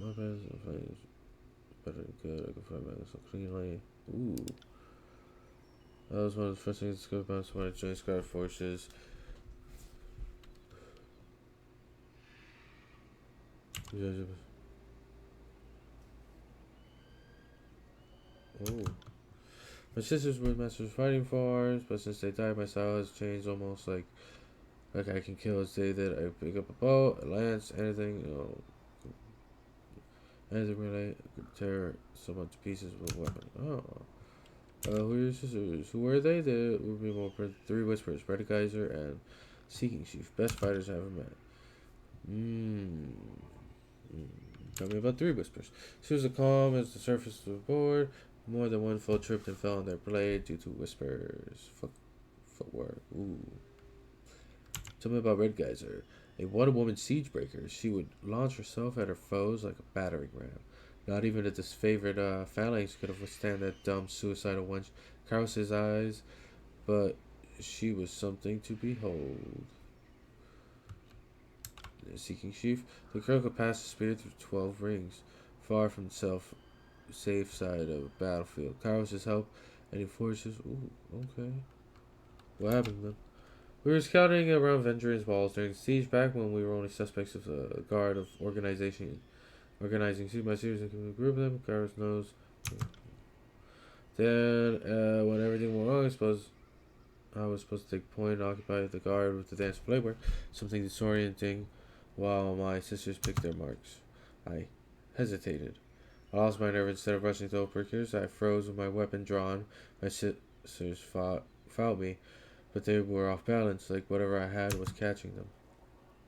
[SPEAKER 1] Weapons, better than good. I can find myself cleanly. Ooh. That was one of the first things I discovered about when I joined Scarlet Forces. Oh. My sisters were masters fighting forms, but since they died, my style has changed almost like I can kill as they did. I pick up a bow, a lance, anything, anything really. I could tear someone to pieces with a weapon. Oh. Who are your sisters? Who were they? They would be more three whispers, Red Geyser and Seeking Chief. Best fighters I ever met. Tell me about three whispers. She was as calm as the surface of the board. More than one foe tripped and fell on their blade due to whispers. Footwork. Ooh. Tell me about Red Geyser. A one-woman siege breaker. She would launch herself at her foes like a battering ram. Not even a disfavored phalanx could have withstand that dumb, suicidal wench. Kraus's eyes, but she was something to behold. The Seeking Chief. The girl could pass the spear through 12 rings, far from the safe side of the battlefield. Kraus's help, any forces. Ooh, okay. What happened then? We were scouting around Vendrian's walls during the siege back when we were only suspects of the guard of organizing my series and group of them. Garrus knows. Then, when everything went wrong, I was supposed to take point and occupy the guard with the dance playboy, something disorienting, while my sisters picked their marks. I hesitated. I lost my nerve. Instead of rushing to overkill, I froze with my weapon drawn. My sisters fought me, but they were off balance, like whatever I had was catching them.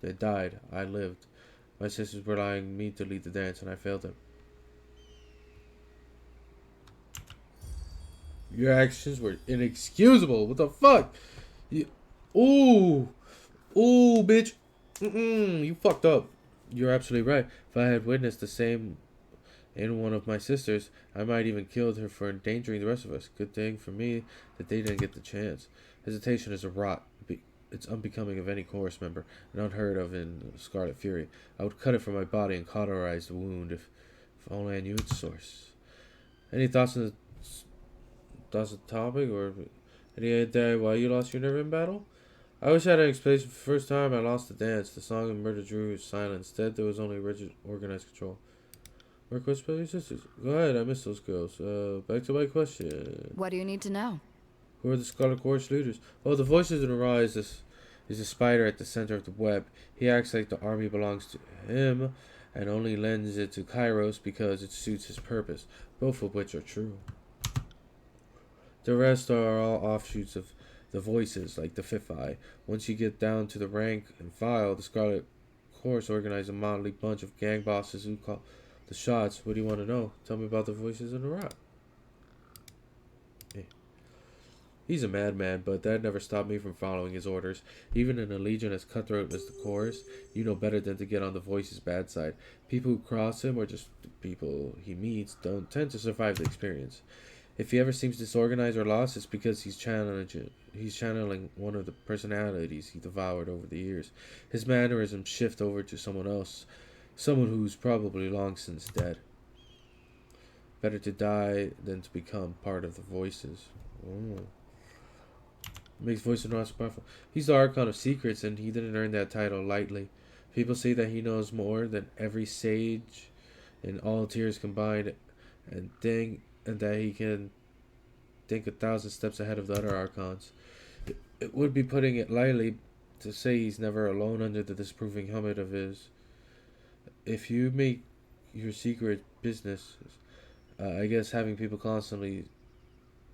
[SPEAKER 1] They died. I lived. My sisters were relying on me to lead the dance, and I failed them. Your actions were inexcusable. What the fuck? Ooh, bitch. You fucked up. You're absolutely right. If I had witnessed the same in one of my sisters, I might even killed her for endangering the rest of us. Good thing for me that they didn't get the chance. Hesitation is a rot. It's unbecoming of any chorus member and unheard of in Scarlet Fury. I would cut it from my body and cauterize the wound if only I knew its source. Any thoughts on the topic, or any idea why you lost your nerve in battle? I wish I had an explanation. For the first time, I lost the dance. The song of murder drew silence. Instead, there was only rigid, organized control. Request by your sisters. Go ahead, I miss those girls. Back to my question.
[SPEAKER 6] What do you need to know?
[SPEAKER 1] Who are the Scarlet Chorus leaders? Oh, the voices in the raw is a spider at the center of the web. He acts like the army belongs to him and only lends it to Kairos because it suits his purpose, both of which are true. The rest are all offshoots of the voices, like the Fifth Eye. Once you get down to the rank and file, the Scarlet Chorus organize a motley bunch of gang bosses who call the shots. What do you want to know? Tell me about the voices in the rock. He's a madman, but that never stopped me from following his orders. Even in a legion as cutthroat as the chorus, you know better than to get on the voice's bad side. People who cross him, or just the people he meets, don't tend to survive the experience. If he ever seems disorganized or lost, it's because he's channeling one of the personalities he devoured over the years. His mannerisms shift over to someone else, someone who's probably long since dead. Better to die than to become part of the voices. Oh. Makes voice and so powerful. He's the Archon of Secrets, and he didn't earn that title lightly. People say that he knows more than every sage and all tiers combined, and that he can think 1,000 steps ahead of the other Archons. It would be putting it lightly to say he's never alone under the disproving helmet of his. If you make your secret business, I guess having people constantly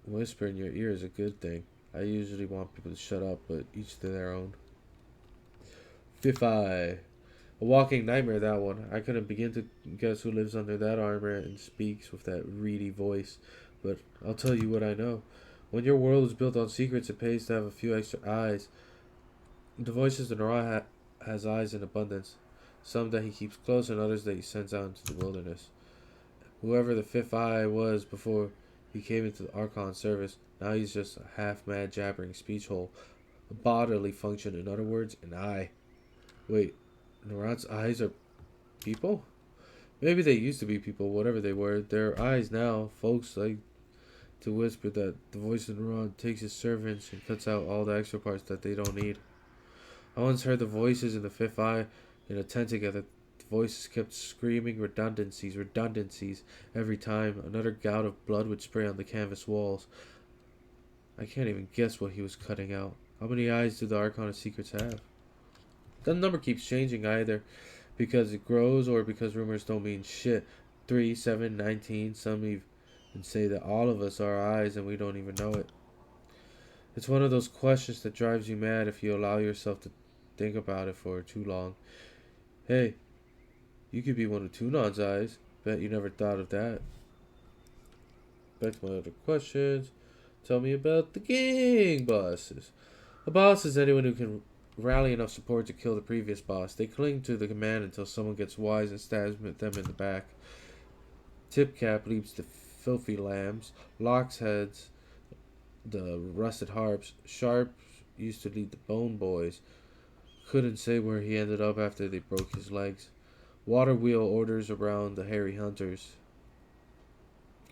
[SPEAKER 1] whisper in your ear is a good thing. I usually want people to shut up, but each to their own. Fifth Eye. A walking nightmare, that one. I couldn't begin to guess who lives under that armor and speaks with that reedy voice, but I'll tell you what I know. When your world is built on secrets, it pays to have a few extra eyes. The voices in Ra has eyes in abundance, some that he keeps close and others that he sends out into the wilderness. Whoever the Fifth Eye was before he came into the Archon service, now he's just a half-mad jabbering speech hole. A bodily function, in other words, an eye. Wait, Narat's eyes are people? Maybe they used to be people, whatever they were. They're eyes now. Folks like to whisper that the voice in Narat takes his servants and cuts out all the extra parts that they don't need. I once heard the voices in the Fifth Eye in a tent together. The voices kept screaming redundancies every time. Another gout of blood would spray on the canvas walls. I can't even guess what he was cutting out. How many eyes do the Archon of Secrets have? The number keeps changing either because it grows or because rumors don't mean shit. 3, 7, 19. Some even say that all of us are eyes and we don't even know it. It's one of those questions that drives you mad if you allow yourself to think about it for too long. Hey, you could be one of Tunon's eyes. Bet you never thought of that. Back to my other questions. Tell me about the gang bosses. A boss is anyone who can rally enough support to kill the previous boss. They cling to the command until someone gets wise and stabs them in the back. Tipcap leads the filthy lambs. Locks heads the rusted harps. Sharp used to lead the bone boys. Couldn't say where he ended up after they broke his legs. Waterwheel orders around the hairy hunters.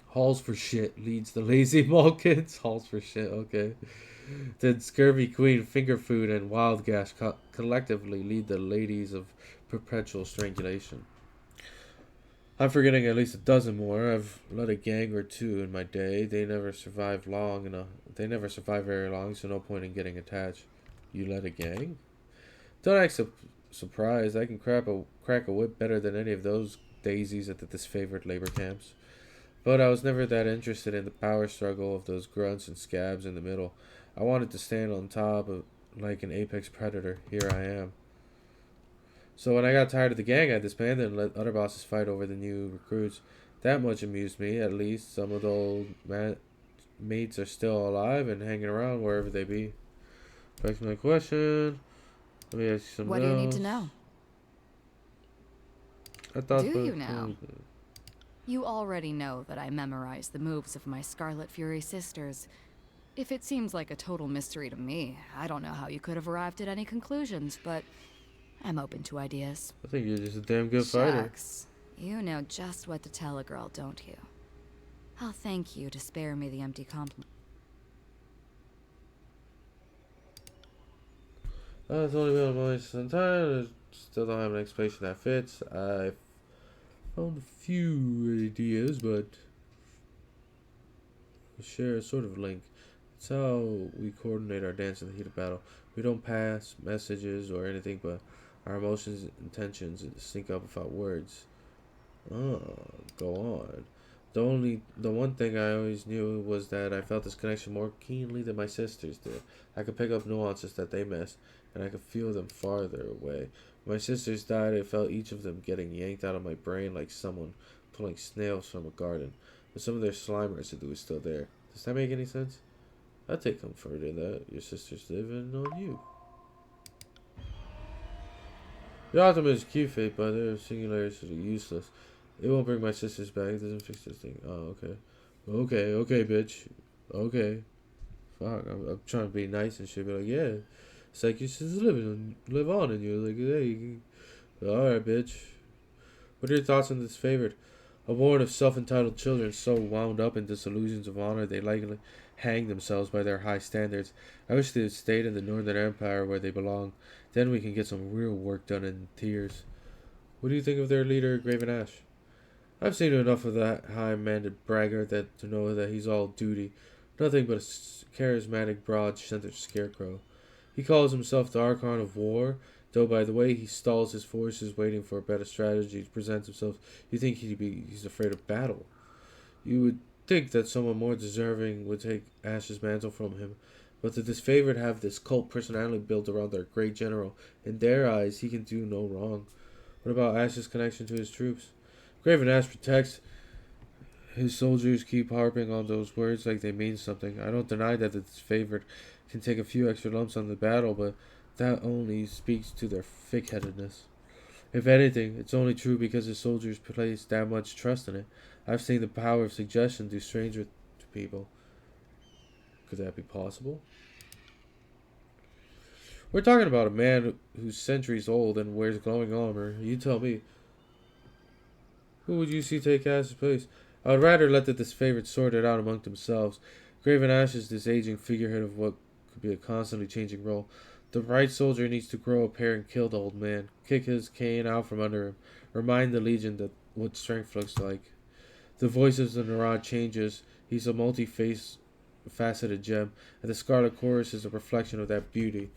[SPEAKER 1] Halls for shit leads the lazy mall kids. Halls for shit, okay. Then Scurvy Queen, Finger Food, and Wild Gas collectively lead the ladies of perpetual strangulation. I'm forgetting at least a dozen more. I've led a gang or two in my day. They never survive very long, so no point in getting attached. You led a gang? Don't act surprised. I can crack a whip better than any of those daisies at the disfavored labor camps. But I was never that interested in the power struggle of those grunts and scabs in the middle. I wanted to stand on top of like an apex predator. Here I am. So when I got tired of the gang, I disbanded and let other bosses fight over the new recruits. That much amused me, at least. Some of the old mates are still alive and hanging around wherever they be. Back to my question. Let me ask you something
[SPEAKER 6] What do you need to know?
[SPEAKER 1] I thought
[SPEAKER 6] Do you know? You already know that I memorized the moves of my Scarlet Fury sisters. If it seems like a total mystery to me, I don't know how you could have arrived at any conclusions, but I'm open to ideas.
[SPEAKER 1] I think you're just a damn good fighter.
[SPEAKER 6] Shucks. You know just what to tell a girl, don't you? I'll thank you to spare me the empty compliment.
[SPEAKER 1] It's only been a moment some time. I still don't have an explanation that fits. I found a few ideas, but we share a sort of link. It's how we coordinate our dance in the heat of battle. We don't pass messages or anything, but our emotions and intentions sync up without words. Oh, go on. The one thing I always knew was that I felt this connection more keenly than my sisters did. I could pick up nuances that they missed, and I could feel them farther away. When my sisters died, I felt each of them getting yanked out of my brain like someone pulling snails from a garden. But some of their slime residue is still there. Does that make any sense? I take comfort in that. Your sister's living on you. The optimism is cute fate, but their singularities are useless. It won't bring my sisters back. It doesn't fix this thing. Oh, okay. Okay, bitch. Okay. Fuck. I'm trying to be nice and shit, but like, yeah. It's like your sister's live on in you. Like, hey. Alright, bitch. What are your thoughts on this favored? A born of self-entitled children so wound up in disillusions of honor they likely hang themselves by their high standards. I wish they had stayed in the Northern Empire where they belong. Then we can get some real work done in tears. What do you think of their leader, Graven Ash? I've seen enough of that high-minded braggart to know that he's all duty. Nothing but a charismatic, broad-centered scarecrow. He calls himself the Archon of War, though by the way he stalls his forces waiting for a better strategy to present himself, you think he's afraid of battle. You would think that someone more deserving would take Ash's mantle from him, but the disfavored have this cult personality built around their great general. In their eyes, he can do no wrong. What about Ash's connection to his troops? Graven Ash protects his soldiers, keep harping on those words like they mean something. I don't deny that the disfavored can take a few extra lumps on the battle, but that only speaks to their thick-headedness. If anything, it's only true because his soldiers place that much trust in it. I've seen the power of suggestion do strange to people. Could that be possible? We're talking about a man who's centuries old and wears glowing armor. You tell me. Who would you see take Ash's place? I would rather let the disfavored sort it out among themselves. Graven Ash is this aging figurehead of what could be a constantly changing role. The right soldier needs to grow a pair and kill the old man. Kick his cane out from under him. Remind the legion that what strength looks like. The voice of the Narad changes. He's a multi-faceted gem, and the Scarlet Chorus is a reflection of that beauty.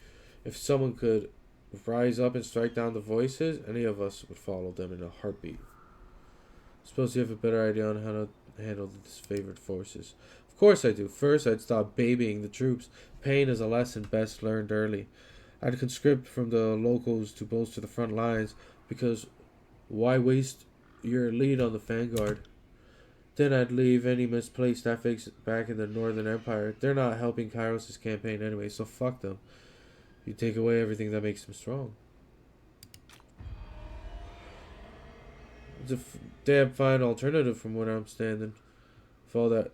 [SPEAKER 1] If someone could rise up and strike down the voices, any of us would follow them in a heartbeat. Suppose you have a better idea on how to handle the disfavored forces. Of course I do. First, I'd stop babying the troops. Pain is a lesson best learned early. I'd conscript from the locals to bolster the front lines, because why waste your lead on the vanguard? Then I'd leave any misplaced affix back in the Northern Empire. They're not helping Kairos' campaign anyway, so fuck them. You take away everything that makes them strong. It's a damn fine alternative from where I'm standing. If all that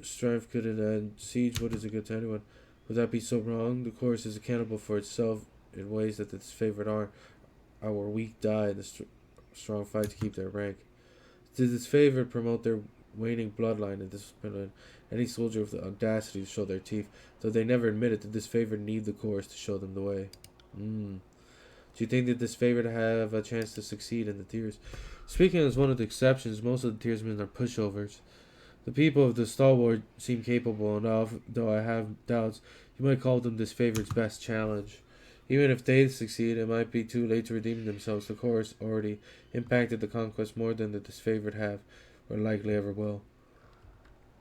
[SPEAKER 1] strength couldn't end siege, what is it good to anyone? Would that be so wrong? The chorus is accountable for itself in ways that the disfavored are. Our weak die and the strong fight to keep their rank. The disfavored promote their waning bloodline and discipline any soldier with the audacity to show their teeth, though they never admit it. The disfavored need the chorus to show them the way. Do you think that disfavored have a chance to succeed in the tiers? Speaking as one of the exceptions, most of the tiersmen are pushovers. The people of the stalwart seem capable enough, though I have doubts. You might call them disfavored's best challenge. Even if they succeed, it might be too late to redeem themselves. The chorus already impacted the conquest more than the disfavored have, or likely ever will.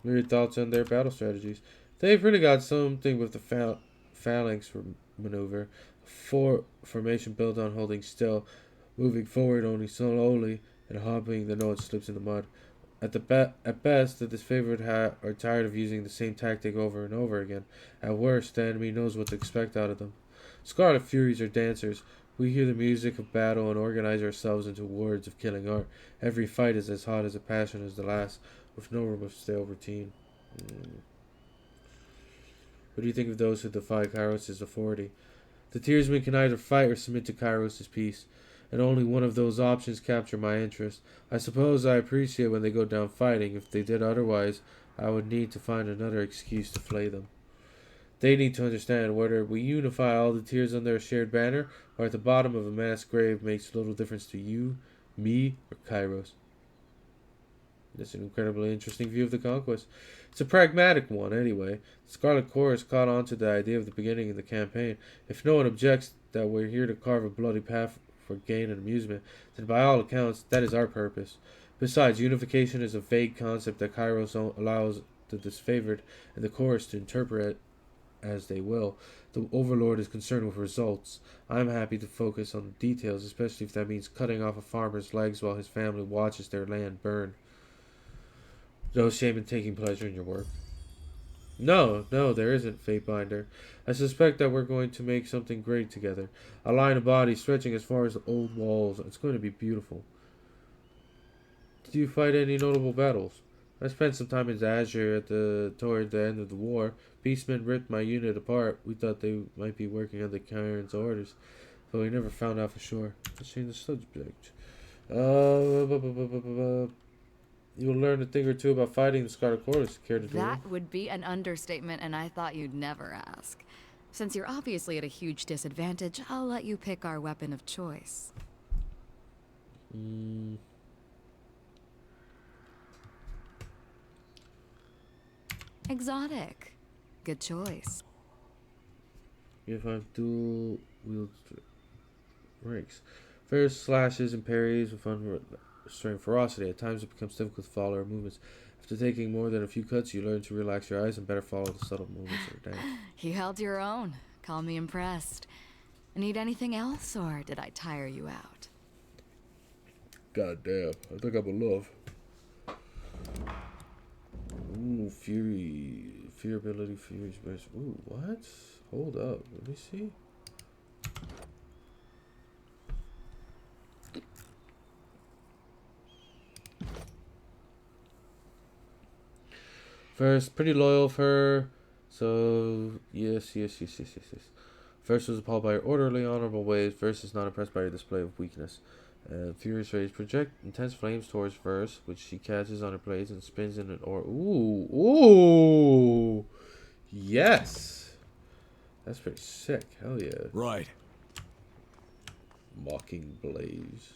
[SPEAKER 1] What are your thoughts on their battle strategies? They've really got something with the phalanx maneuver. Formation built on holding still, moving forward only slowly, and hopping the note slips in the mud. At best, the disfavored are tired of using the same tactic over and over again. At worst, the enemy knows what to expect out of them. Scarlet Furies are dancers. We hear the music of battle and organize ourselves into wards of killing art. Every fight is as hot as a passion as the last, with no room of stale routine. What do you think of those who defy Kairos' authority? The tiersmen can either fight or submit to Kairos' peace, and only one of those options capture my interest. I suppose I appreciate when they go down fighting. If they did otherwise, I would need to find another excuse to flay them. They need to understand whether we unify all the tiers under a shared banner or at the bottom of a mass grave makes little difference to you, me, or Kairos. That's an incredibly interesting view of the conquest. It's a pragmatic one, anyway. The Scarlet Chorus caught on to the idea of the beginning of the campaign. If no one objects that we're here to carve a bloody path for gain and amusement, then by all accounts, that is our purpose. Besides, unification is a vague concept that Kairos allows the disfavored and the Chorus to interpret as they will. The Overlord is concerned with results. I'm happy to focus on the details, especially if that means cutting off a farmer's legs while his family watches their land burn. No shame in taking pleasure in your work. No, no, there isn't, Fatebinder. I suspect that we're going to make something great together. A line of bodies stretching as far as the old walls. It's going to be beautiful. Did you fight any notable battles? I spent some time in Azure toward the end of the war. Beastmen ripped my unit apart. We thought they might be working under Kieran's orders, but we never found out for sure. Let's change the subject. You'll learn a thing or two about fighting the Scarlet Quarters. Care to do?
[SPEAKER 6] That would be an understatement, and I thought you'd never ask. Since you're obviously at a huge disadvantage, I'll let you pick our weapon of choice. Exotic. Good choice.
[SPEAKER 1] If I have dual wield ranks. Various slashes and parries with unrestrained ferocity. At times it becomes difficult to follow our movements. After taking more than a few cuts, you learn to relax your eyes and better follow the subtle movements of the dance.
[SPEAKER 6] You held your own. Call me impressed. Need anything else, or did I tire you out?
[SPEAKER 1] God damn, I think I'm in love. Ooh, Fury. Fear ability, Fury's burst. Ooh, what? Hold up, let me see. First, pretty loyal of her. So, yes. First was appalled by her orderly, honorable ways. Verse is not impressed by her display of weakness. Furious Rage project intense flames towards Verse, which she catches on her blades and spins in an or. Ooh! Yes! That's pretty sick. Hell yeah.
[SPEAKER 4] Right.
[SPEAKER 1] Mocking Blaze.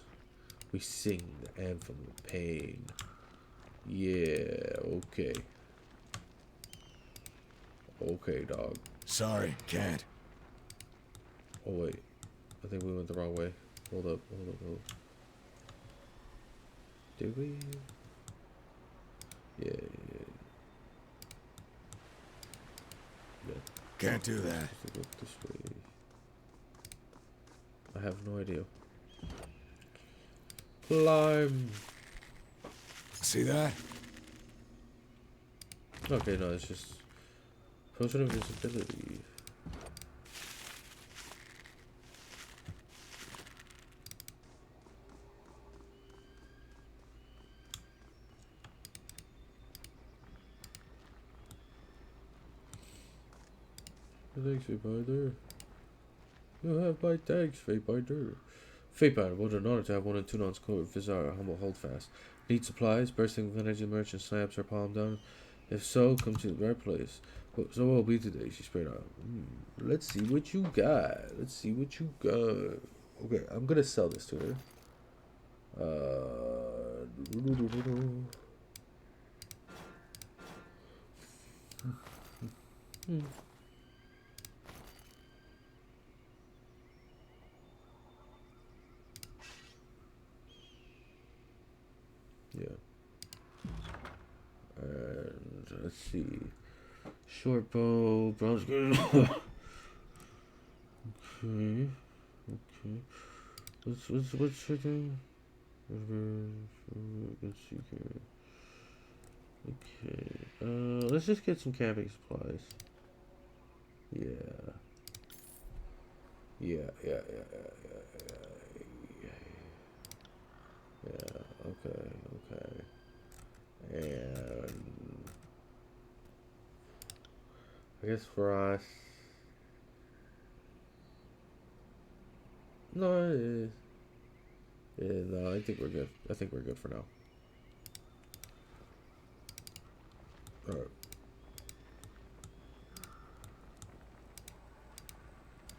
[SPEAKER 1] We sing the anthem of pain. Yeah, okay. Okay, dog.
[SPEAKER 4] Sorry, can't.
[SPEAKER 1] Oh, wait. I think we went the wrong way. Hold up. Did we? Yeah.
[SPEAKER 4] Can't do that.
[SPEAKER 1] Let's go this way. I have no idea. Climb.
[SPEAKER 4] See that?
[SPEAKER 1] Okay, no, it's just potion of invisibility. Thanks, Fatebinder. You have my thanks, Fatebinder. Fatebinder, what an honor to have one and two nons visit our humble holdfast. Need supplies? Bursting with energy merchant slaps her palm down. If so, come to the right place. So what will be today? She spread out. Let's see what you got. Okay, I'm gonna sell this to her. Yeah. And let's see. Short bow, bronze. Okay. What's your thing? Let's see here. Okay. Let's just get some camping supplies. Yeah. Yeah. Okay. And I guess for us, no, no, I think we're good. I think we're good for now. All right.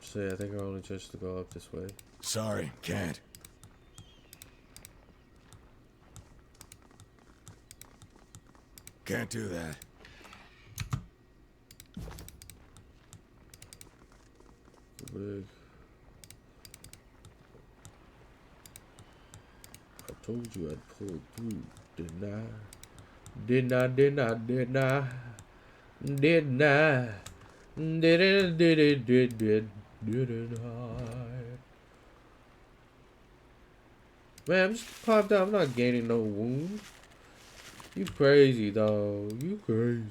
[SPEAKER 1] So yeah, I think our only choice is to go up this way.
[SPEAKER 4] Sorry, can't. Can't do that.
[SPEAKER 1] Big. I told you I'd pull through, didn't I? Didn't I? Did I? Man, I'm just popped out. I'm not gaining no wound. You crazy, dog. You crazy.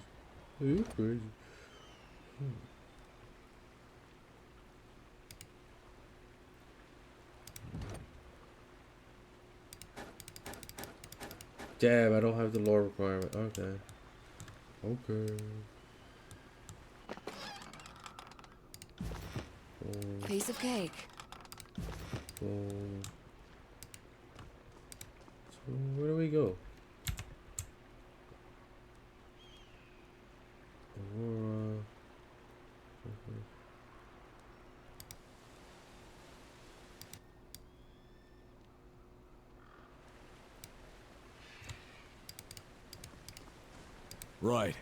[SPEAKER 1] Damn, I don't have the lore requirement. Okay. Okay.
[SPEAKER 6] Piece of cake.
[SPEAKER 1] Boom. So where do we go? Aurora.
[SPEAKER 4] Right.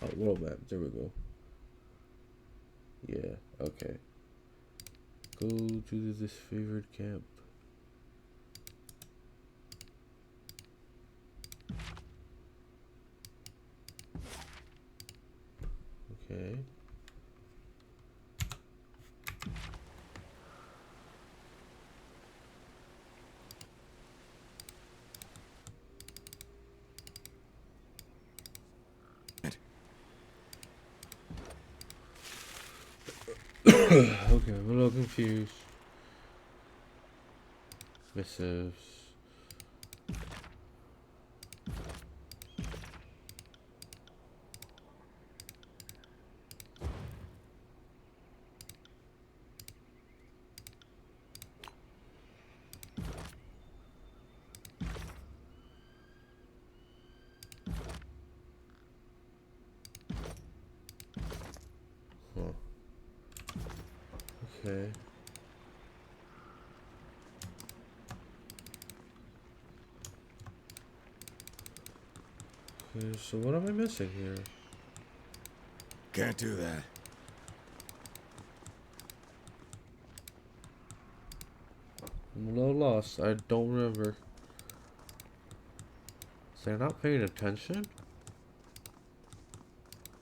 [SPEAKER 1] Oh, world map. There we go. Yeah. Okay. Go to this favorite camp. Okay. Okay, I'm a little confused. Missives. Huh. Okay. Okay, so what am I missing here?
[SPEAKER 4] Can't do that.
[SPEAKER 1] I'm a little lost. I don't remember. So they're not paying attention?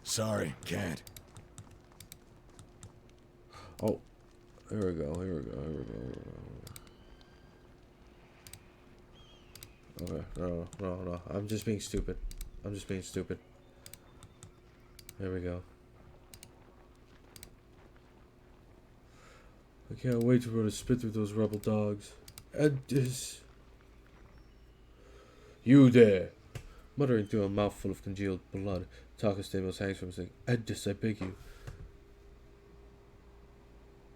[SPEAKER 4] Sorry, can't.
[SPEAKER 1] Oh, here we go, here we go, here we go. Okay, no. I'm just being stupid. I'm just being stupid. There we go. I can't wait to be able to spit through those rebel dogs. Edis. You there! Muttering through a mouthful of congealed blood, Taka Stamos hangs from him saying, Edis, I beg you.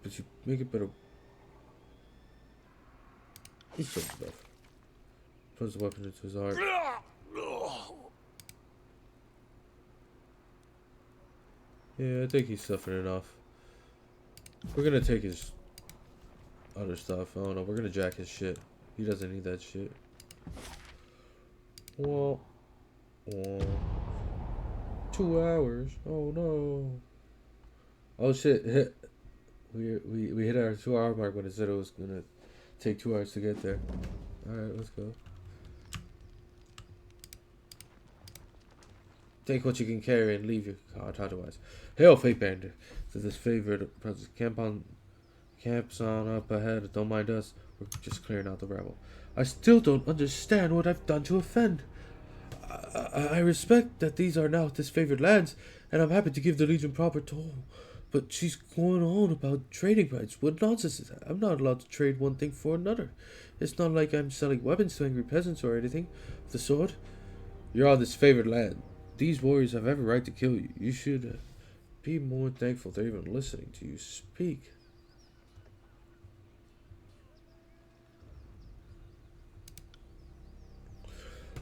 [SPEAKER 1] But you make it better. He's so rough. Puts the weapon into his heart. Yeah, I think he's suffering enough. We're gonna take his other stuff. Oh no, we're gonna jack his shit. He doesn't need that shit. Well, 2 hours. Oh no. Oh shit. We hit our 2 hour mark when it said it was gonna take 2 hours to get there. Alright, let's go. Take what you can carry and leave your cart otherwise. Hail, Fatebander. To this favorite camps on up ahead. Don't mind us. We're just clearing out the rebel. I still don't understand what I've done to offend. I respect that these are now disfavored lands, and I'm happy to give the Legion proper toll. But she's going on about trading rights. What nonsense is that? I'm not allowed to trade one thing for another. It's not like I'm selling weapons to angry peasants or anything of the sort. You're on this favored land. These warriors have every right to kill you. You should be more thankful they're even listening to you speak.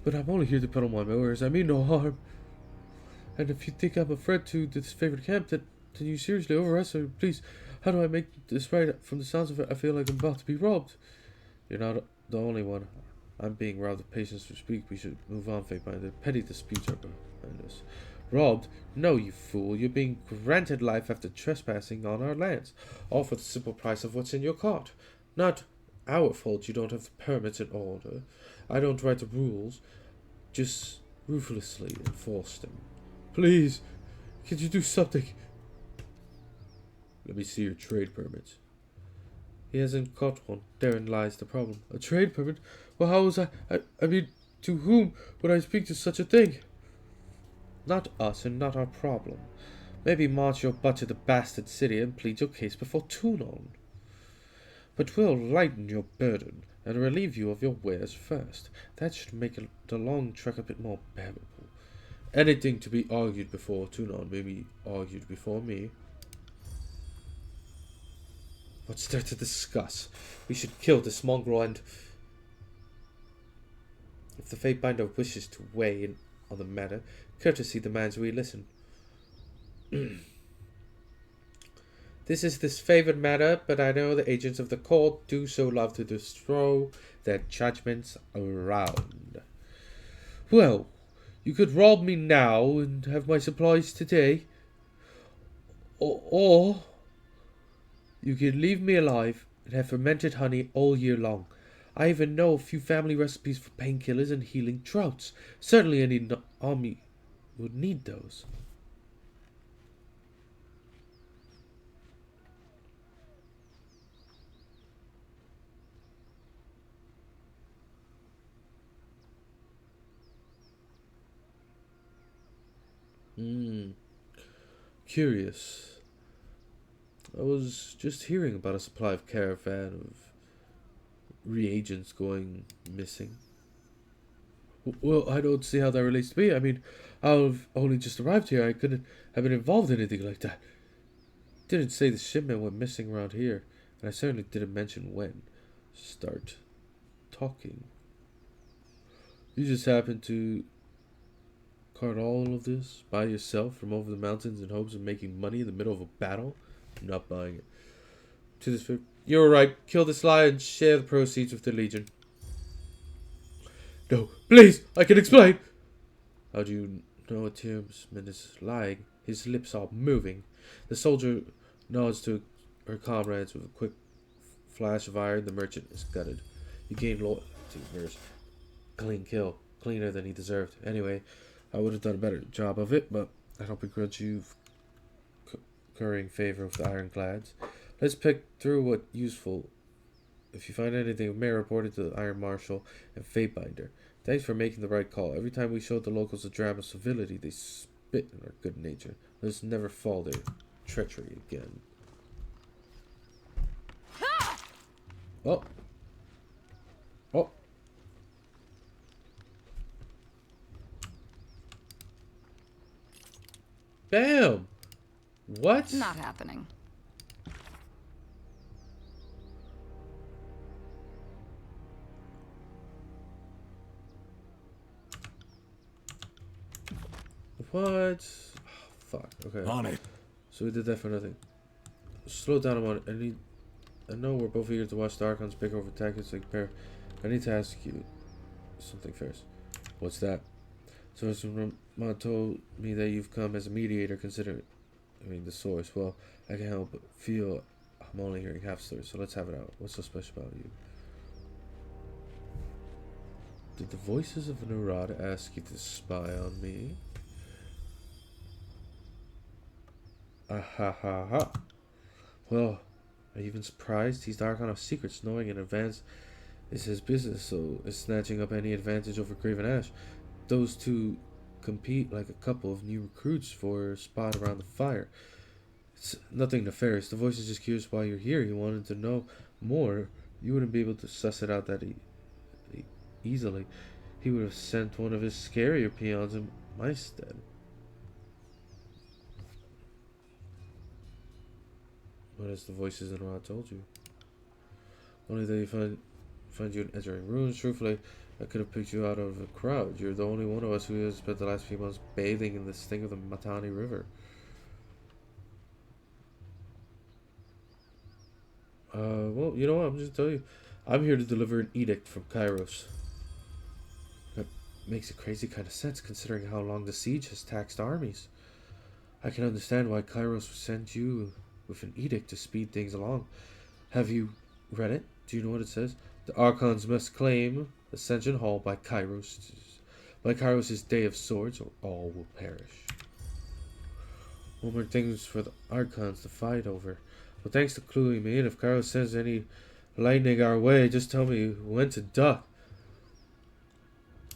[SPEAKER 1] But I'm only here to peddle my wares. I mean no harm. And if you think I'm a threat to this favored camp, then you seriously overestimate me. Please, how do I make this right? From the sounds of it, I feel like I'm about to be robbed. You're not the only one. I'm being robbed of patience to speak. We should move on, Fatebinder. Petty disputes are behind us. Robbed? No, you fool. You're being granted life after trespassing on our lands. All for the simple price of what's in your cart. Not our fault you don't have the permits in order. I don't write the rules. Just ruthlessly enforce them. Please, could you do something? Let me see your trade permits. He hasn't got one. Therein lies the problem. A trade permit? Well, how was I mean, to whom would I speak to such a thing? Not us and not our problem. Maybe march your butt to the bastard city and plead your case before Tunon. But we'll lighten your burden and relieve you of your wares first. That should make the long trek a bit more bearable. Anything to be argued before Tunon may be argued before me. What's there to discuss? We should kill this mongrel and... If the Fatebinder wishes to weigh in on the matter, courtesy demands we listen. This is this favored matter, but I know the agents of the court do so love to throw their judgments around. Well, you could rob me now and have my supplies today. Or you could leave me alive and have fermented honey all year long. I even know a few family recipes for painkillers and healing droughts. Certainly any army would need those. Curious. I was just hearing about a supply of caravan of reagents going missing. Well, I don't see how that relates to me. I mean, I've only just arrived here. I couldn't have been involved in anything like that. Didn't say the shipment went missing around here, and I certainly didn't mention when. Start talking. You just happened to cart all of this by yourself from over the mountains in hopes of making money in the middle of a battle? I'm not buying it. To this, you're right. Kill this lion and share the proceeds with the Legion. No, please, I can explain. How do you know a tearsman is lying? His lips are moving. The soldier nods to her comrades with a quick flash of iron. The merchant is gutted. You gained loyalty, verse. Clean kill. Cleaner than he deserved. Anyway, I would have done a better job of it, but I don't begrudge you currying favor with the ironclads. Let's pick through what useful. If you find anything of merit, report it to the Iron Marshal and Fatebinder. Thanks for making the right call. Every time we showed the locals a dram of civility, they spit in our good nature. Let's never fall their treachery again. Oh. Oh. Bam! What?
[SPEAKER 6] Not happening.
[SPEAKER 1] What? Oh, fuck. Okay.
[SPEAKER 4] On it.
[SPEAKER 1] So we did that for nothing. Slow down a moment. I know we're both eager to watch the Archons pick over tactics like pair. I need to ask you something first. What's that? So Ramon told me that you've come as a mediator, considering the source. Well, I can't help but feel I'm only hearing half stories, so let's have it out. What's so special about you? Did the voices of Narada ask you to spy on me? Ah ha ha ha. Well, are you even surprised? He's the Archon of Secrets, knowing in advance is his business, so is snatching up any advantage over Graven Ash. Those two compete like a couple of new recruits for a spot around the fire. It's nothing nefarious. The voice is just curious why you're here. He wanted to know more. You wouldn't be able to suss it out that easily. He would have sent one of his scarier peons in my stead. What has the voices in Ra told you? Only that you find you in entering ruins. Truthfully, I could have picked you out of a crowd. You're the only one of us who has spent the last few months bathing in this thing of the Matani River. Well, you know what? I'm just telling you. I'm here to deliver an edict from Kairos. That makes a crazy kind of sense considering how long the siege has taxed armies. I can understand why Kairos would send you with an edict to speed things along. Have you read it? Do you know what it says? The Archons must claim Ascension Hall by Kairos' Day of Swords, or all will perish. One more things for the Archons to fight over. Well, thanks for cluing me in. If Kairos sends any lightning our way, just tell me when to duck.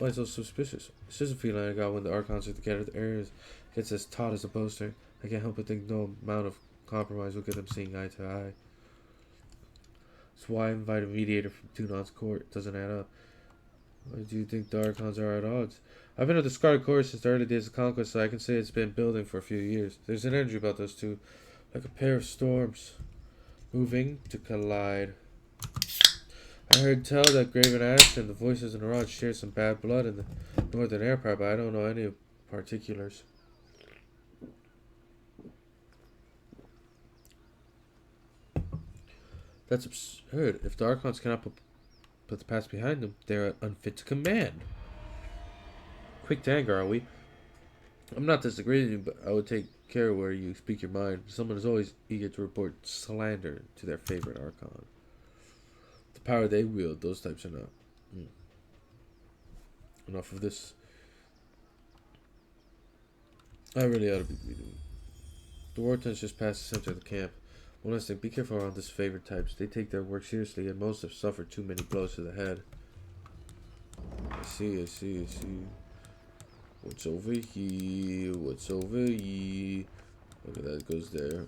[SPEAKER 1] Why so suspicious? It's just a feeling I got when the Archons are together. The areas gets as taut as a poster. I can't help but think no amount of compromise will get them seeing eye to eye. That's why I invited a mediator from Tunon's court. It doesn't add up. Why do you think the Archons are at odds? I've been at the Scarlet Court since the early days of Conquest, so I can say it's been building for a few years. There's an energy about those two, like a pair of storms, moving to collide. I heard tell that Graven Ash and the Voices in the Rod share some bad blood in the Northern Empire, but I don't know any particulars. That's absurd. If the Archons cannot put the past behind them, they are unfit to command. Quick to anger, are we? I'm not disagreeing, but I would take care where you speak your mind. Someone is always eager to report slander to their favorite Archon. The power they wield, those types are not. Enough of this. I really ought to be reading. The Wartons just passed the center of the camp. One last thing, be careful around this favored types. They take their work seriously, and most have suffered too many blows to the head. I see. What's over here? Okay, that goes there.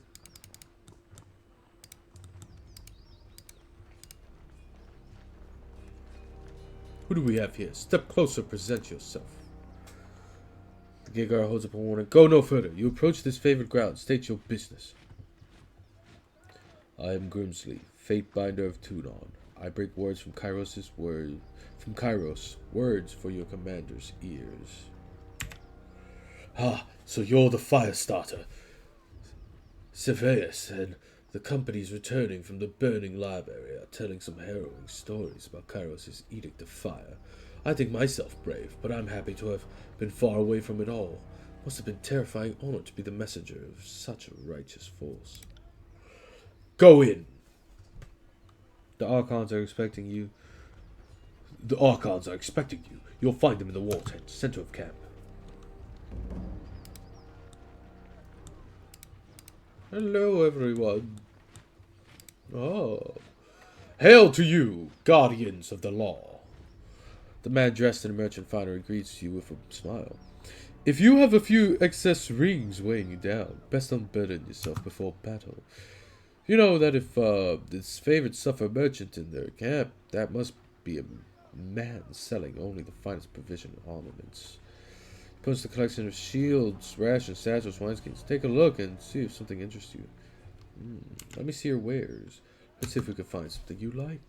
[SPEAKER 1] Who do we have here? Step closer, present yourself. The gate guard holds up a warning. Go no further. You approach this favored ground. State your business. I am Grimsley, Fate Binder of Tunon. I break words from Kairos, words for your commander's ears. Ah, so you're the Firestarter. Severus and the company's returning from the burning lab area, telling some harrowing stories about Kairos' edict of fire. I think myself brave, but I'm happy to have been far away from it all. Must have been a terrifying honor to be the messenger of such a righteous force. Go in! The Archons are expecting you. You'll find them in the wall tent, center of camp. Hello, everyone. Oh. Hail to you, guardians of the law. The man dressed in a merchant finery greets you with a smile. If you have a few excess rings weighing you down, best unburden yourself before battle. You know that if this favored suffer merchant in their camp, that must be a man selling only the finest provision ornaments. He posts a collection of shields, rations, satchels, wineskins. Take a look and see if something interests you. Let me see your wares. Let's see if we can find something you like.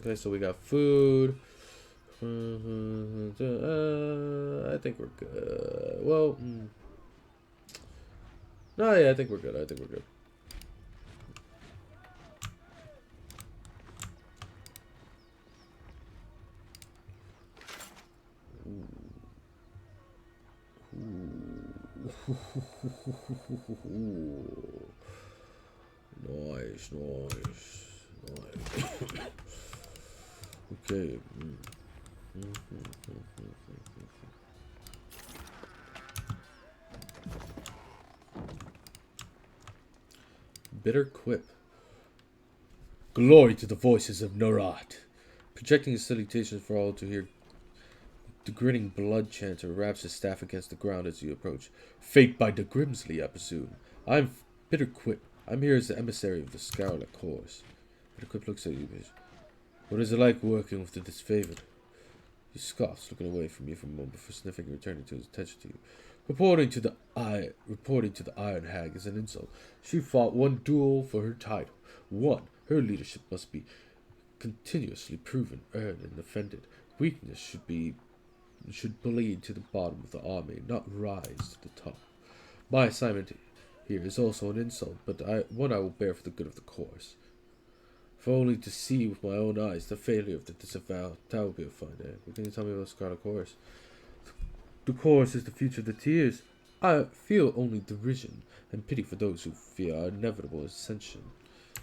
[SPEAKER 1] Okay, so we got food. I think we're good. Well, no, yeah, I think we're good. Nice. Okay. Bitter quip. Glory to the voices of Norat. Projecting his salutations for all to hear, the grinning blood chanter raps his staff against the ground as you approach. Fate by the Grimsley, I presume. I'm Bitter Quip. I'm here as the emissary of the Scarlet Course. Bitter Quip looks at you. What is it like working with the disfavored? He scoffs, looking away from you for a moment before sniffing and returning to his attention to you. Reporting to the Iron Hag is an insult. She fought one duel for her title. Her leadership must be continuously proven, earned, and defended. Weakness should bleed to the bottom of the army, not rise to the top. My assignment here is also an insult, but one I will bear for the good of the course. If only to see with my own eyes the failure of the disavowed, that would be a fine day. What can you tell me about the Scarlet Course? The course is the future of the Tears. I feel only derision and pity for those who fear our inevitable ascension.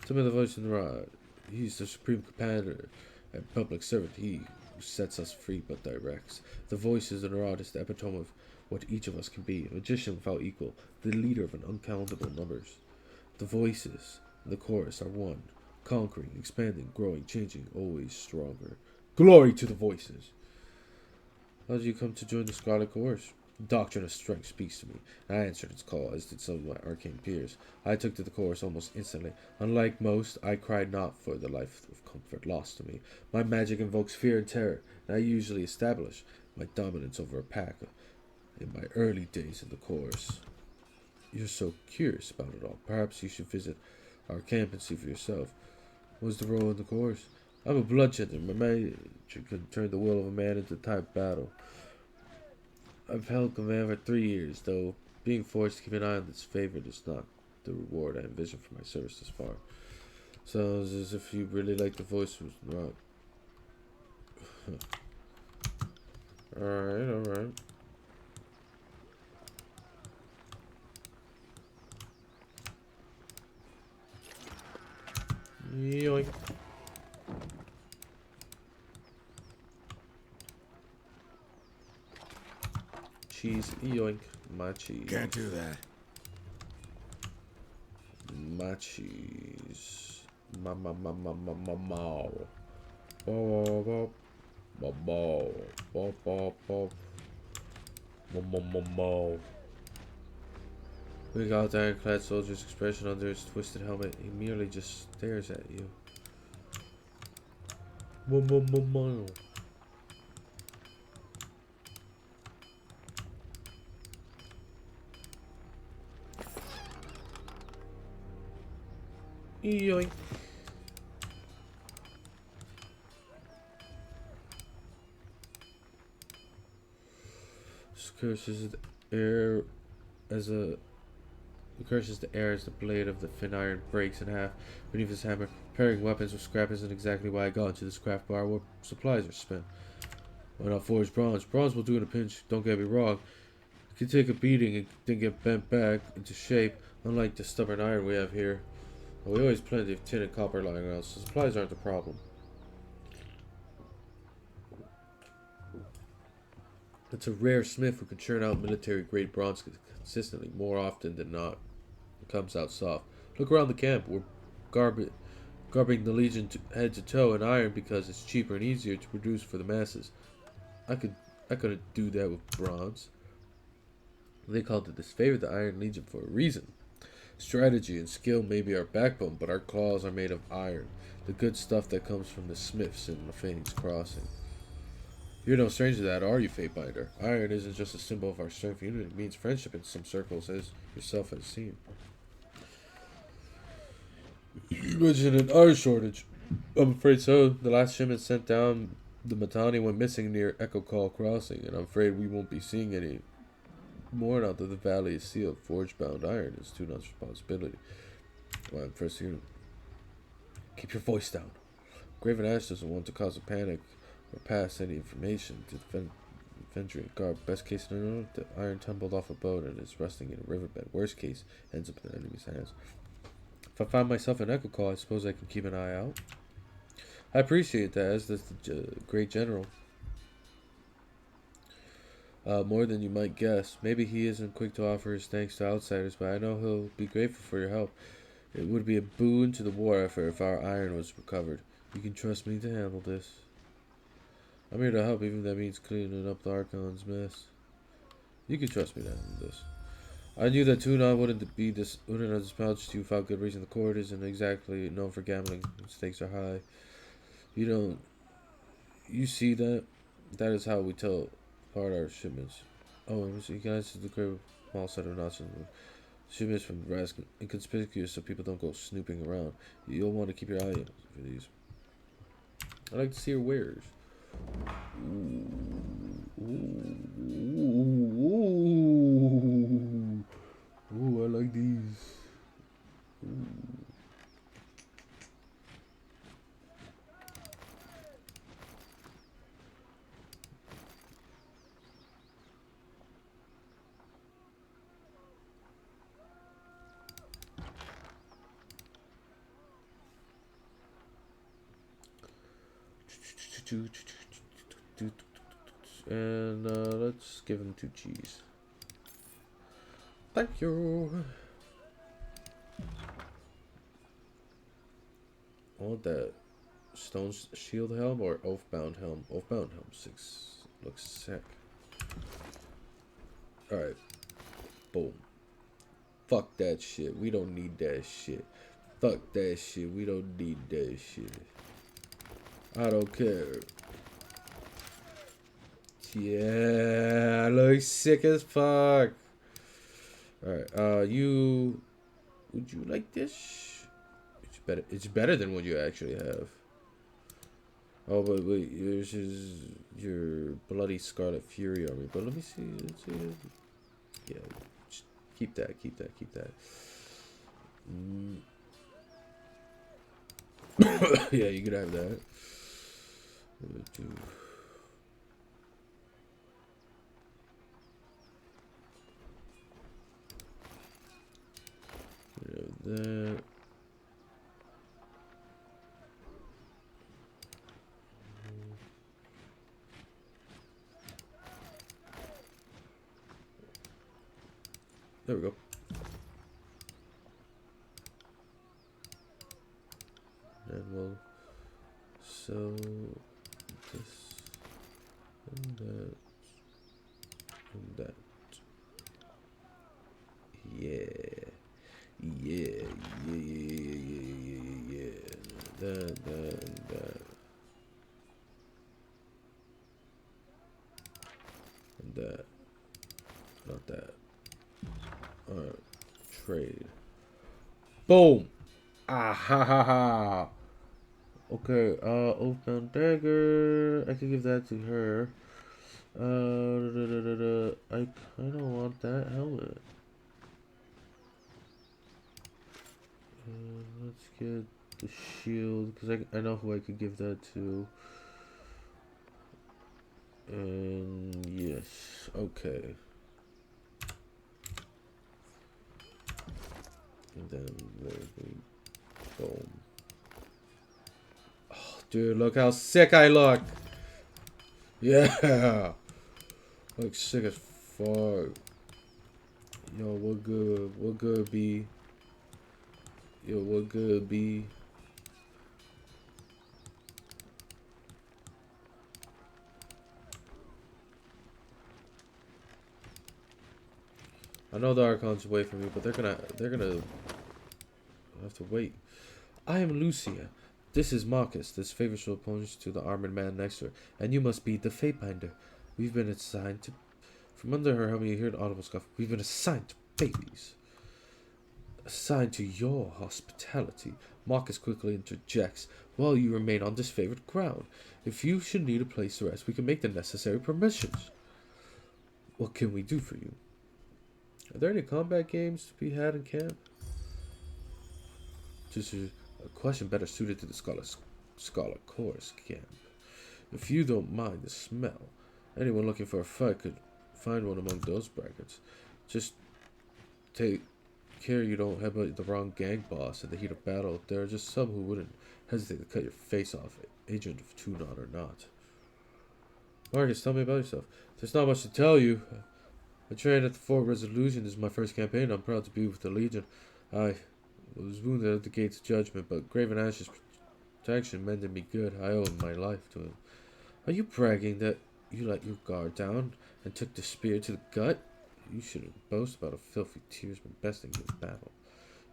[SPEAKER 1] Tell me the voice in the rod. He's the supreme commander and public servant. He who sets us free but directs. The voices in the rod is the epitome of what each of us can be. A magician without equal. The leader of an uncountable numbers. The voices in the chorus are one. conquering, expanding, growing, changing, always stronger. Glory to the voices! How did you come to join the Scarlet Course? Doctrine of Strength speaks to me. I answered its call, as did some of my arcane peers. I took to the course almost instantly. Unlike most, I cried not for the life of comfort lost to me. My magic invokes fear and terror, and I usually establish my dominance over a pack in my early days in the course. You're so curious about it all. Perhaps you should visit our camp and see for yourself. What's the role in the course? I'm a bloodshed. My magic can turn the will of a man into type battle. I've held command for 3 years, though being forced to keep an eye on this favorite is not the reward I envisioned for my service this far. Sounds as if you really like the voice was not. Alright. Yoink. Cheese, yoink. My cheese.
[SPEAKER 4] Can't do that.
[SPEAKER 1] My cheese. Ma. Bow. Bow. Big out ironclad soldier's expression under his twisted helmet. He merely just stares at you. Yoink. This curses the air as a. He curses the air as the blade of the thin iron breaks in half beneath his hammer. Pairing weapons with scrap isn't exactly why I got into this craft bar where supplies are spent. Why not forge bronze? Bronze will do in a pinch, don't get me wrong. It can take a beating and then get bent back into shape, unlike the stubborn iron we have here. We always plenty of tin and copper lying around, so supplies aren't the problem. It's a rare smith who can churn out military-grade bronze consistently, more often than not. It comes out soft. Look around the camp. We're garbing the Legion head to toe in iron because it's cheaper and easier to produce for the masses. I couldn't do that with bronze. They called it this favor the Iron Legion for a reason. Strategy and skill may be our backbone, but our claws are made of iron. The good stuff that comes from the smiths in the Phoenix Crossing. You're no stranger to that, are you, Fatebinder? Iron isn't just a symbol of our strength unity. It means friendship in some circles, as yourself has seen. You mentioned an iron shortage. I'm afraid so. The last shipment sent down the Matani went missing near Echo Call Crossing, and I'm afraid we won't be seeing any more now that the valley is sealed. Forge-bound iron is Tunan's responsibility. Well, I'm first here. Keep your voice down. Graven Ash doesn't want to cause a panic or pass any information to the Venturing guard. Best case scenario, the iron tumbled off a boat and is rusting in a riverbed. Worst case, ends up in the enemy's hands. If I find myself in Echo Call, I suppose I can keep an eye out. I appreciate that, as does the great general. More than you might guess. Maybe he isn't quick to offer his thanks to outsiders, but I know he'll be grateful for your help. It would be a boon to the war effort if our iron was recovered. You can trust me to handle this. I'm here to help, even if that means cleaning up the Archon's mess. You can trust me to handle this. I knew that Tunon wouldn't have dispatched you without good reason. The court isn't exactly known for gambling. The stakes are high. You see that? That is how we tell apart our shipments. Oh, and you guys the great small set of knots. Shipments from Rask inconspicuous so people don't go snooping around. You'll want to keep your eye on for these. I like to see your wares. Ooh, I like these. Ooh. And let's give him 2 cheese. Thank you. I want that stone shield helm or oathbound helm. Oathbound helm looks sick. Alright. Boom. Fuck that shit. We don't need that shit. Fuck that shit. We don't need that shit. I don't care. Yeah, looks sick as fuck. Alright, you... Would you like this? It's better than what you actually have. Oh, but wait, yours is your Bloody Scarlet Fury army. But let me see. Let's see. Yeah, just keep that, keep that, keep that. Yeah, you can have that. That. There we go. And we'll sell this and that and that. Yeah. Yeah. That and that. And that. Not that. Alright. Trade. Boom! Ah ha ha ha! Okay, Oathbound Dagger. I could give that to her. I kinda want that helmet. Let's get the shield, because I know who I could give that to. And yes, okay. And then boom. Oh, dude, look how sick I look. Yeah. Look sick as fuck. Yo, what good? What good, B? Yo, what good, B? I know the Archon's away from me, but they're gonna have to wait. I am Lucia. This is Marcus, this favorable opponent to the armored man next to her, and you must be the Fatebinder. We've been assigned to... From under her helmet you hear an audible scuff. We've been assigned to babies. Assigned to your hospitality. Marcus quickly interjects. While you remain on this favored ground. If you should need a place to rest, we can make the necessary permissions. What can we do for you? Are there any combat games to be had in camp? Just a question better suited to the Scholar Chorus camp. If you don't mind the smell, anyone looking for a fight could find one among those brackets. Just take care you don't have the wrong gang boss in the heat of battle. There are just some who wouldn't hesitate to cut your face off, agent of Tunon or not. Marcus, tell me about yourself. There's not much to tell you. I trained at the Fort Resolution. This is my first campaign. I'm proud to be with the Legion. I was wounded at the Gates of Judgment, but Graven Ash's protection mended me good. I owe my life to him. Are you bragging that you let your guard down and took the spear to the gut? You shouldn't boast about a filthy tearsman besting you in battle.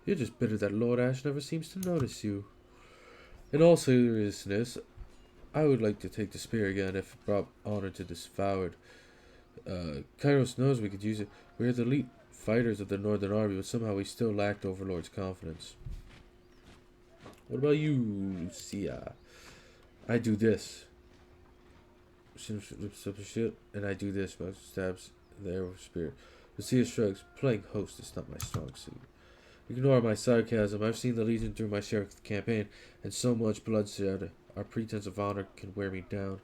[SPEAKER 1] You're just bitter that Lord Ash never seems to notice you. In all seriousness, I would like to take the spear again if it brought honor to this Foward. Kairos knows we could use it. We're the elite fighters of the Northern Army, but somehow we still lacked Overlord's confidence. What about you, Lucia? I do this. And I do this. Most stabs the air with spirit. Lucia shrugs. Playing host is not my strong suit. Ignore my sarcasm. I've seen the Legion through my share of the campaign, and so much bloodshed. Our pretense of honor can wear me down.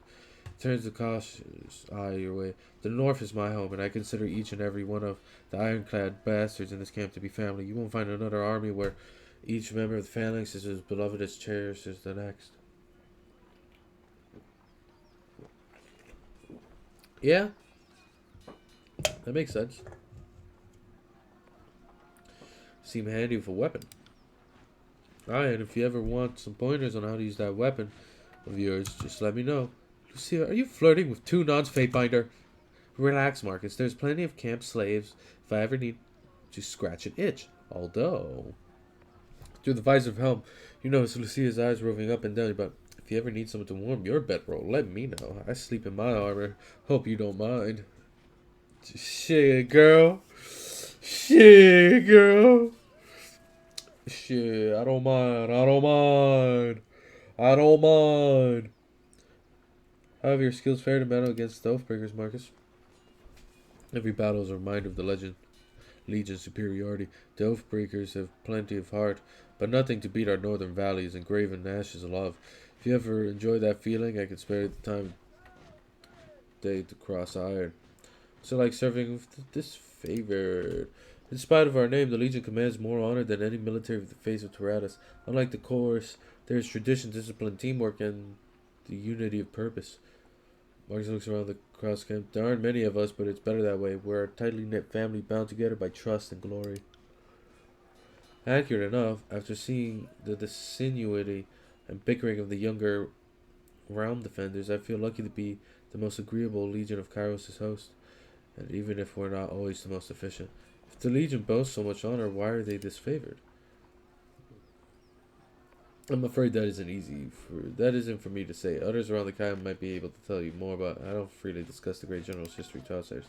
[SPEAKER 1] Turns the cautious eye your way. The North is my home, and I consider each and every one of the ironclad bastards in this camp to be family. You won't find another army where each member of the phalanx is as beloved as cherished as the next. Yeah, that makes sense. Seem handy with a weapon. Alright, and if you ever want some pointers on how to use that weapon of yours, just let me know. Lucia, are you flirting with two nuns, Fatebinder? Relax, Marcus. There's plenty of camp slaves if I ever need to scratch an itch. Although, through the visor of helm, you notice Lucia's eyes roving up and down, but if you ever need someone to warm your bedroll, let me know. I sleep in my armor. Hope you don't mind. Shit, girl. Shit, girl. Shit, I don't mind. I don't mind. I don't mind. How have your skills fared in battle against the Oathbreakers, Marcus? Every battle is a reminder of the Legion's superiority. The Oathbreakers have plenty of heart, but nothing to beat our northern valleys and graven ashes of love. If you ever enjoy that feeling, I can spare the time of day to cross iron. So like serving with this favor. In spite of our name, the Legion commands more honor than any military of the face of Tyrannus. Unlike the Chorus, there is tradition, discipline, teamwork, and the unity of purpose. Marcus looks around the cross camp. There aren't many of us, but it's better that way. We're a tightly knit family bound together by trust and glory. Accurate enough, after seeing the dissinuity and bickering of the younger realm defenders, I feel lucky to be the most agreeable Legion of Kairos' host. And even if we're not always the most efficient. If the Legion boasts so much honor, why are they disfavored? I'm afraid that isn't for me to say. Others around the camp might be able to tell you more, but I don't freely discuss the great general's history to outsiders.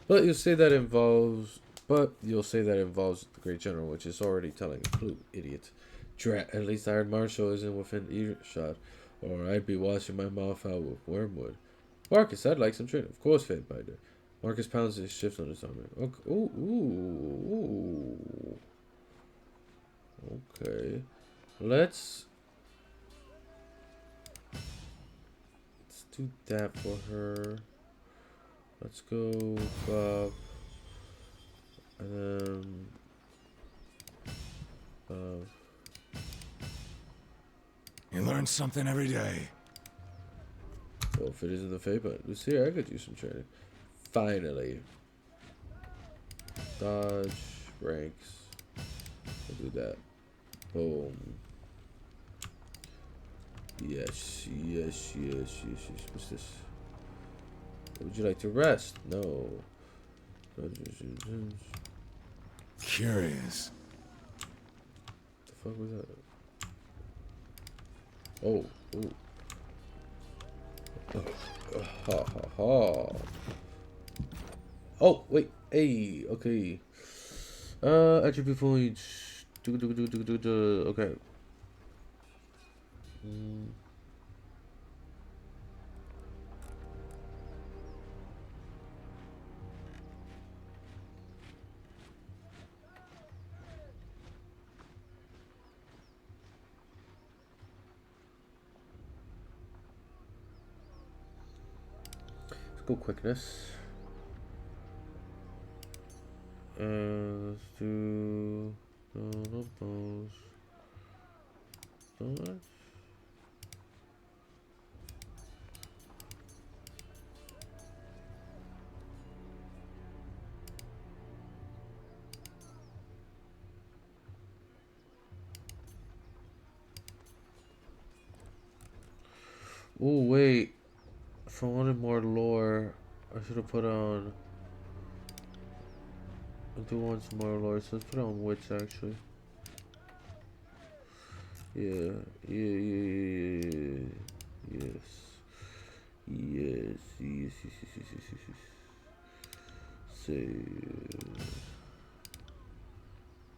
[SPEAKER 1] But you'll say that involves the great general, which is already telling a clue, idiot. Drat, at least Iron Marshal isn't within earshot, or I'd be washing my mouth out with wormwood. Marcus, I'd like some training. Of course, Fatebinder. Marcus pounds his shift on his armor. Okay. Ooh. Okay. Let's do that for her. Let's go up. And then
[SPEAKER 4] You learn something every day.
[SPEAKER 1] well, if it isn't the fate, but let's see, I could do some training. Finally. Dodge, ranks. I'll do that. Boom. Yes. What's this? Would you like to rest? No.
[SPEAKER 4] Curious.
[SPEAKER 1] The fuck was that? Oh. Ha ha ha. Oh, wait. Hey, okay. Attribute points. Okay. Let's go quickness. Let's do those. Those. Oh wait, if I wanted more lore, I should have put on. I do want some more lore, so let's put on witch actually. Yeah. Yes. So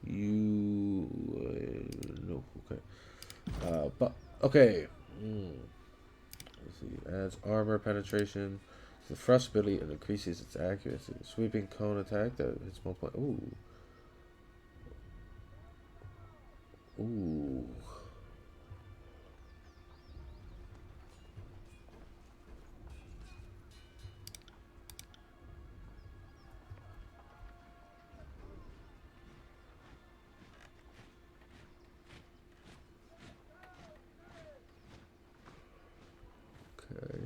[SPEAKER 1] you no, okay. But okay. Let's see. Adds armor penetration. The thrust ability and increases its accuracy. Sweeping cone attack that hits multiple. Ooh. Okay.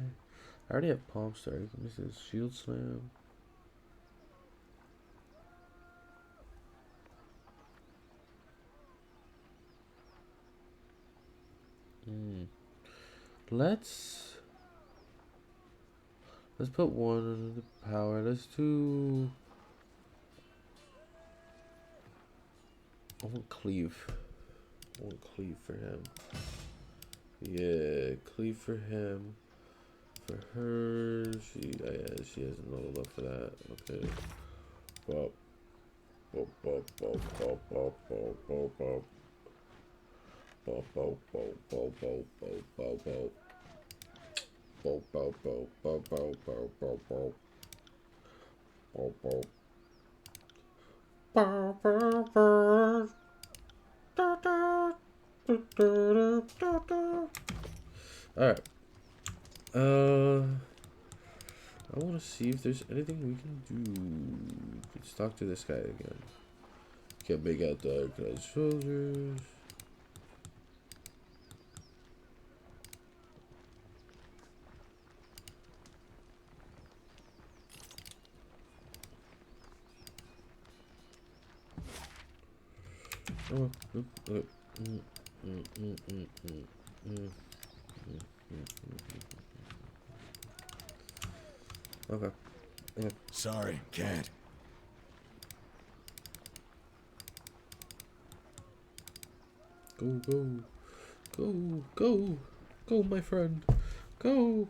[SPEAKER 1] I already have palm strike. This is shield slam. Let's put one under the power. Let's do. I want cleave. I want cleave for him. Yeah, cleave for him. For her, she hasn't leveled up for that. Okay. Bop. Bop, bop, bop, bop, bop, bop, bop, bop. Bop, bop, bop, bop, bop, bop, bop, bop. Bop, bop, bop, bop, bop, bop, bop, bop. Bop, bop. Bop, bop, bop. Da, da, da, da, da, da. Alright. I want to see if there's anything we can do. Let's talk to this guy again. Can't make out the organized soldiers. Oh, okay. Okay.
[SPEAKER 4] Sorry, can't.
[SPEAKER 1] Go, go, my friend. Go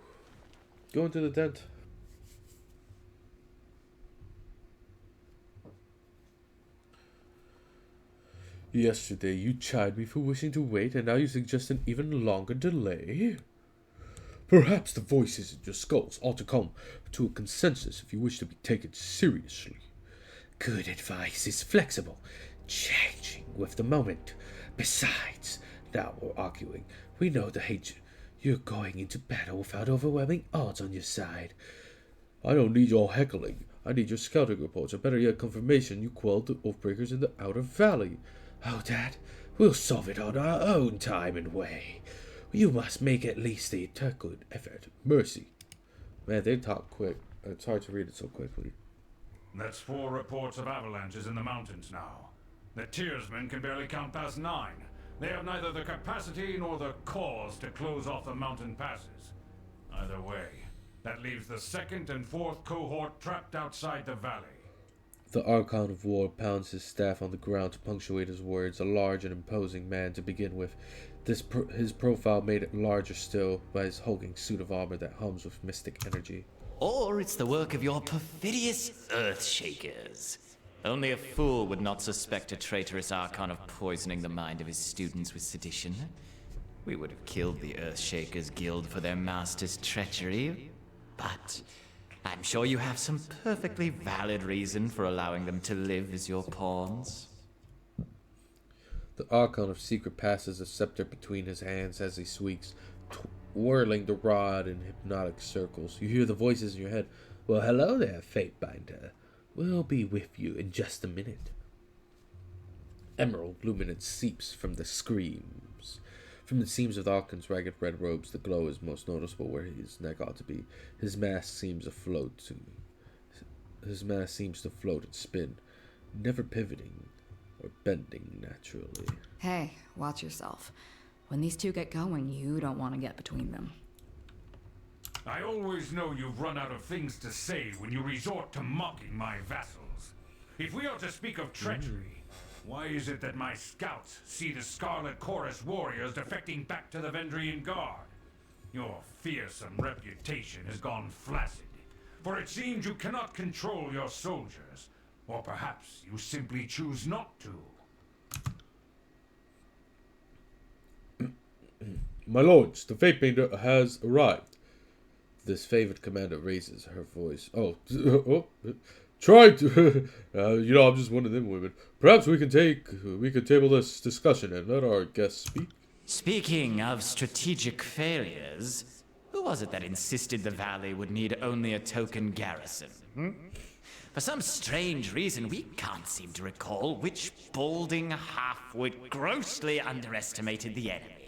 [SPEAKER 1] into the tent. Yesterday you chid me for wishing to wait, and now you suggest an even longer delay? Perhaps the voices in your skulls ought to come to a consensus if you wish to be taken seriously. Good advice is flexible, changing with the moment. Besides, now we're arguing. We know the hate you're going into battle without overwhelming odds on your side. I don't need your heckling. I need your scouting reports, or better yet, confirmation you quelled the Oathbreakers in the Outer Valley. Oh, Dad, we'll solve it on our own time and way. You must make at least a good effort. Mercy. Man, they talk quick. It's hard to read it so quickly.
[SPEAKER 7] That's 4 reports of avalanches in the mountains now. The Tearsmen can barely count past 9. They have neither the capacity nor the cause to close off the mountain passes. Either way, that leaves the 2nd and 4th cohort trapped outside the valley.
[SPEAKER 1] The Archon of War pounds his staff on the ground to punctuate his words, a large and imposing man to begin with. His profile made larger still by his hulking suit of armor that hums with mystic energy.
[SPEAKER 8] Or it's the work of your perfidious Earthshakers. Only a fool would not suspect a traitorous Archon of poisoning the mind of his students with sedition. We would have killed the Earthshakers Guild for their master's treachery, but I'm sure you have some perfectly valid reason for allowing them to live as your pawns.
[SPEAKER 1] The Archon of Secret passes a scepter between his hands as he speaks, whirling the rod in hypnotic circles. You hear the voices in your head. Well, hello there, Fatebinder. We'll be with you in just a minute. Emerald luminance seeps from the screams. From the seams of the Archon's ragged red robes, the glow is most noticeable where his neck ought to be. His mask seems to float and spin, never pivoting or bending naturally.
[SPEAKER 6] Hey, watch yourself. When these two get going, you don't want to get between them.
[SPEAKER 7] I always know you've run out of things to say when you resort to mocking my vassals. If we are to speak of treachery, why is it that my scouts see the Scarlet Chorus warriors defecting back to the Vendrian Guard? Your fearsome reputation has gone flaccid, for it seems you cannot control your soldiers, or perhaps you simply choose not to.
[SPEAKER 1] My lords, the Fatebinder has arrived. This favored commander raises her voice. Try to, I'm just one of them women. Perhaps we could table this discussion and let our guests speak.
[SPEAKER 8] Speaking of strategic failures, who was it that insisted the valley would need only a token garrison? For some strange reason, we can't seem to recall which balding halfwit grossly underestimated the enemy.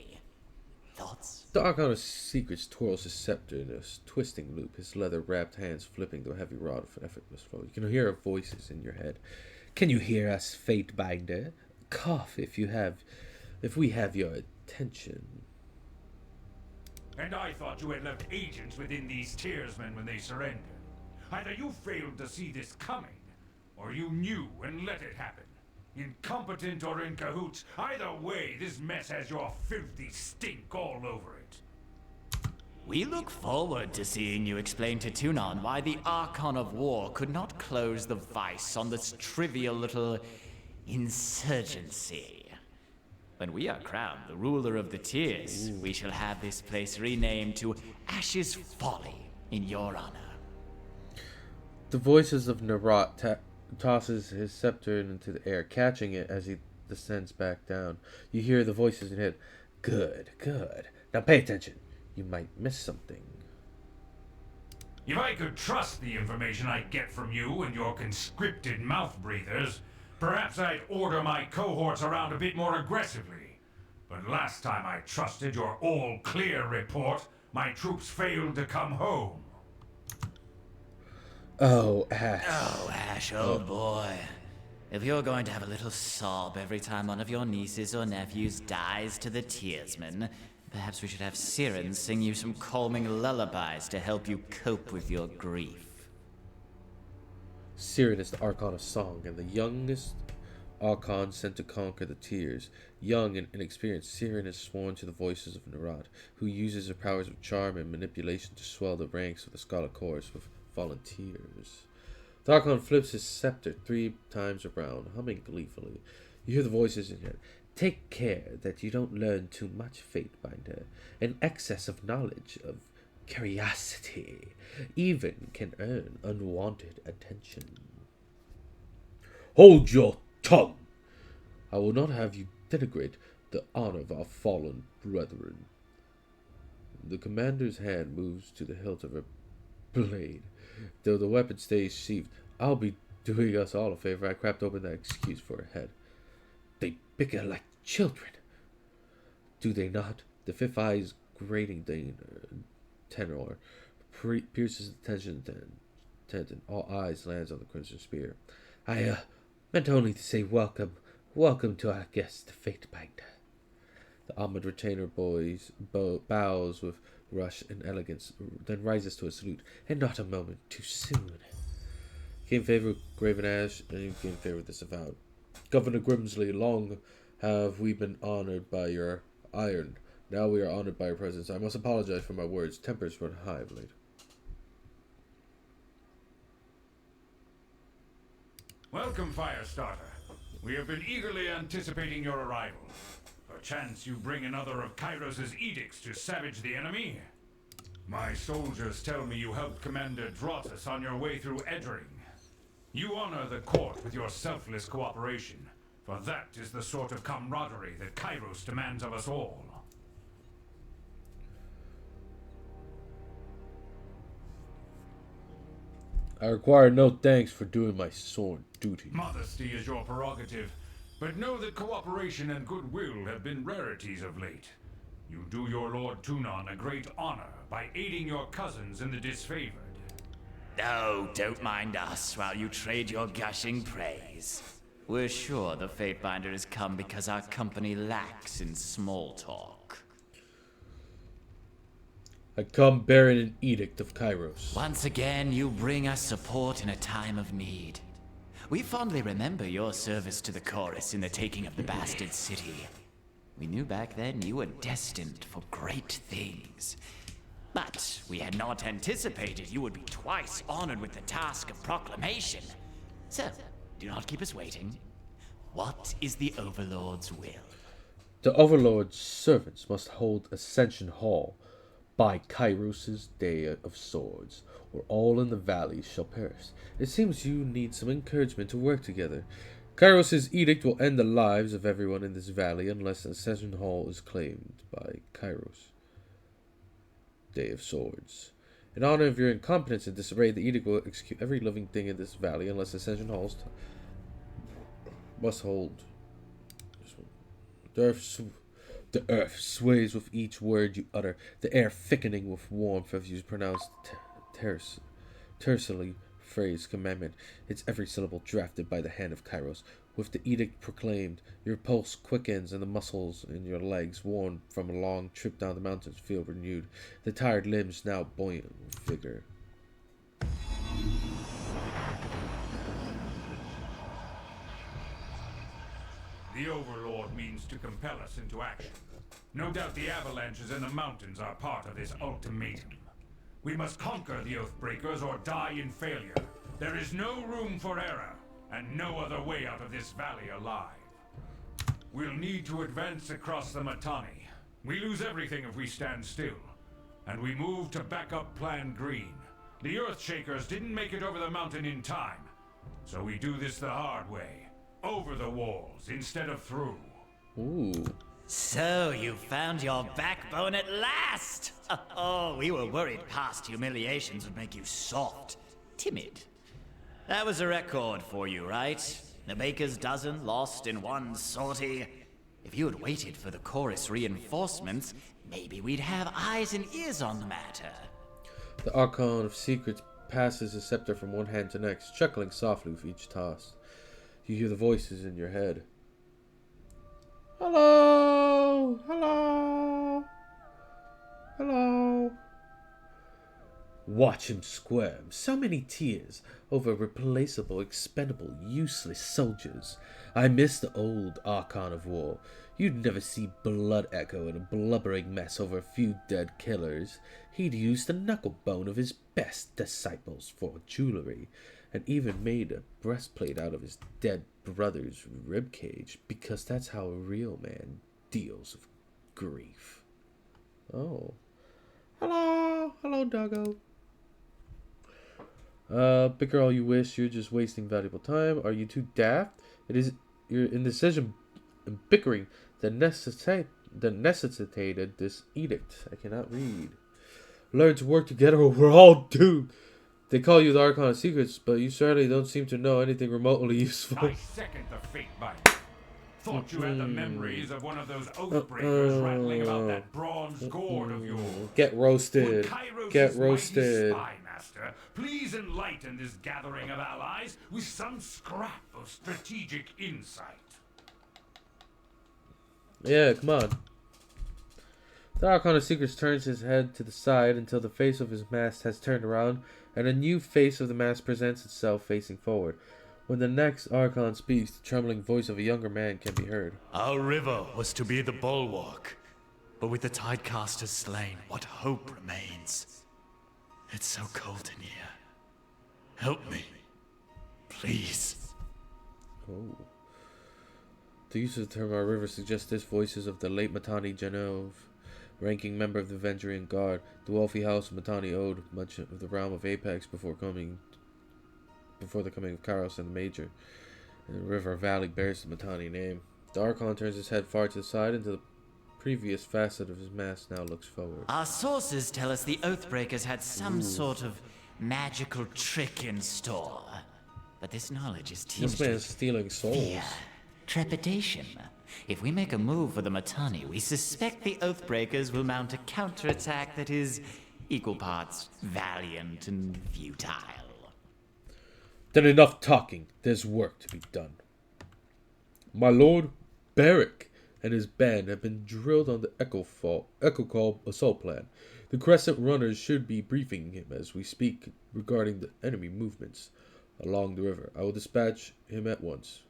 [SPEAKER 8] Thoughts?
[SPEAKER 1] The Archon of Secrets twirls his scepter in a twisting loop, his leather-wrapped hands flipping the heavy rod with effortless flow. You can hear voices in your head. Can you hear us, Fatebinder? Cough if we have your attention.
[SPEAKER 7] And I thought you had left agents within these Tearsmen when they surrendered. Either you failed to see this coming, or you knew and let it happen. Incompetent or in cahoots, either way, this mess has your filthy stink all over it.
[SPEAKER 8] We look forward to seeing you explain to Tunon why the Archon of War could not close the vice on this trivial little insurgency. When we are crowned the ruler of the Tears, we shall have this place renamed to Ash's Folly in your honor.
[SPEAKER 1] The voices of Narat tosses his scepter into the air, catching it as he descends back down. You hear the voices in your head. Good, good. Now pay attention. You might miss something.
[SPEAKER 7] If I could trust the information I get from you and your conscripted mouth breathers, perhaps I'd order my cohorts around a bit more aggressively. But last time I trusted your all-clear report, my troops failed to come home.
[SPEAKER 1] Oh, Ash.
[SPEAKER 8] Oh, Ash, old boy. If you're going to have a little sob every time one of your nieces or nephews dies to the Tearsmen, perhaps we should have Siren sing you some calming lullabies to help you cope with your grief.
[SPEAKER 1] Siren is the Archon of Song, and the youngest Archon sent to conquer the Tears. Young and inexperienced, Siren is sworn to the voices of Narat, who uses her powers of charm and manipulation to swell the ranks of the Scarlet Chorus with volunteers. The Archon flips his scepter 3 times around, humming gleefully. You hear the voices in your head. Take care that you don't learn too much, Fatebinder. An excess of knowledge, of curiosity, even can earn unwanted attention. Hold your tongue! I will not have you denigrate the honor of our fallen brethren. The commander's hand moves to the hilt of her blade. Though the weapon stays sheathed, I'll be doing us all a favor. I cracked open that excuse for her head. They bicker like children. Do they not? The fifth eye's grating tenor pierces the tension and all eyes lands on the crimson spear. I meant only to say welcome to our guest, Fatebinder. The armored retainer bows with rush and elegance, then rises to a salute, and not a moment too soon. Gain favor with Graven Ash, and you gain favor with Disavowed. Governor Grimsley, long have we been honored by your iron. Now we are honored by your presence. I must apologize for my words. Tempers run high of late.
[SPEAKER 7] Welcome, Firestarter. We have been eagerly anticipating your arrival. Perchance you bring another of Kairos' edicts to savage the enemy? My soldiers tell me you helped Commander Drotus on your way through Edring. You honor the court with your selfless cooperation, for that is the sort of camaraderie that Kairos demands of us all.
[SPEAKER 1] I require no thanks for doing my sworn duty.
[SPEAKER 7] Modesty is your prerogative, but know that cooperation and goodwill have been rarities of late. You do your Lord Tunon a great honor by aiding your cousins in the disfavored.
[SPEAKER 8] Oh, don't mind us while you trade your gushing praise. We're sure the Fatebinder has come because our company lacks in small talk.
[SPEAKER 1] I come bearing an edict of Kairos.
[SPEAKER 8] Once again, you bring us support in a time of need. We fondly remember your service to the chorus in the taking of the bastard city. We knew back then you were destined for great things. But we had not anticipated you would be twice honored with the task of proclamation. So, do not keep us waiting. What is the Overlord's will?
[SPEAKER 1] The Overlord's servants must hold Ascension Hall by Kairos' Day of Swords, or all in the valley shall perish. It seems you need some encouragement to work together. Kairos' edict will end the lives of everyone in this valley unless Ascension Hall is claimed by Kairos' Day of Swords. In honor of your incompetence and disarray, the edict will execute every living thing in this valley unless Ascension Halls must hold. The earth sways with each word you utter, the air thickening with warmth as you pronounce tersely phrased commandment. It's every syllable drafted by the hand of Kairos. With the edict proclaimed, your pulse quickens and the muscles in your legs, worn from a long trip down the mountains, feel renewed. The tired limbs now buoyant with vigor.
[SPEAKER 7] The Overlord means to compel us into action. No doubt the avalanches in the mountains are part of this ultimatum. We must conquer the Oathbreakers or die in failure. There is no room for error, and no other way out of this valley alive. We'll need to advance across the Mitanni. We lose everything if we stand still. And we move to backup Plan Green. The Earthshakers didn't make it over the mountain in time. So we do this the hard way. Over the walls instead of through.
[SPEAKER 1] Ooh.
[SPEAKER 8] So you found your backbone at last! Oh, we were worried past humiliations would make you soft, timid. That was a record for you, right? The baker's dozen lost in one sortie. If you had waited for the chorus reinforcements, maybe we'd have eyes and ears on the matter.
[SPEAKER 1] The Archon of Secrets passes his scepter from one hand to the next, chuckling softly with each toss. You hear the voices in your head. Hello! Hello! Hello! Watch him squirm. So many tears over replaceable, expendable, useless soldiers. I miss the old Archon of War. You'd never see blood echo in a blubbering mess over a few dead killers. He'd used the knuckle bone of his best disciples for jewelry, and even made a breastplate out of his dead brother's ribcage, because that's how a real man deals with grief. Oh. Hello! Hello, doggo. Bicker all you wish, you're just wasting valuable time. Are you too daft? It is your indecision and bickering that necessitated this edict. I cannot read. Learn to work together or we're all doomed. They call you the Archon of Secrets, but you certainly don't seem to know anything remotely useful.
[SPEAKER 7] I second the fate bite. Thought you had the memories of one of those Oathbreakers rattling about that bronze gourd of yours.
[SPEAKER 1] Get roasted.
[SPEAKER 7] Would Kairos'
[SPEAKER 1] Get
[SPEAKER 7] mighty
[SPEAKER 1] roasted.
[SPEAKER 7] spy master please enlighten this gathering of allies with some scrap of strategic insight?
[SPEAKER 1] Yeah, come on. The Archon of Secrets turns his head to the side until the face of his mask has turned around, and a new face of the mask presents itself facing forward. When the next Archon speaks, the trembling voice of a younger man can be heard.
[SPEAKER 4] Our river was to be the bulwark, but with the tidecasters slain, what hope remains? It's so cold in here. Help me. Please.
[SPEAKER 1] Oh. The use of the term our river suggests this voices of the late Mitanni Genove, ranking member of the Vendrian Guard. The wealthy house of Mitanni owed much of the realm of Apex before the coming of Kairos and the Major. And the river valley bears the Mitanni name. The Archon turns his head far to the side until the previous facet of his mask now looks forward.
[SPEAKER 8] Our sources tell us the Oathbreakers had some sort of magical trick in store. But this knowledge is tinged
[SPEAKER 1] This man's
[SPEAKER 8] with
[SPEAKER 1] stealing souls.
[SPEAKER 8] fear, trepidation. If we make a move for the Mitanni, we suspect the Oathbreakers will mount a counterattack that is equal parts valiant and futile.
[SPEAKER 1] Then enough talking. There's work to be done. My lord, Barrick and his band have been drilled on the Echo Call assault plan. The Crescent Runners should be briefing him as we speak regarding the enemy movements along the river. I will dispatch him at once.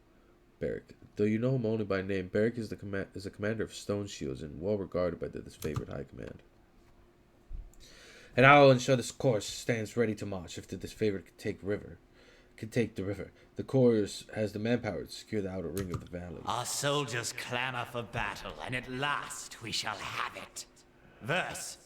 [SPEAKER 1] Barrick. Though you know him only by name, Barrick is the commander of Stone Shields and well regarded by the disfavored high command. And I will ensure this course stands ready to march if the disfavored can take the river. The course has the manpower to secure the outer ring of the valley.
[SPEAKER 8] Our soldiers clamor for battle, and at last we shall have it. Verse,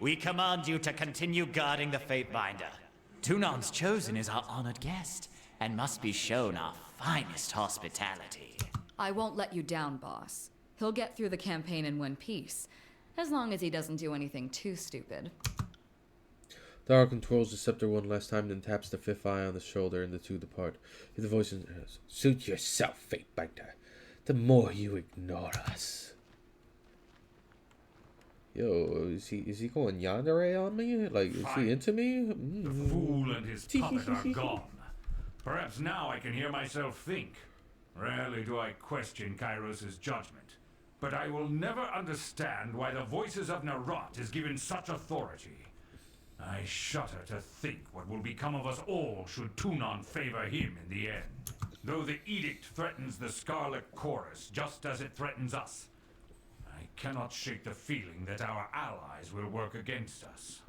[SPEAKER 8] we command you to continue guarding the Fatebinder. Tunon's Chosen is our honored guest, and must be shown our finest hospitality.
[SPEAKER 6] I won't let you down, boss. He'll get through the campaign in one piece, as long as he doesn't do anything too stupid.
[SPEAKER 1] The Archon twirls the scepter one last time, then taps the fifth eye on the shoulder, and the two depart. The voice says, "Suit yourself, Fatebinder. The more you ignore us." Yo, is he going yandere on me? Like, is he into me?
[SPEAKER 7] The fool and his puppet are gone. Perhaps now I can hear myself think. Rarely do I question Kairos' judgment, but I will never understand why the voices of Narot is given such authority. I shudder to think what will become of us all should Tunon favor him in the end. Though the edict threatens the Scarlet Chorus just as it threatens us, I cannot shake the feeling that our allies will work against us.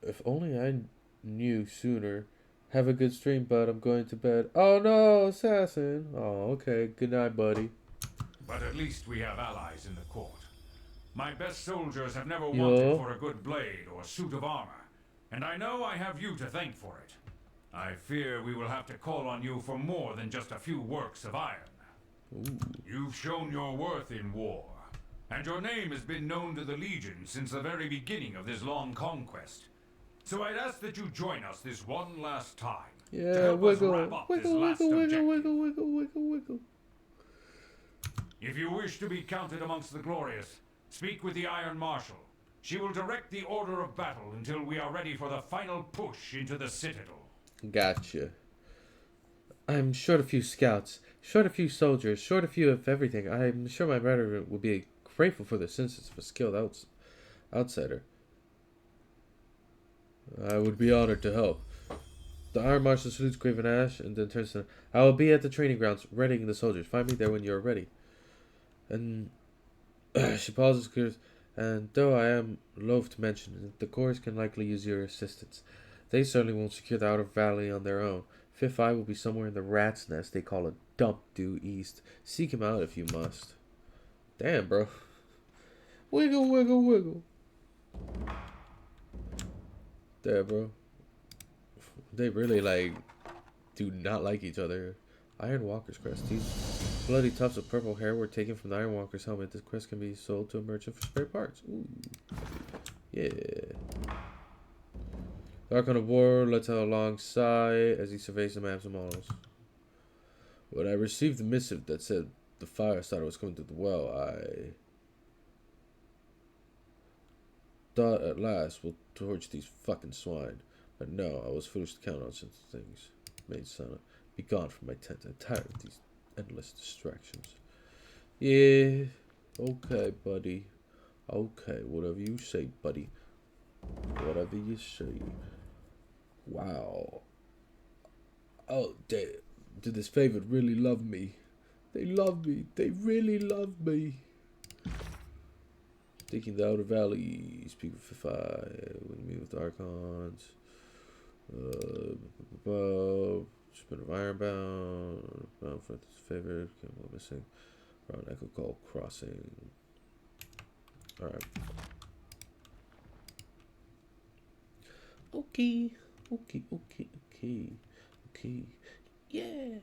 [SPEAKER 1] If only I knew sooner. Have a good stream, bud. I'm going to bed. Oh no, assassin. Oh, okay. Good night, buddy.
[SPEAKER 7] But at least we have allies in the court. My best soldiers have never
[SPEAKER 1] Yeah.
[SPEAKER 7] wanted for a good blade or suit of armor, and I know I have you to thank for it. I fear we will have to call on you for more than just a few works of iron.
[SPEAKER 1] Ooh.
[SPEAKER 7] You've shown your worth in war, and your name has been known to the Legion since the very beginning of this long conquest. So I'd ask that you join us this one last time. to
[SPEAKER 1] Yeah,
[SPEAKER 7] help us
[SPEAKER 1] wiggle,
[SPEAKER 7] wrap up this
[SPEAKER 1] wiggle,
[SPEAKER 7] last
[SPEAKER 1] wiggle, wiggle,
[SPEAKER 7] objective.
[SPEAKER 1] wiggle, wiggle, wiggle, wiggle.
[SPEAKER 7] If you wish to be counted amongst the glorious, speak with the Iron Marshal. She will direct the order of battle until we are ready for the final push into the Citadel.
[SPEAKER 1] Gotcha. I'm short a few scouts, short a few soldiers, short a few of everything. I'm sure my brother will be grateful for the assistance of a skilled outsider. I would be honored to help. The Iron Marshal salutes Graven Ash and then turns to, I will be at the training grounds, readying the soldiers. Find me there when you are ready. And she pauses, clears, and though I am loath to mention it, the Chorus can likely use your assistance. They certainly won't secure the Outer Valley on their own. Fifth Eye will be somewhere in the rat's nest they call a dump due east. Seek him out if you must. Damn, bro. Wiggle, wiggle, wiggle. There, bro. They really, like, do not like each other. Iron Walker's crest. These bloody tufts of purple hair were taken from the Iron Walker's helmet. This crest can be sold to a merchant for spare parts. Ooh. Yeah. The Archon of War lets out a long sigh as he surveys the maps and models. When I received the missive that said the fire starter was coming to the well, I thought at last we'll torch these fucking swine. But no, I was foolish to count on such things. Made son, be gone from my tent. I'm tired of these endless distractions. Yeah, okay, buddy. Okay, whatever you say, buddy. Whatever you say. Wow. Oh, do this favor really love me? They love me. They really love me. Taking the Outer Valley. Speak with Fifth Eye. With me with the Archons. Spin of Ironbound. Bound for this favor. Can't missing. Round Echo Call Crossing. Alright. Okay. Okay. Yeah.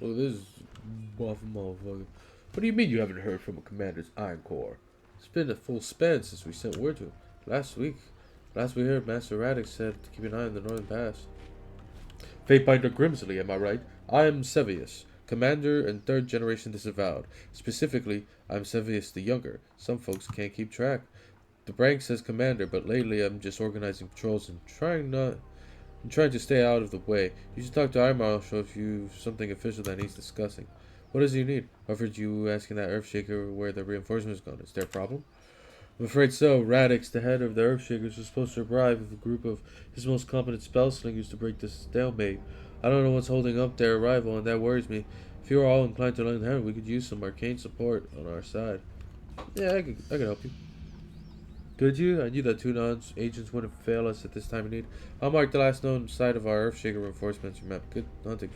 [SPEAKER 1] Oh, this is buff motherfucker. What do you mean you haven't heard from a commander's Iron Corps? It's been a full span since we sent word to him. Last we heard, Master Radix said to keep an eye on the Northern Pass. Fatebinder Grimsley, am I right? I am Sevius, Commander and 3rd generation disavowed. Specifically, I'm Sevius the Younger. Some folks can't keep track. The rank says Commander, but lately I'm just organizing patrols and trying to stay out of the way. You should talk to Iron Marshal if you've something official that needs discussing. What does he need? I've heard you asking that Earthshaker where the reinforcements gone. Is there a problem? I'm afraid so. Radix, the head of the Earthshakers, was supposed to arrive with a group of his most competent spellslingers to break this stalemate. I don't know what's holding up their arrival, and that worries me. If you are all inclined to lend a hand, we could use some arcane support on our side. Yeah, I could help you. Could you? I knew that Tunon's agents wouldn't fail us at this time of need. I'll mark the last known site of our Earthshaker reinforcements on your map. Good hunting.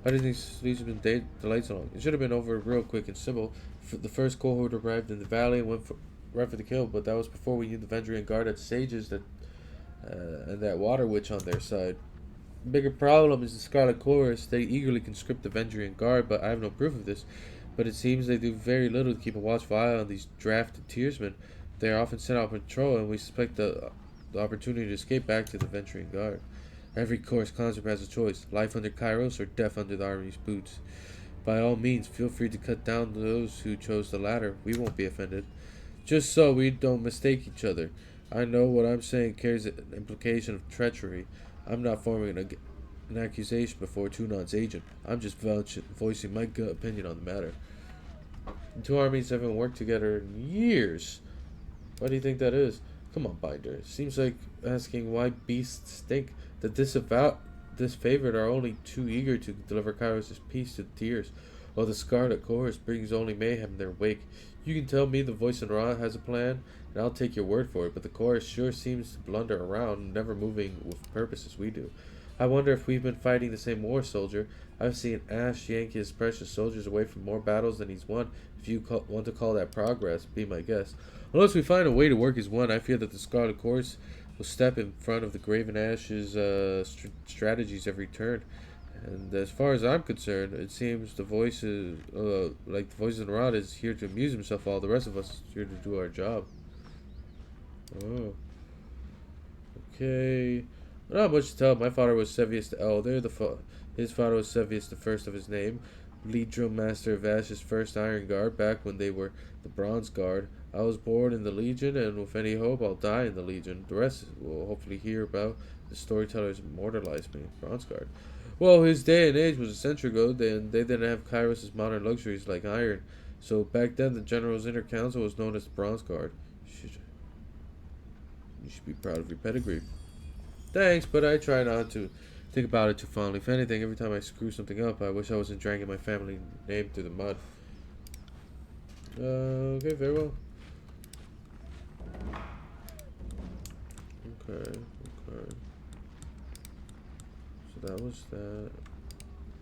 [SPEAKER 1] How do you think these have been delayed so long? It should have been over real quick and simple. The first cohort arrived in the valley and went right for the kill, but that was before we knew the Vendrian Guard had sages and that water witch on their side. The bigger problem is the Scarlet Chorus. They eagerly conscript the Vendrian Guard, but I have no proof of this. But it seems they do very little to keep a watchful eye on these drafted tiersmen. They are often sent out on patrol, and we suspect the opportunity to escape back to the Vendrian Guard. Every course conscript has a choice: life under Kairos or death under the army's boots. By all means, feel free to cut down those who chose the latter. We won't be offended. Just so we don't mistake each other. I know what I'm saying carries an implication of treachery. I'm not forming an accusation before Tunan's agent. I'm just voicing my gut opinion on the matter. The two armies haven't worked together in years. Why do you think that is? Come on, Binder. Seems like asking why beasts think that disfavored are only too eager to deliver Kairos' peace to the tears, while the Scarlet Chorus brings only mayhem in their wake. You can tell me the voice in Ra has a plan, and I'll take your word for it, but the Chorus sure seems to blunder around, never moving with purpose as we do. I wonder if we've been fighting the same war, soldier. I've seen Ash yank his precious soldiers away from more battles than he's won. If you want to call that progress, be my guest. Unless we find a way to work as one, I fear that the Scarlet Chorus will step in front of the Graven Ash's strategies every turn. And as far as I'm concerned, it seems the voices, like the voice in Rod, is here to amuse himself, while the rest of us is here to do our job. Oh. Okay. Not much to tell. My father was Sevius the Elder. His father was Sevius the First of his name, lead drum master of Ash's first Iron Guard back when they were the Bronze Guard. I was born in the Legion, and with any hope, I'll die in the Legion. The rest will hopefully hear about the storytellers immortalized me. Bronze Guard. Well, his day and age was a century ago, and they didn't have Kairos' modern luxuries like iron. So back then, the General's Inner Council was known as the Bronze Guard. You should be proud of your pedigree. Thanks, but I try not to think about it too fondly. If anything, every time I screw something up, I wish I wasn't dragging my family name through the mud. Okay, very well. Okay. So that was that.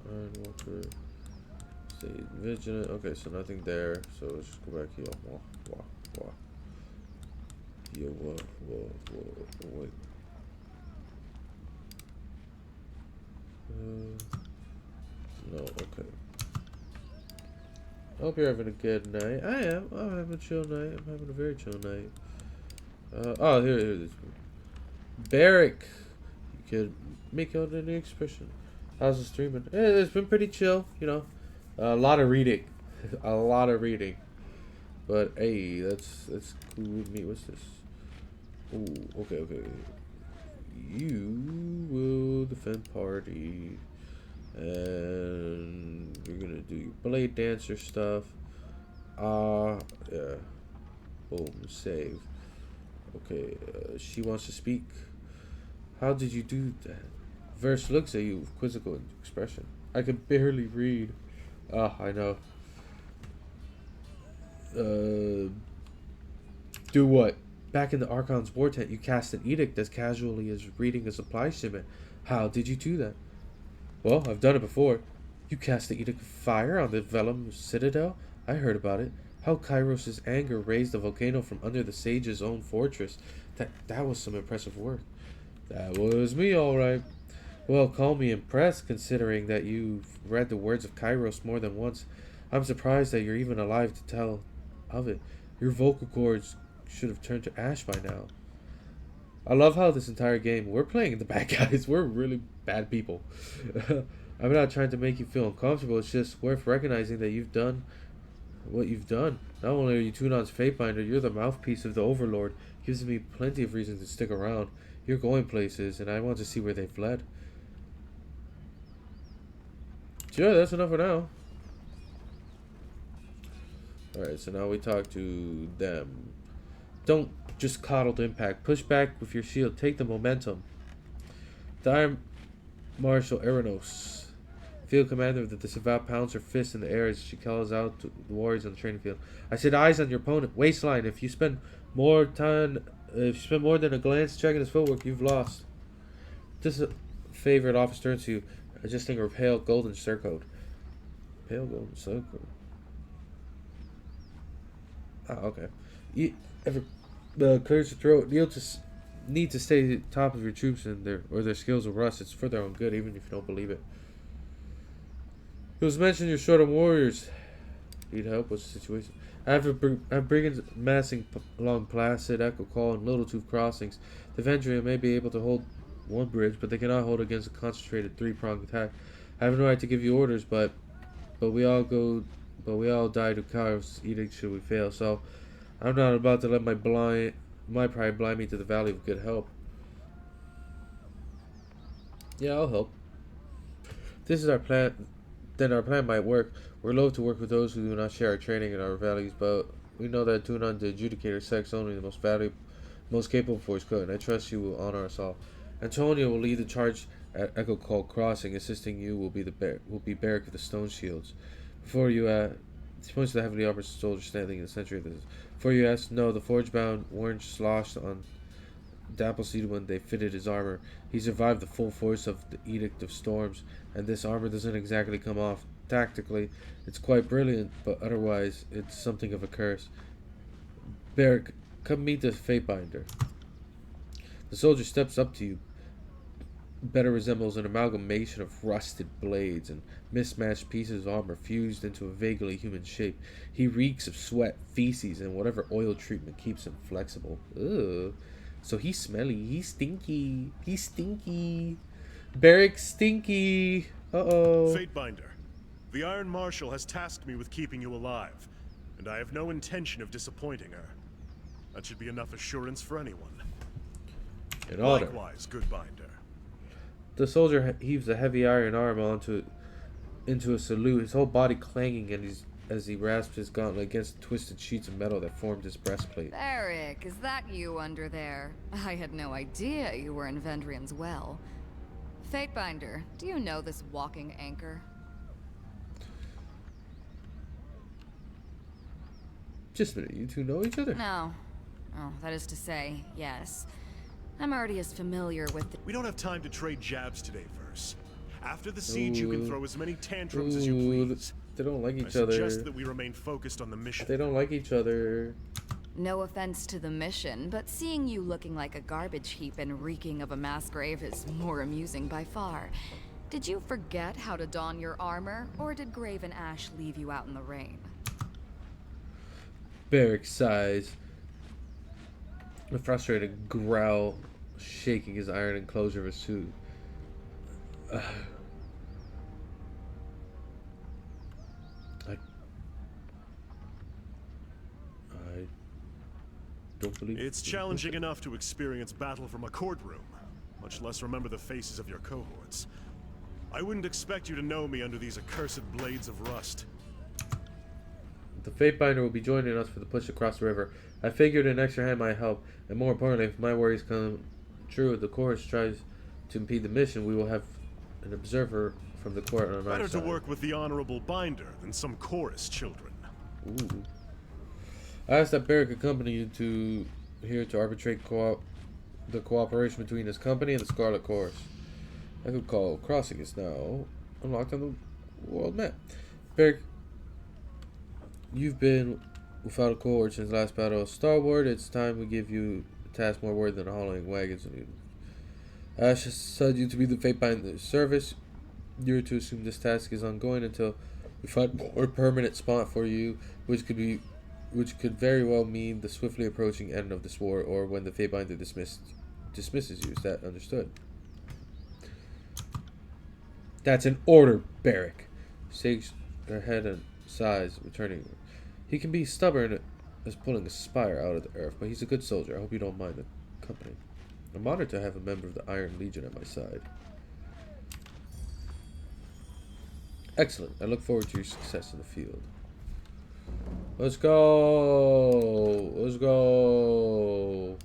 [SPEAKER 1] Iron Walker. Stay vigilant. Okay, so nothing there. So let's just go back here. Wah. Yo, wait. No, okay. I hope you're having a good night. I am. I'm having a chill night. I'm having a very chill night. Oh, here it is. Barrick. You could make out any expression. How's the streaming? It's been pretty chill, you know. A lot of reading. A lot of reading. But, hey, that's cool with me. What's this? Ooh, okay. You will defend party. And you're gonna do your blade dancer stuff. Yeah. Boom, save. Okay, she wants to speak. How did you do that? Verse looks at you with quizzical expression. I can barely read. I know. Do what? Back in the Archon's war tent, you cast an edict as casually as reading a supply shipment. How did you do that? Well, I've done it before. You cast the edict of fire on the Vellum Citadel? I heard about it. How Kairos' anger raised a volcano from under the sage's own fortress. That was some impressive work. That was me, all right. Well, call me impressed, considering that you've read the words of Kairos more than once. I'm surprised that you're even alive to tell of it. Your vocal cords should have turned to ash by now. I love how this entire game, we're playing the bad guys. We're really bad people. I'm not trying to make you feel uncomfortable. It's just worth recognizing that you've done what you've done. Not only are you Tunan's Fatebinder, you're the mouthpiece of the Overlord. Gives me plenty of reason to stick around. You're going places, and I want to see where they've led. Sure, that's enough for now. Alright, so now we talk to them. Don't just coddle the impact. Push back with your shield. Take the momentum. Dire Marshal Eranos, field commander of the disavowed, pounds her fist in the air as she calls out to the warriors on the training field. I said eyes on your opponent. Waistline. If you spend more than a glance checking his footwork, you've lost. This favorite officer turns to you, adjusting her pale golden surcoat. Pale golden surcoat. Okay. You ever clears your throat. Need to stay top of your troops and their skills will rust. It's for their own good, even if you don't believe it. It was mentioned you're short on warriors. Need help? What's the situation? I have brigands massing along Placid, Echo Call, and Littletooth crossings. The Vendria may be able to hold one bridge, but they cannot hold against a concentrated three-pronged attack. I have no right to give you orders, but we all die to Kairos' edict should we fail. So I'm not about to let my pride blind me to the valley of good help. Yeah, I'll help. This is our plan. Then our plan might work. We're loath to work with those who do not share our training and our values, but we know that tune on to adjudicator sex only the most valuable, most capable force could, and I trust you will honor us all. Antonio will lead the charge at Echo Call Crossing. Assisting you will be Barrick with the stone shields. Before you, he points to the heavily armored soldier standing in the center of this. Before you ask, no, the forge-bound weren't sloshed on Dappleseed when they fitted his armor. He survived the full force of the Edict of Storms, and this armor doesn't exactly come off. Tactically, it's quite brilliant, but otherwise, it's something of a curse. Barrick, come meet the Fatebinder. The soldier steps up to you. Better resembles an amalgamation of rusted blades and mismatched pieces of armor fused into a vaguely human shape. He reeks of sweat, feces, and whatever oil treatment keeps him flexible. Ugh. So he's smelly. He's stinky. He's stinky. Barrick stinky. Uh-oh.
[SPEAKER 9] Fatebinder, the Iron Marshal has tasked me with keeping you alive, and I have no intention of disappointing her. That should be enough assurance for anyone.
[SPEAKER 1] In order.
[SPEAKER 9] Likewise, good Binder.
[SPEAKER 1] The soldier heaves a heavy iron arm into a salute, his whole body clanging as he rasps his gauntlet against the twisted sheets of metal that formed his breastplate.
[SPEAKER 6] Eric, is that you under there? I had no idea you were in Vendrian's well. Fatebinder, do you know this walking anchor?
[SPEAKER 1] Just a minute, you two know each other?
[SPEAKER 6] No. Oh, that is to say, yes. I'm already as familiar with the—
[SPEAKER 9] We don't have time to trade jabs today, Verse. After the siege, you can throw as many tantrums as you please.
[SPEAKER 1] They don't like each
[SPEAKER 9] I
[SPEAKER 1] other.
[SPEAKER 9] suggest that we remain focused on the mission.
[SPEAKER 1] They don't like each other.
[SPEAKER 6] No offense to the mission, but seeing you looking like a garbage heap and reeking of a mass grave is more amusing by far. Did you forget how to don your armor, or did Graven Ash leave you out in the rain?
[SPEAKER 1] Barrick sighs. A frustrated growl shaking his iron enclosure of his suit. I don't believe
[SPEAKER 9] it's challenging enough to experience battle from a courtroom, much less remember the faces of your cohorts. I wouldn't expect you to know me under these accursed blades of rust.
[SPEAKER 1] The Fatebinder will be joining us for the push across the river. I figured an extra hand might help, and more importantly, if my worries come true, if the chorus tries to impede the mission, we will have an observer from the court on our side.
[SPEAKER 9] Better to work with the honorable Binder than some chorus children.
[SPEAKER 1] Ooh. I asked that Barrick accompany you to here to arbitrate the cooperation between his company and the Scarlet Chorus. I could call crossing is now unlocked on the world map. Barrick, you've been without a cohort since the last battle of Starward. It's time we give you a task more worthy than hauling wagons. Ash has assigned you to be the Fatebinder's service. You're to assume this task is ongoing until we find a more permanent spot for you, which could very well mean the swiftly approaching end of this war, or when the Fatebinder dismisses you. Is that understood? That's an order, Barrick. Shakes her head and sighs, returning. He can be stubborn as pulling a spire out of the earth, but he's a good soldier. I hope you don't mind the company. I'm honored to have a member of the Iron Legion at my side. Excellent. I look forward to your success in the field. Let's go. Let's go.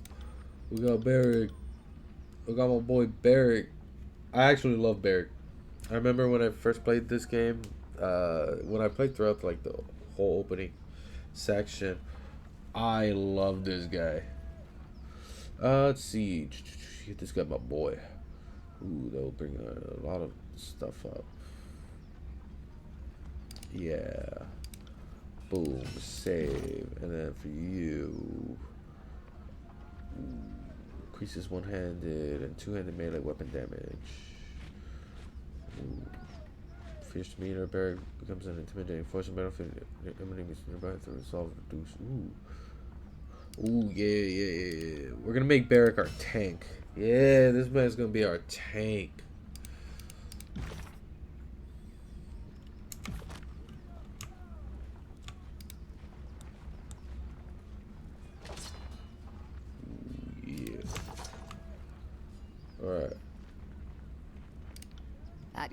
[SPEAKER 1] We got Barrick. We got my boy Barrick. I actually love Barrick. I remember when I first played this game, when I played throughout like the whole opening section, I love this guy. Let's see. This guy, my boy. Ooh, that'll bring a lot of stuff up. Yeah. Boom. Save. And then for you, increases one-handed and two-handed melee weapon damage. Ooh. Fierce demeanor. Barrick becomes an intimidating force in battlefield. Enemies nearby to resolve reduce. Ooh. Ooh, yeah. We're gonna make Barrick our tank. Yeah, this man's gonna be our tank.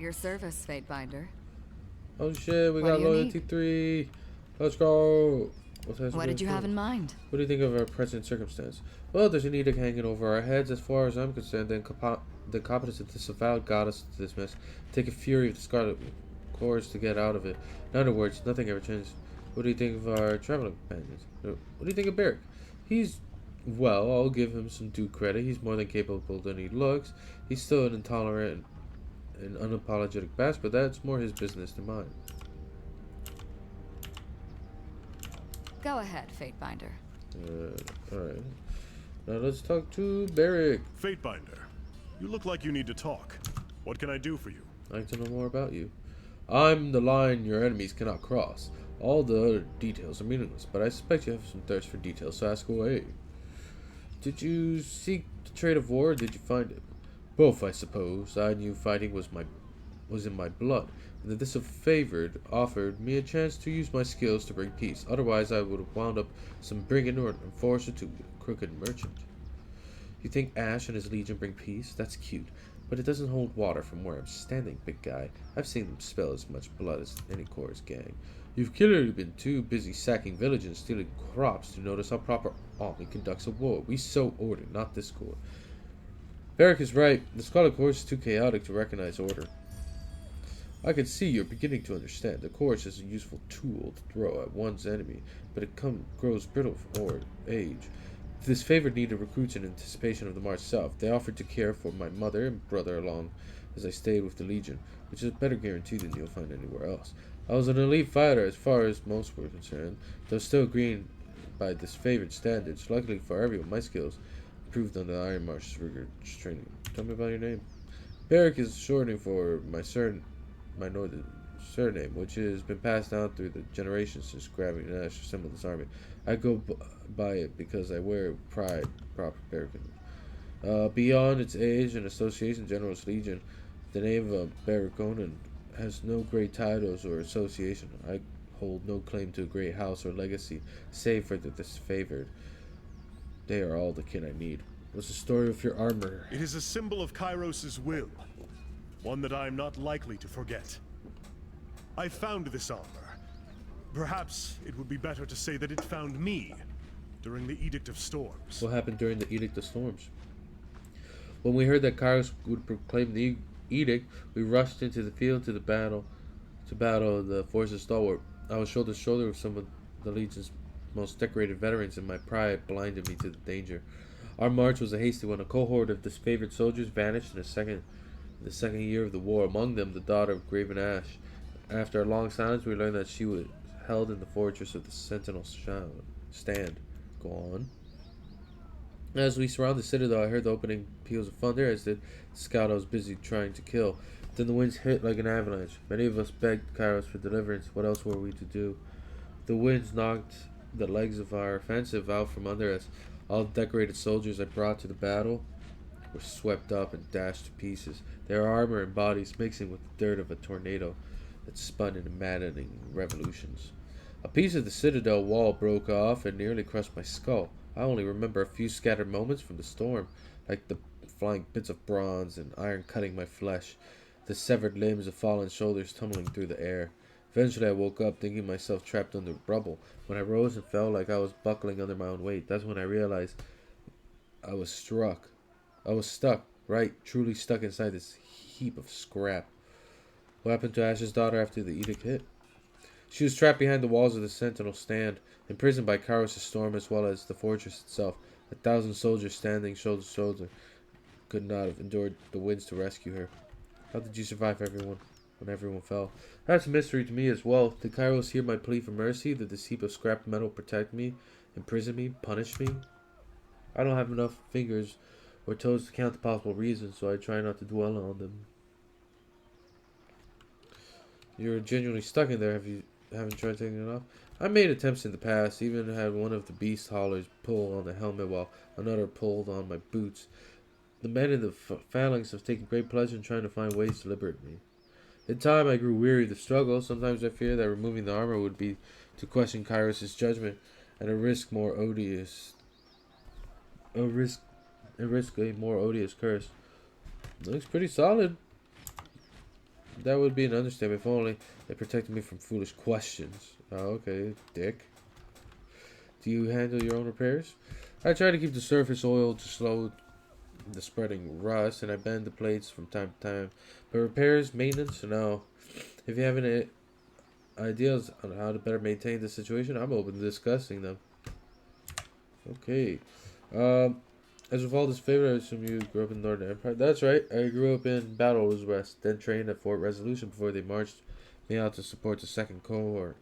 [SPEAKER 6] At your service, Fatebinder.
[SPEAKER 1] Oh shit, we
[SPEAKER 6] What
[SPEAKER 1] got
[SPEAKER 6] do you
[SPEAKER 1] loyalty
[SPEAKER 6] need?
[SPEAKER 1] 3. Let's go.
[SPEAKER 6] What did you have in mind?
[SPEAKER 1] What do you think of our present circumstance? Well, there's an edict hanging over our heads. As far as I'm concerned, the incompetence of this avowed goddess to this mess. Take a fury of the scarlet course to get out of it. In other words, nothing ever changes. What do you think of our traveling companions? What do you think of Beric? He's, well, I'll give him some due credit. He's more than capable than he looks. He's still an intolerant and unapologetic bastard, but that's more his business than mine.
[SPEAKER 6] Go ahead, Fatebinder.
[SPEAKER 1] Alright. Now let's talk to Beric.
[SPEAKER 9] Fatebinder, you look like you need to talk. What can I do for you?
[SPEAKER 1] I'd like to know more about you. I'm the line your enemies cannot cross. All the other details are meaningless, but I suspect you have some thirst for details, so ask away. Did you seek the trade of war, or did you find it? Both, I suppose. I knew fighting was in my blood, and that this favored offered me a chance to use my skills to bring peace. Otherwise, I would have wound up some brigand or enforcer to a crooked merchant. You think Ash and his legion bring peace? That's cute, but it doesn't hold water from where I'm standing, big guy. I've seen them spill as much blood as any chorus gang. You've clearly been too busy sacking villages and stealing crops to notice how proper army conducts a war. We sow order, not discord. Beric is right. The Scarlet Course is too chaotic to recognize order. I can see you're beginning to understand. The course is a useful tool to throw at one's enemy, but it grows brittle with age. This favor needed recruits in anticipation of the march south. They offered to care for my mother and brother along as I stayed with the Legion, which is a better guarantee than you'll find anywhere else. I was an elite fighter as far as most were concerned, though still green by disfavored standards. Luckily for everyone, my skills improved under the Iron Marsh's rigorous training. Tell me about your name. Beric is shortening for my northern surname, which has been passed down through the generations since Gravity and Ash assembled this army. I go by it because I wear pride, proper Beric. Beyond its age and association, General's Legion, the name of Bericonan has no great titles or association. I hold no claim to a great house or legacy, save for the disfavored. They are all the kin I need. What's the story of your armor?
[SPEAKER 9] It is a symbol of Kairos' will, one that I am not likely to forget. I found this armor. Perhaps it would be better to say that it found me during the Edict of Storms.
[SPEAKER 1] What happened during the Edict of Storms? When we heard that Kairos would proclaim the edict, we rushed into the field to battle the forces stalwart. I was shoulder to shoulder with some of the Legion's most decorated veterans, and my pride blinded me to the danger. Our march was a hasty one. A cohort of disfavored soldiers vanished in the second year of the war. Among them, the daughter of Graven Ash. After a long silence, we learned that she was held in the fortress of the Sentinel Stand. Go on. As we surrounded the citadel, I heard the opening peals of thunder as the scout I was busy trying to kill. Then the winds hit like an avalanche. Many of us begged Kairos for deliverance. What else were we to do? The winds knocked the legs of our offensive out from under us. All the decorated soldiers I brought to the battle were swept up and dashed to pieces, their armor and bodies mixing with the dirt of a tornado that spun in maddening revolutions. A piece of the citadel wall broke off and nearly crushed my skull. I only remember a few scattered moments from the storm, like the flying bits of bronze and iron cutting my flesh, the severed limbs of fallen shoulders tumbling through the air. Eventually I woke up, thinking myself trapped under rubble. When I rose and fell like I was buckling under my own weight, that's when I realized I was stuck, right, truly stuck inside this heap of scrap. What happened to Ash's daughter after the edict hit? She was trapped behind the walls of the Sentinel Stand, imprisoned by Kairos' storm as well as the fortress itself. 1,000 soldiers standing shoulder to shoulder could not have endured the winds to rescue her. How did you survive when everyone fell? That's a mystery to me as well. Did Kairos hear my plea for mercy? Did this heap of scrap metal protect me, imprison me, punish me? I don't have enough fingers or toes to count the possible reasons, so I try not to dwell on them. You're genuinely stuck in there. Haven't tried taking it off? I made attempts in the past, even had one of the beast haulers pull on the helmet while another pulled on my boots. The men in the phalanx have taken great pleasure in trying to find ways to liberate me. In time, I grew weary of the struggle. Sometimes I fear that removing the armor would be to question Kairos' judgment and a risk a more odious curse. Looks pretty solid. That would be an understatement if only they protected me from foolish questions. Oh, okay, dick. Do you handle your own repairs? I try to keep the surface oil to slow the spreading rust, and I bend the plates from time to time. But repairs, maintenance, no. If you have any ideas on how to better maintain the situation, I'm open to discussing them. Okay. As with all this favor, I assume you grew up in the Northern Empire. That's right. I grew up in Battle West, then trained at Fort Resolution before they marched me out to support the Second Cohort.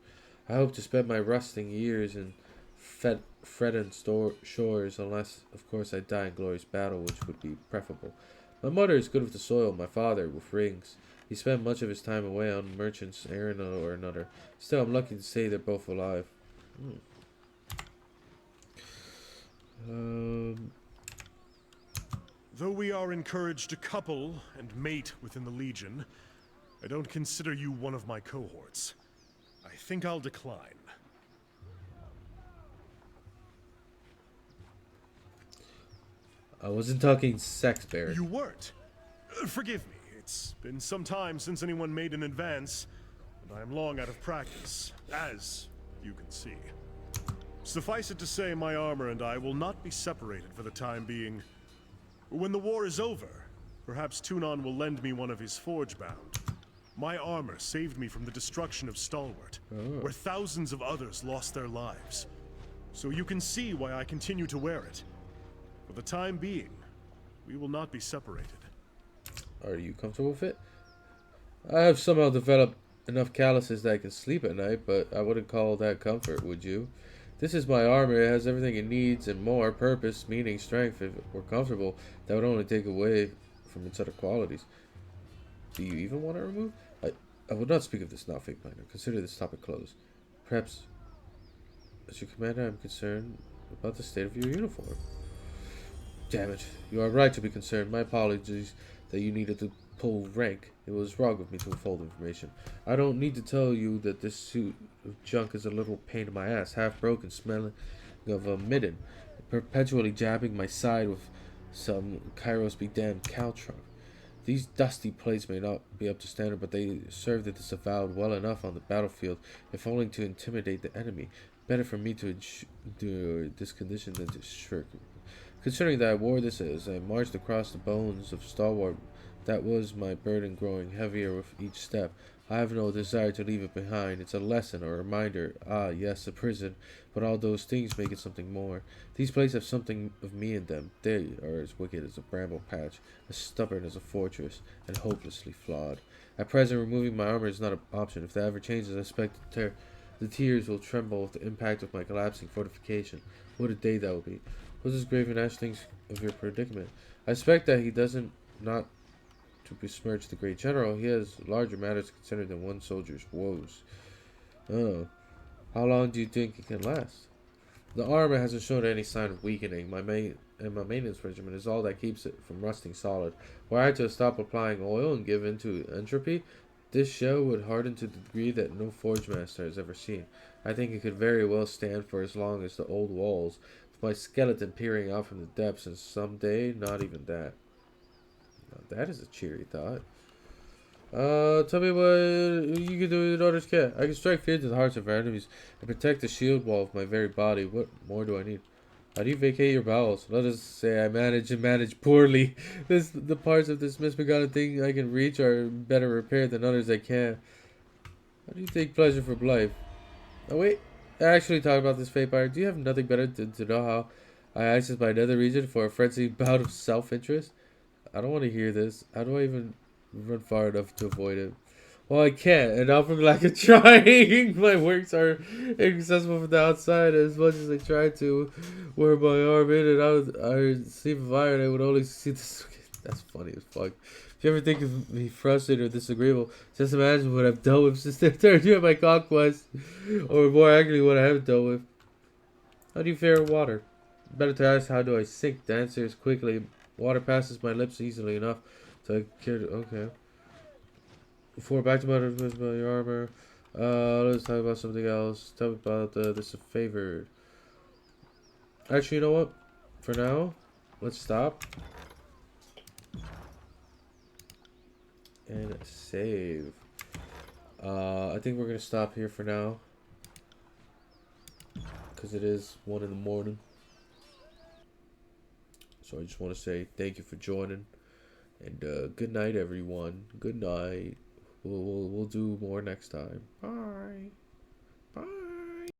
[SPEAKER 1] I hope to spend my rusting years in Fredden shores, unless, of course, I die in glorious battle, which would be preferable. My mother is good with the soil, my father with rings. He spent much of his time away on merchant's errand or another. Still, I'm lucky to say they're both alive.
[SPEAKER 9] Though we are encouraged to couple and mate within the Legion, I don't consider you one of my cohorts. I think I'll decline.
[SPEAKER 1] I wasn't talking sex, Barrett.
[SPEAKER 9] You weren't? Forgive me. It's been some time since anyone made an advance, and I am long out of practice, as you can see. Suffice it to say, my armor and I will not be separated for the time being. When the war is over, perhaps Tunon will lend me one of his forge-bound. My armor saved me from the destruction of Stalwart, where thousands of others lost their lives. So you can see why I continue to wear it. For the time being, we will not be separated.
[SPEAKER 1] Are you comfortable with it? I have somehow developed enough calluses that I can sleep at night, but I wouldn't call that comfort, would you? This is my armor. It has everything it needs and more. Purpose, meaning, strength. If it were comfortable, that would only take away from its other qualities. Do you even want to remove? I would not speak of this now, Fake Miner. Consider this topic closed. Perhaps, as your commander, I'm concerned about the state of your uniform. Damn it. You are right to be concerned. My apologies that you needed to pull rank. It was wrong of me to withhold information. I don't need to tell you that this suit of junk is a little pain in my ass, half broken, smelling of a midden, perpetually jabbing my side with some Kairos be damned cow trunk. These dusty plates may not be up to standard, but they serve the disavowed well enough on the battlefield, if only to intimidate the enemy. Better for me to endure this condition than to shirk. Considering that I wore this as I marched across the bones of Stalwart, that was my burden growing heavier with each step. I have no desire to leave it behind. It's a lesson or a reminder. Ah, yes, a prison, but all those things make it something more. These places have something of me in them. They are as wicked as a bramble patch, as stubborn as a fortress, and hopelessly flawed. At present, removing my armor is not an option. If that ever changes, I expect the tears will tremble with the impact of my collapsing fortification. What a day that will be. What does Graven Ash think of your predicament? I expect that he doesn't not to besmirch the great general. He has larger matters to consider than one soldier's woes. Oh. How long do you think it can last? The armor hasn't shown any sign of weakening. My maintenance regimen is all that keeps it from rusting solid. Were I to stop applying oil and give in to entropy, this shell would harden to the degree that no forge master has ever seen. I think it could very well stand for as long as the old walls, with my skeleton peering out from the depths, and someday not even that. Now, that is a cheery thought. Tell me what you can do with orders can't. I can strike fear to the hearts of our enemies and protect the shield wall of my very body. What more do I need? How do you vacate your bowels? Let us say I manage and manage poorly. The parts of this misbegotten thing I can reach are better repaired than others I can. How do you take pleasure from life? Oh wait, actually talk about this fate buyer. Do you have nothing better than to know how I access my nether region for a frenzied bout of self-interest? I don't want to hear this. How do I even run far enough to avoid it? Well, I can't, and not from lack of trying. My works are inaccessible from the outside as much as I try to wear my arm in and out. I sleep of iron. I would only see this. That's funny as fuck. If you ever think of me frustrated or disagreeable, just imagine what I've dealt with since the third year of my conquest, or more accurately, what I haven't dealt with. How do you fare in water? Better to ask, how do I sink? The answer is quickly. Water passes my lips easily enough, so I care to. Okay. Before back to my armor. Let's talk about something else. Tell me about this favor. Actually, you know what? For now, let's stop. and save. I think we're gonna stop here for now, because it is 1 in the morning. So I just want to say thank you for joining, and good night, everyone. Good night. We'll do more next time. Bye.